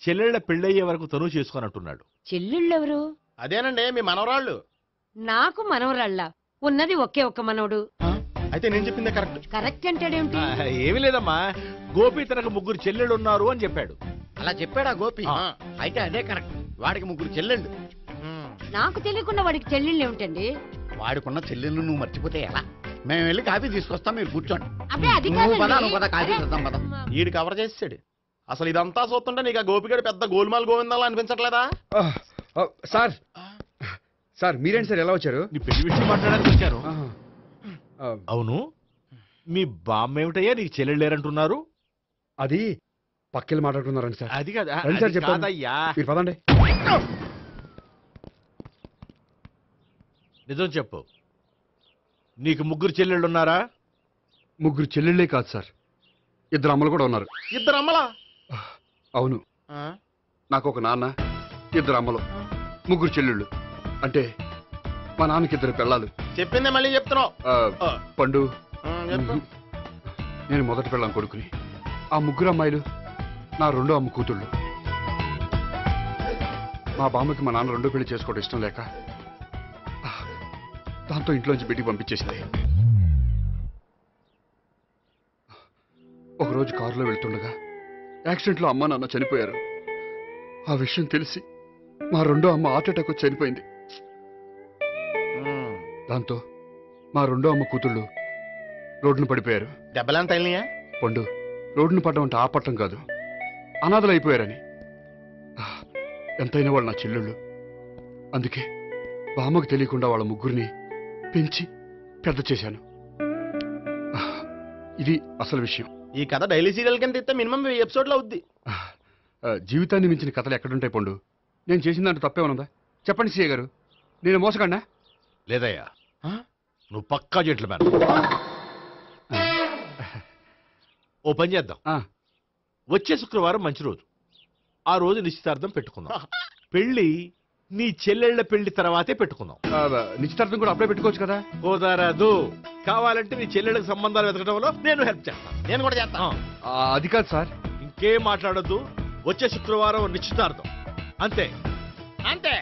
చెల్లెళ్ళ పెళ్ళయ్యే వరకు తను చేసుకోనంటున్నాడు. చెల్లెళ్ళెవరు? అదేనండి మీ మనవరాళ్ళు. నాకు మనవరాళ్ళ ఉన్నది ఒకే ఒక్క మనవడు. అయితే నేను చెప్పిందే కరెక్ట్. కరెక్ట్ అంటాడేమిటి? ఏమి లేదమ్మా, గోపి తనకు 3 చెల్లెళ్ళు ఉన్నారు అని చెప్పాడు. అలా చెప్పాడా గోపి? అయితే అదే కరెక్ట్. వాడికి 3 చెల్లెళ్ళు. నాకు తెలియకుండా వాడికి చెల్లెళ్ళు ఏమిటండి? వాడికున్న చెల్లెళ్ళు నువ్వు మర్చిపోతే ఎలా? మేము వెళ్ళి కాఫీ తీసుకొస్తాం, మీరు కూర్చోండి. అబ్బే అది నువ్వు పద, కాదండి. నువ్వు పద, కాఫీ తెద్దాం పద. ఈడు కవర్ చేసాడు. అసలు ఇదంతా చూస్తుంటే నీకు ఆ గోపిగడు పెద్ద గోల్మాల్ గోవిందాలు అనిపించట్లేదా? సార్ సార్ మీరేంటి సార్ ఎలా వచ్చారు? నీ పెళ్లి విషయం మాట్లాడడానికి వచ్చారు. అవును, మీ బామ్మ ఏమిటయ్యా నీకు చెల్లెళ్ళు లేరంటున్నారు? అది పక్కెళ్ళి మాట్లాడుకున్నారండి సార్. అది కాదు, రండి సార్ అది చెప్తాను. కాదయ్యా. మీరు పదండి. నిజం చెప్పు, నీకు 3 చెల్లెళ్ళు ఉన్నారా? 3 చెల్లెళ్ళే కాదు సార్, 2 అమ్మలు కూడా ఉన్నారు. 2 అమ్మలా? అవును, నాకు ఒక నాన్న, 2 అమ్మలు, 3 చెల్లెళ్ళు. అంటే మా నాన్నకి 2 పిల్లలు. చెప్పిందే మళ్ళీ చెప్తున్నావు. పండు, చెప్పు. నేను మొదటి పిల్లం కొడుకుని. ఆ 3 అమ్మాయిలు నా 2వ అమ్మ కూతుళ్ళు. మా బామ్మకి మా నాన్న 2వ పెళ్లి చేసుకోవడం ఇష్టం లేక దాంతో ఇంట్లోంచి బిడ్డికి పంపించేసింది. ఒకరోజు కారులో వెళ్తుండగా యాక్సిడెంట్లో అమ్మ నాన్న చనిపోయారు. ఆ విషయం తెలిసి మా 2వ అమ్మ హార్ట్ అటాక్ వచ్చి చనిపోయింది. దాంతో మా 2వ అమ్మ కూతుళ్ళు రోడ్డును పడిపోయారు. దెబ్బలంత అయినాయా? పండు, రోడ్డును పడ్డం అంటే ఆపట్టం కాదు, అనాథలు అయిపోయారని. ఎంతైనా వాళ్ళు నా చెల్లెళ్ళు. అందుకే బామ్మకు తెలియకుండా వాళ్ళ 3 పెంచి పెద్ద చేశాను. ఇది అసలు విషయం. ఈ కథ డైలీ సీరియల్ కింద ఇస్తే మినిమం 1000 ఎపిసోడ్లు అవుద్ది. జీవితాన్ని మించిన కథలు ఎక్కడుంటాయి పండు? నేను చేసిన దాంట్లో తప్పేమనుందా? చెప్పండి సీఏ గారు, నేను మోసగండా? లేదయ్యా, నువ్వు పక్కా జెంట్లమ్యాన్. ఓ పని చేద్దాం, వచ్చే శుక్రవారం మంచి రోజు, ఆ రోజు నిశ్చితార్థం పెట్టుకుందాం. పెళ్లి నీ చెల్లెళ్ల పెళ్లి తర్వాతే పెట్టుకుందాం. నిశ్చితార్థం కూడా అప్పుడే పెట్టుకోవచ్చు కదా? కుదరదు, కావాలంటే నీ చెల్లెళ్ళకి సంబంధాలు వెతకడంలో నేను హెల్ప్ చేస్తాను. నేను కూడా చేస్తాను. అది కాదు సార్. ఇంకేం మాట్లాడొద్దు, వచ్చే శుక్రవారం నిశ్చితార్థం, అంతే అంతే.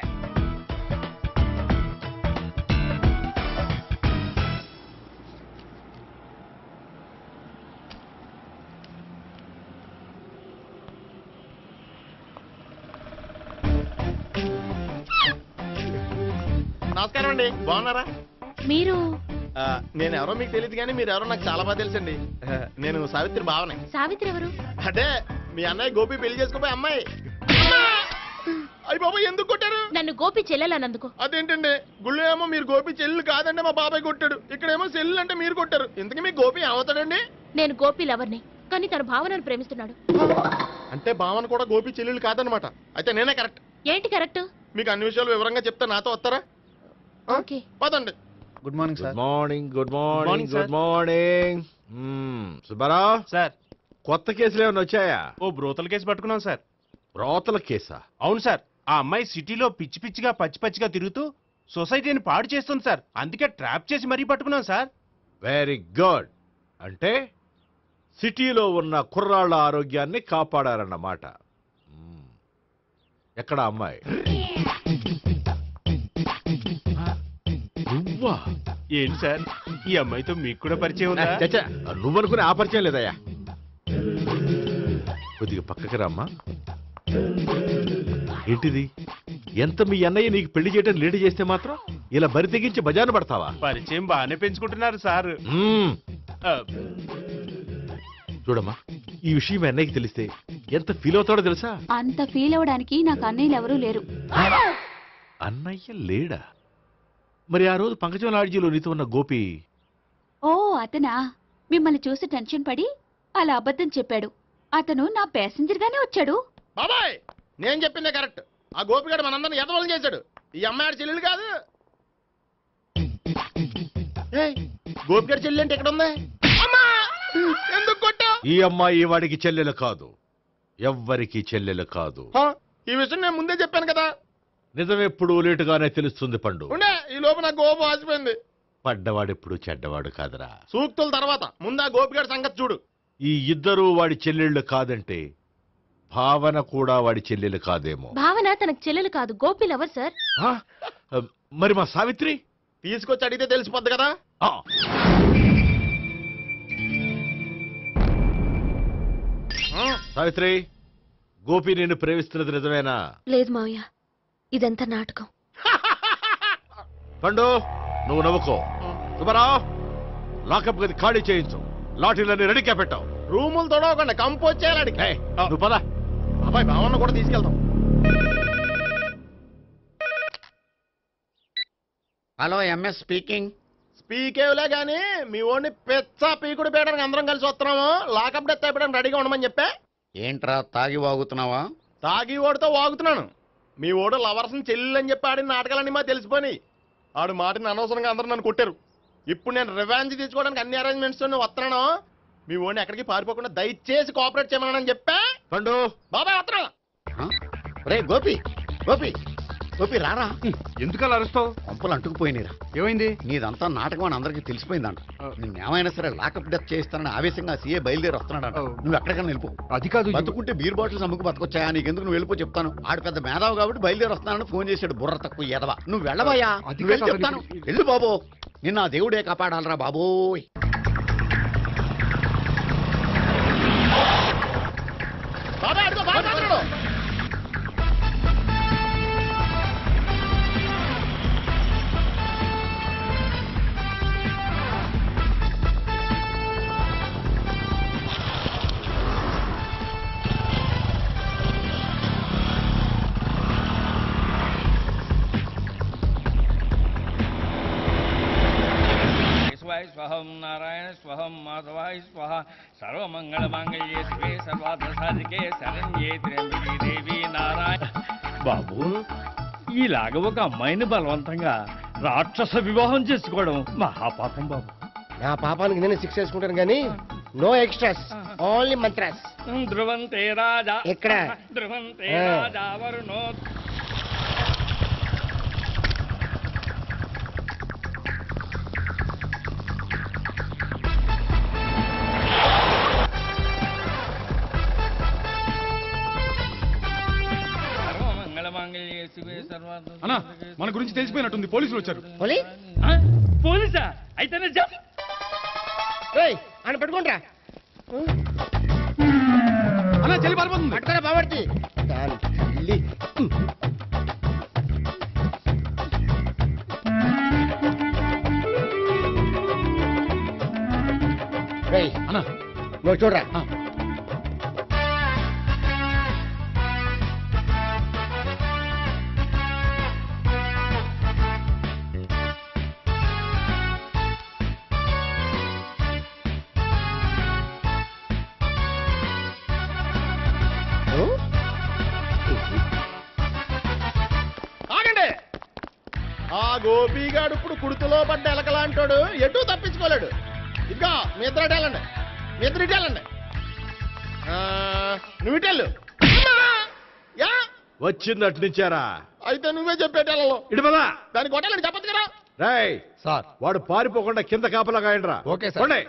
నమస్కారం అండి, బాగున్నారా? మీరు నేను ఎవరో మీకు తెలియదు కానీ మీరు ఎవరో నాకు చాలా బాగా తెలుసండి. నేను సావిత్రి భావనే. సావిత్రి ఎవరు? అంటే మీ అన్నయ్య గోపి పెళ్లి చేసుకోపోయి అమ్మాయి. అయ్యి బాబాయ్ ఎందుకు కొట్టారు? నన్ను గోపి చెల్లెలన్నందుకు. అదేంటండి, గుళ్ళు ఏమో మీరు గోపి చెల్లు కాదంటే మా బాబాయ్ కొట్టాడు, ఇక్కడేమో చెల్లు అంటే మీరు కొట్టారు. ఇంతకీ మీ గోపి ఏమవుతాడండి? నేను గోపి లవర్ని, కానీ తన భావనను ప్రేమిస్తున్నాడు. అంటే భావన కూడా గోపి చెల్లెలు కాదనమాట. అయితే నేనే కరెక్ట్. ఏంటి కరెక్ట్? మీకు అన్ని విషయాలు వివరంగా చెప్తే నాతో వస్తారా? ఓకే, పదండి. Good morning sir. Good morning good morning. Subbarao sir, కొత్త కేసులు ఏమైనా వచ్చాయా? ఓ బ్రోతల కేసు పట్టుకున్నాం సార్. బ్రోతల కేసా? అవును సార్, ఆ అమ్మాయి సిటీలో పిచ్చి పిచ్చిగా పచ్చి పచ్చిగా తిరుగుతూ సొసైటీని పాడు చేస్తుంది సార్. అందుకే ట్రాప్ చేసి మరీ పట్టుకున్నాం సార్. Very good. అంటే సిటీలో ఉన్న కుర్రాళ్ళ ఆరోగ్యాన్ని కాపాడారన్నమాట. ఎక్కడ అమ్మాయి? నువ్వా? ఏంటి సార్, ఈ అమ్మాయితో మీకు కూడా పరిచయం ఉందా? చచ్చా, నువ్వనుకునే ఆ పరిచయం లేదయ్యా. కొద్దిగా పక్కకి రామ్మా. ఏంటిది? ఎంత మీ అన్నయ్య నీకు పెళ్లి చేయడం లేట్ చేస్తే మాత్రం ఇలా బరి తెగించి బజారు పడతావా? పరిచయం బాగానే పెంచుకుంటున్నారు సార్. చూడమ్మా, ఈ విషయం మీ అన్నయ్యకి తెలిస్తే ఎంత ఫీల్ అవుతాడో తెలుసా? అంత ఫీల్ అవడానికి నాకు అన్నయ్యలు ఎవరూ లేరు. అన్నయ్య లేడా? మరి ఆ రోజు పంకజం లాడ్జీలో నీతో ఉన్న గోపి? ఓ అతనా? మిమ్మల్ని చూసి టెన్షన్ పడి అలా అబద్ధం చెప్పాడు. అతను నా ప్యాసింజర్ గానే వచ్చాడు. బాబాయ్, నేను చెప్పిందే కరెక్ట్. ఆ గోపిగాడు మనందరిని ఎదవలం చేశాడు. ఈ అమ్మాయి చెల్లెలు కాదు. గోపిగాడి చెల్లెలు అంటే ఎక్కడ ఉంది? ఎందుకు కొట్టావు? ఈ అమ్మాయి వాడికి చెల్లెలు కాదు, ఎవ్వరికి చెల్లెలు కాదు. ఈ విషయం నేను ముందే చెప్పాను కదా. నిజమెప్పుడు లేటుగానే తెలుస్తుంది పండు. ఉండే, ఈ లోపు నాకు గోపు ఆసిపోయింది. పడ్డవాడెప్పుడు చెడ్డవాడు కాదురా. సూక్తుల తర్వాత ముందు ఆ గోపిగాడి సంగతి చూడు. ఈ ఇద్దరూ వాడి చెల్లెళ్ళు కాదంటే భావన కూడా వాడి చెల్లెలు కాదేమో. భావన తనకు చెల్లెలు కాదు, గోపి లవర్ సార్. మరి మా సావిత్రి? తీసుకొచ్చి అడిగితే తెలిసిపోద్ది కదా. సావిత్రి, గోపి నేను ప్రేమిస్తున్నది నిజమేనా? లేదు మావయ్య, ఇదంతా నాటకం. పండు, నువ్వు నవ్వుకో. సుబ్బారావు, లాకప్ గది ఖాళీ చేయించు. లాఠీలన్నీ రెడీగా పెట్టావు. రూములు తొడవకుండా కంపోజ్ చేయాలి. నువ్వు పద. అబ్బాయి, భావన కూడా తీసుకెళ్తాం. Hello, MS speaking. స్పీకేవ్లే గానీ మీ ఓడిని పెచ్చ పీకుడు పేయడానికి అందరం కలిసి వస్తున్నాము. లాకప్ డెత్ అయిపోయడానికి రెడీగా ఉండమని చెప్పే. ఏంట్రా తాగి వాగుతున్నావా? తాగి ఓడితో వాగుతున్నాను. మీ ఓడు లవర్స్ని చెల్లెని చెప్పి ఆడిన నాటకాలన్నీ మా తెలిసిపోయి ఆడు మాటని అనవసరంగా అందరూ నన్ను కొట్టారు. ఇప్పుడు నేను రివెంజ్ తీసుకోవడానికి అన్ని అరేంజ్మెంట్స్ వస్తున్నాను. మీ ఓడిని ఎక్కడికి పారిపోకుండా దయచేసి కోఆపరేట్ చేయమని చెప్పా. పండు, బాబాయ్ వస్తున్నా. రే గోపి, గోపి, గోపి రారా. ఎందుకు అలా అరుస్తావు? పంపులు అంటుకుపోయినరా. ఏమైంది? నీదంతా నాటకం అని అందరికీ తెలిసిపోయిందంట. నిన్నేమైనా సరే లాకప్ డెత్ చేయిస్తానని ఆవేశంగా సీఏ బయలుదేరి వస్తున్నాడంట. నువ్వు ఎక్కడికైనా వెళ్ళిపో. అది కాదు, బతుకుంటే బీర్ బాటిల్స్ అమ్ముకు బతకొచ్చాయా? నీకెందుకు? నువ్వు వెళ్ళిపో చెప్తాను. ఆడు పెద్ద మేధావు కాబట్టి బయలుదేరి వస్తున్నానని ఫోన్ చేశాడు. బుర్ర తక్కువ ఎదవా. నువ్వు వెళ్ళబోయా? నువ్వు వెళ్ళి చెప్తాను. వెళ్ళు బాబో, నిన్న ఆ దేవుడే కాపాడాలరా బాబోయ్. బాబాయ్ అడుగు, బాబాయ్ అడుగు. స్వహం నారాయణ స్వహం మాధవాయ స్వహ సర్వమంగళ మాంగళ్యే శివే సర్వార్థ సాధికే శరణ్యే త్ర్యంబకే దేవి నారాయణ. బాబు, ఇలాగ ఒక అమ్మాయిని బలవంతంగా రాక్షస వివాహం చేసుకోవడం మహాపాపం బాబు. నా పాపానికి నేను శిక్ష వేసుకుంటాను కానీ నో ఎక్స్ట్రాస్, ఓన్లీ మంత్రాస్. ధ్రువంతే రాజా ఎక్కడ? ధ్రువంతే రాజా వరుణో. అన్నా, మన గురించి తెలిసిపోయినట్టుంది, పోలీసులు వచ్చారు. పోలీసా? అయితేనే ఆయన పెట్టుకుంటా. అన్నా, చెల్లి పారిపోతుంది. పట్టుకురా బాబర్తి. అన్నా, నువ్వు చూడరా. ఆగండి. ఆ గోపిగాడు ఇప్పుడు కుడుతులో పడ్డ ఎలకలాంటాడు, ఎటు తప్పించుకోలేడు. ఇదిగో మీ ఇద్దరు ఇటేళ్ళండి, మీ ఇద్దరు ఇటేళ్ళండి. నువ్వు ఇటెళ్ళు. వచ్చింది అటు నుంచారా? అయితే నువ్వే చెప్పేటెళ్ళలో ఇటు పదా. దానికి కొట్టాలని చెప్పచ్చు కదా. రాయ్ సార్ వాడు పారిపోకుండా కింద కాపలా కాయండిరా. Okay sir. పోండి.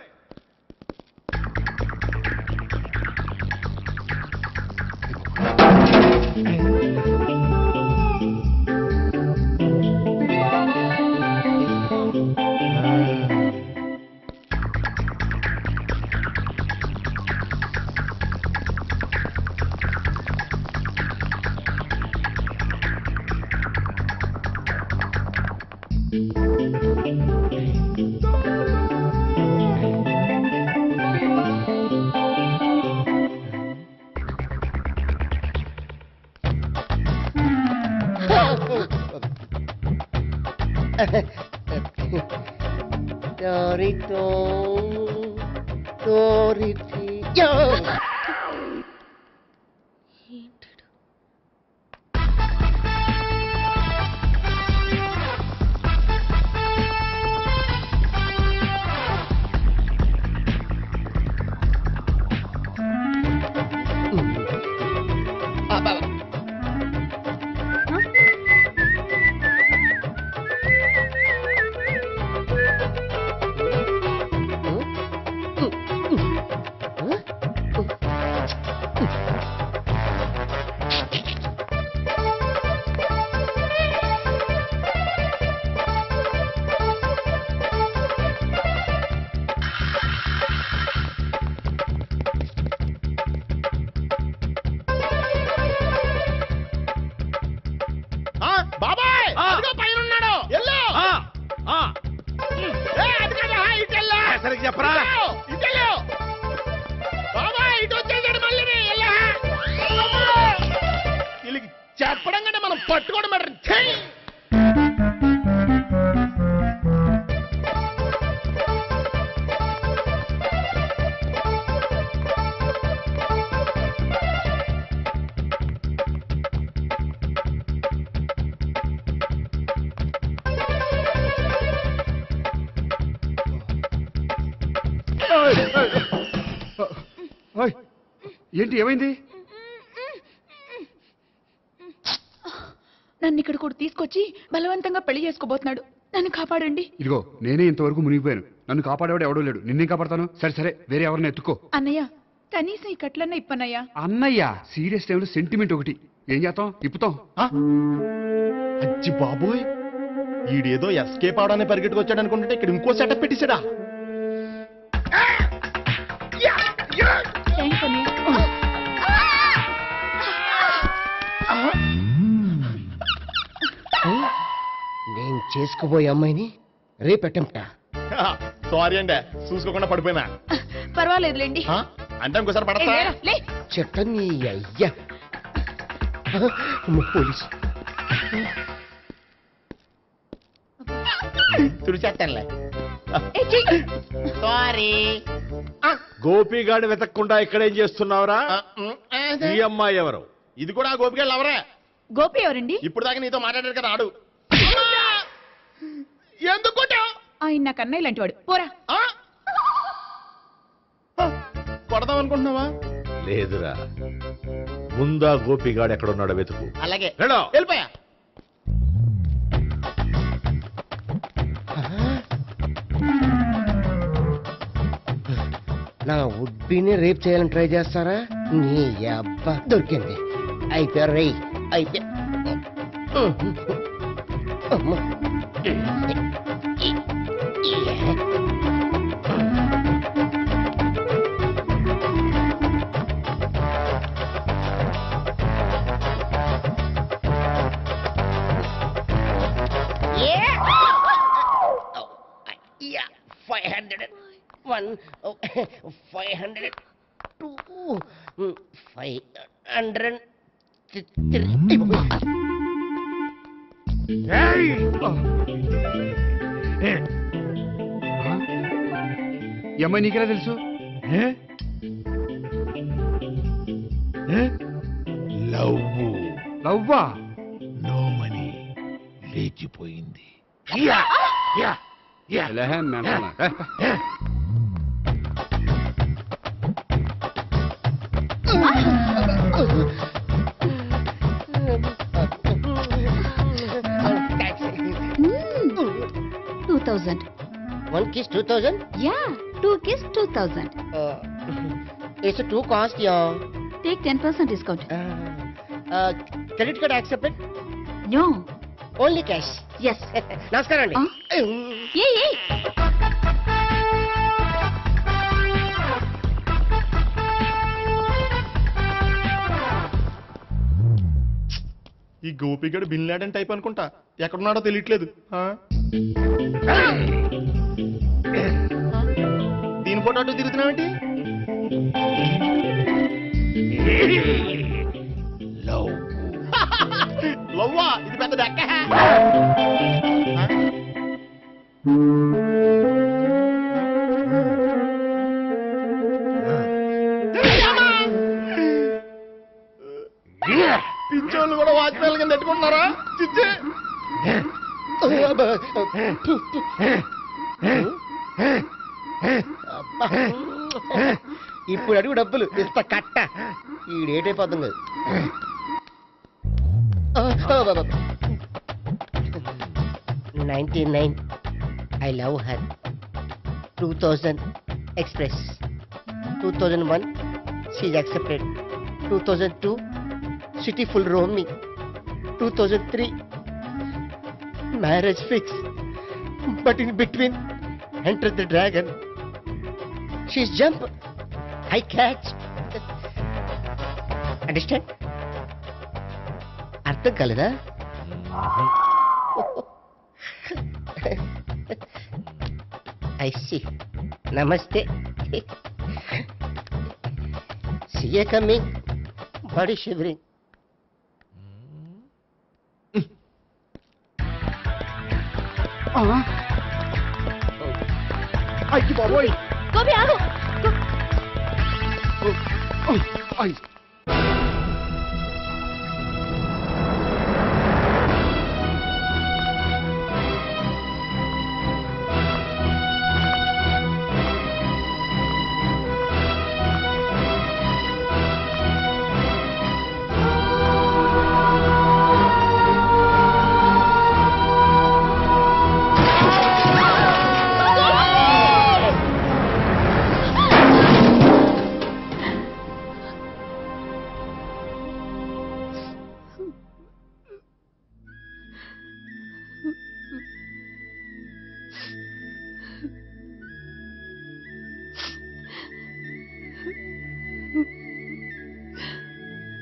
బాబాయ్ పైన ఉన్నాడు. సరిగ్గా చెప్పరా. బాబాయ్ ఇటు వచ్చేసాడు మళ్ళీ. వీళ్ళకి చెప్పడం కంటే మనం పట్టుకోవడం బెటర్. ఏంటి ఏమైంది? నన్ను ఇక్కడ కూడా తీసుకొచ్చి బలవంతంగా పెళ్లి చేసుకోబోతున్నాడు. నన్ను కాపాడండి. ఇదిగో నేనే ఇంతవరకు మునిగిపోయాను. నన్ను కాపాడేవాడు ఎవడో లేడు. నిన్నేం కాపాడతాను? సరే సరే వేరే ఎవరిని ఎత్తుకో. అన్నయ్య కనీసం ఈ కట్లన్నా ఇప్పన్నయ్యా. అన్నయ్య సీరియస్ టైంలో సెంటిమెంట్ ఒకటి. ఏం చేస్తాం? ఇప్పుతాం. అచ్చి బాబోయ్, ఈడేదో ఎస్కేప్ అవడానికి పరిగెట్టుకొచ్చాడు అనుకుంటే ఇక్కడ ఇంకో సెటప్ పెట్టేశాడా? నేను చేసుకుపోయే అమ్మాయిని రేపెట్టంటా. సారీ అండి, చూసుకోకుండా పడిపోయినా. పర్వాలేదులేండి. అంటే ఇంకోసారి పడతా. చెట్ట నీ అయ్యా పోలీసు తుడిచేస్తానులే. సారీ. గోపిగాడి వెతకకుండా ఇక్కడేం చేస్తున్నావురా? ఈ అమ్మాయి ఎవరు? ఇది కూడా గోపిగాళ్ళు ఎవరే? గోపి ఎవరండి? ఇప్పుడు దాకా నీతో మాట్లాడారు కదా ఆడు. ఎందుకు ఆయన నాకు అన్నయ్య లాంటి వాడు. పోరా. కొడదాం అనుకుంటున్నావా? లేదురా, ముందా గోపిగాడు ఎక్కడున్నాడో వెతుకు. అలాగే వెళ్ళిపోయా. నా ఉడ్బీని రేప్ చేయాలని ట్రై చేస్తారా? నీ అబ్బా దొరికింది. అయిపోయా రై అయిపోయా. ఈ అమ్మాయి నీకెలా తెలుసు? లవ్వా? నో మనీ లేచిపోయింది. 2000. 1 kiss 2000? Yeah, 2 kiss 2000. It's too cost, yeah. Take 10% discount. Credit card accepted? No. Only cash. Yes. నమస్కారం అండి. Hey. ఈ గోపిగడు బిన్ లాడెన్ టైప్ అనుకుంటా, ఎక్కడున్నాడో తెలియట్లేదు. దీని ఫోటో అటు తిరుగుతున్నావేంటి? లవ్వా, ఇది పెద్ద డెక్క. పిచ్చోళ్ళు కూడా వాచ్మెన్ కింద పెట్టుకుంటున్నారా? చిచ్చే ఇప్పుడు అడుగు డబ్బులు ఇంత కట్ట ఈ డేట్ అయిపోతుంది కదా. 99 I love her. 2000 express. 2001 she's accepted. 2002 city full roaming. 2003 marriage fix. But in between entered the dragon. She's jump, I catch. Understand? అర్థం కాలేదా? I see. Namaste. See you coming. Body shivering. అయ్యి బాబోయ్. గోపి ఆగు.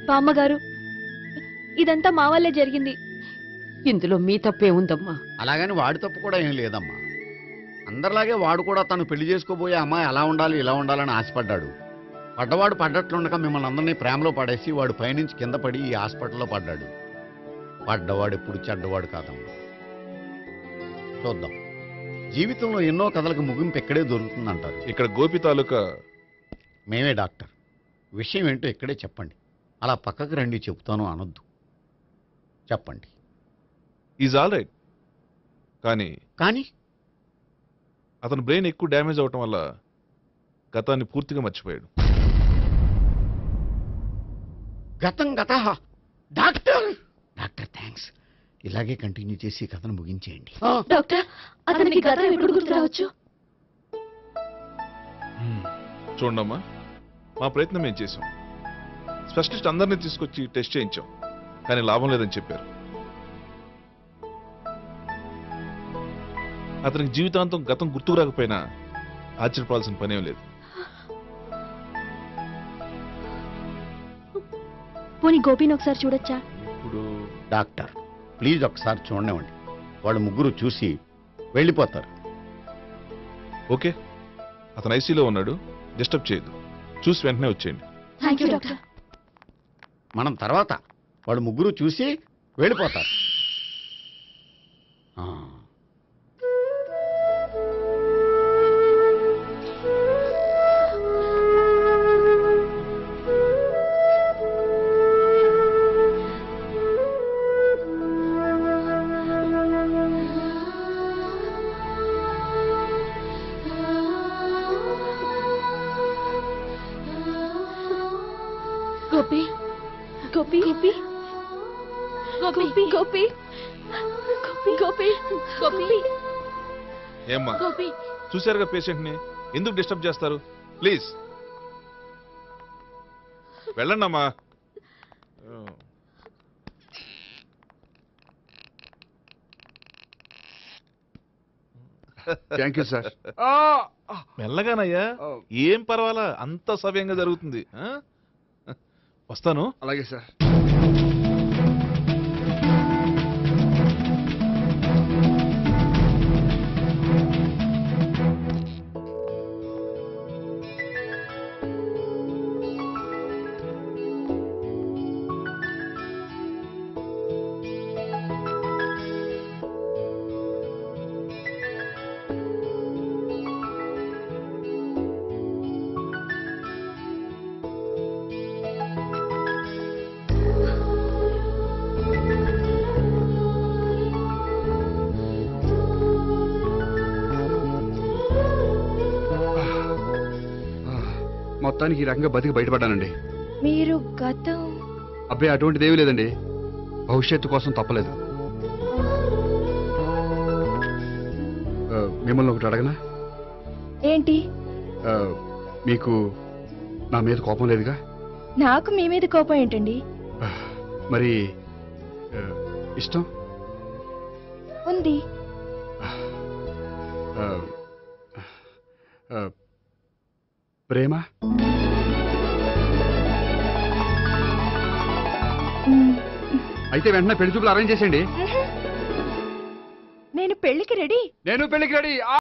బామ్మగారు, ఇదంతా మా వల్లే జరిగింది. ఇందులో మీ తప్పే ఉందమ్మా. అలాగని వాడి తప్పు కూడా ఏం లేదమ్మా. అందరిలాగే వాడు కూడా తను పెళ్లి చేసుకోబోయే అమ్మాయి అలా ఉండాలి ఇలా ఉండాలని ఆశపడ్డాడు. పడ్డవాడు పడ్డట్లుండగా మిమ్మల్ని అందరినీ ప్రేమలో పడేసి వాడు పైనుంచి కింద పడి ఈ హాస్పిటల్లో పడ్డాడు. పడ్డవాడు ఎప్పుడు చెడ్డవాడు కాదమ్మా. చూద్దాం, జీవితంలో ఎన్నో కథలకు ముగింపు ఎక్కడే దొరుకుతుందంటారు. ఇక్కడ గోపి తాలూకా మేమే డాక్టర్. విషయం ఏంటో ఇక్కడే చెప్పండి. అలా పక్కకు రండి చెప్తాను అనొద్దు. చెప్పండి. Is all right. కానీ అతని బ్రెయిన్ ఎక్కువ డ్యామేజ్ అవటం వల్ల గతాన్ని పూర్తిగా మర్చిపోయాడు. గతం గత. Doctor thanks. ఇలాగే కంటిన్యూ చేసి కథను ముగించేయండి. డాక్టర్, అతనికి గతం ఎప్పుడు గుర్తు రావచ్చు? చూడమ్మా, మా ప్రయత్నం మేము చేసాం. స్పెషలిస్ట్ అందరినీ తీసుకొచ్చి టెస్ట్ చేయించాం, కానీ లాభం లేదని చెప్పారు. అతనికి జీవితాంతం గతం గుర్తుకు రాకపోయినా ఆశ్చర్యపడాల్సిన పనేం లేదు. పోనీ గోపిని ఒకసారి చూడొచ్చా? ఇప్పుడు డాక్టర్ ప్లీజ్ ఒకసారి చూడనివ్వండి. వాళ్ళు ముగ్గురు చూసి వెళ్ళిపోతారు. ఓకే, అతను ఐసీలో ఉన్నాడు, డిస్టర్బ్ చేయదు. చూసి వెంటనే వచ్చేయండి. Thank you doctor. మనం తర్వాత వాళ్ళు ముగ్గురు చూసి వెళ్ళిపోతారు. గోపి గోపి గోపి గోపి గోపి గోపి గోపి ఏమ్మా గోపి చూసారుగా పేషెంట్ ని ఎందుకు డిస్టర్బ్ చేస్తారు? ప్లీజ్ వెళ్ళండి అమ్మా. Thank you sir. మెల్లగానయ్యా, ఏం పర్వాలా, అంత సవ్యంగా జరుగుతుంది. వస్తాను. అలాగే సార్. మొత్తానికి ఈ రకంగా బతికి బయటపడ్డానండి. మీరు గతం అబ్బాయి అటువంటిది ఏమీ లేదండి. భవిష్యత్తు కోసం తప్పలేదు. మిమ్మల్ని ఒకటి అడగనా? ఏంటి? మీకు నా మీద కోపం లేదుగా? నాకు మీ మీద కోపం ఏంటండి? మరి ఇష్టం ఉంది. ప్రేమ అయితే వెంటనే పెళ్లి చూపులు అరేంజ్ చేసేయండి. నేను పెళ్లికి రెడీ. నేను పెళ్లికి రెడీ.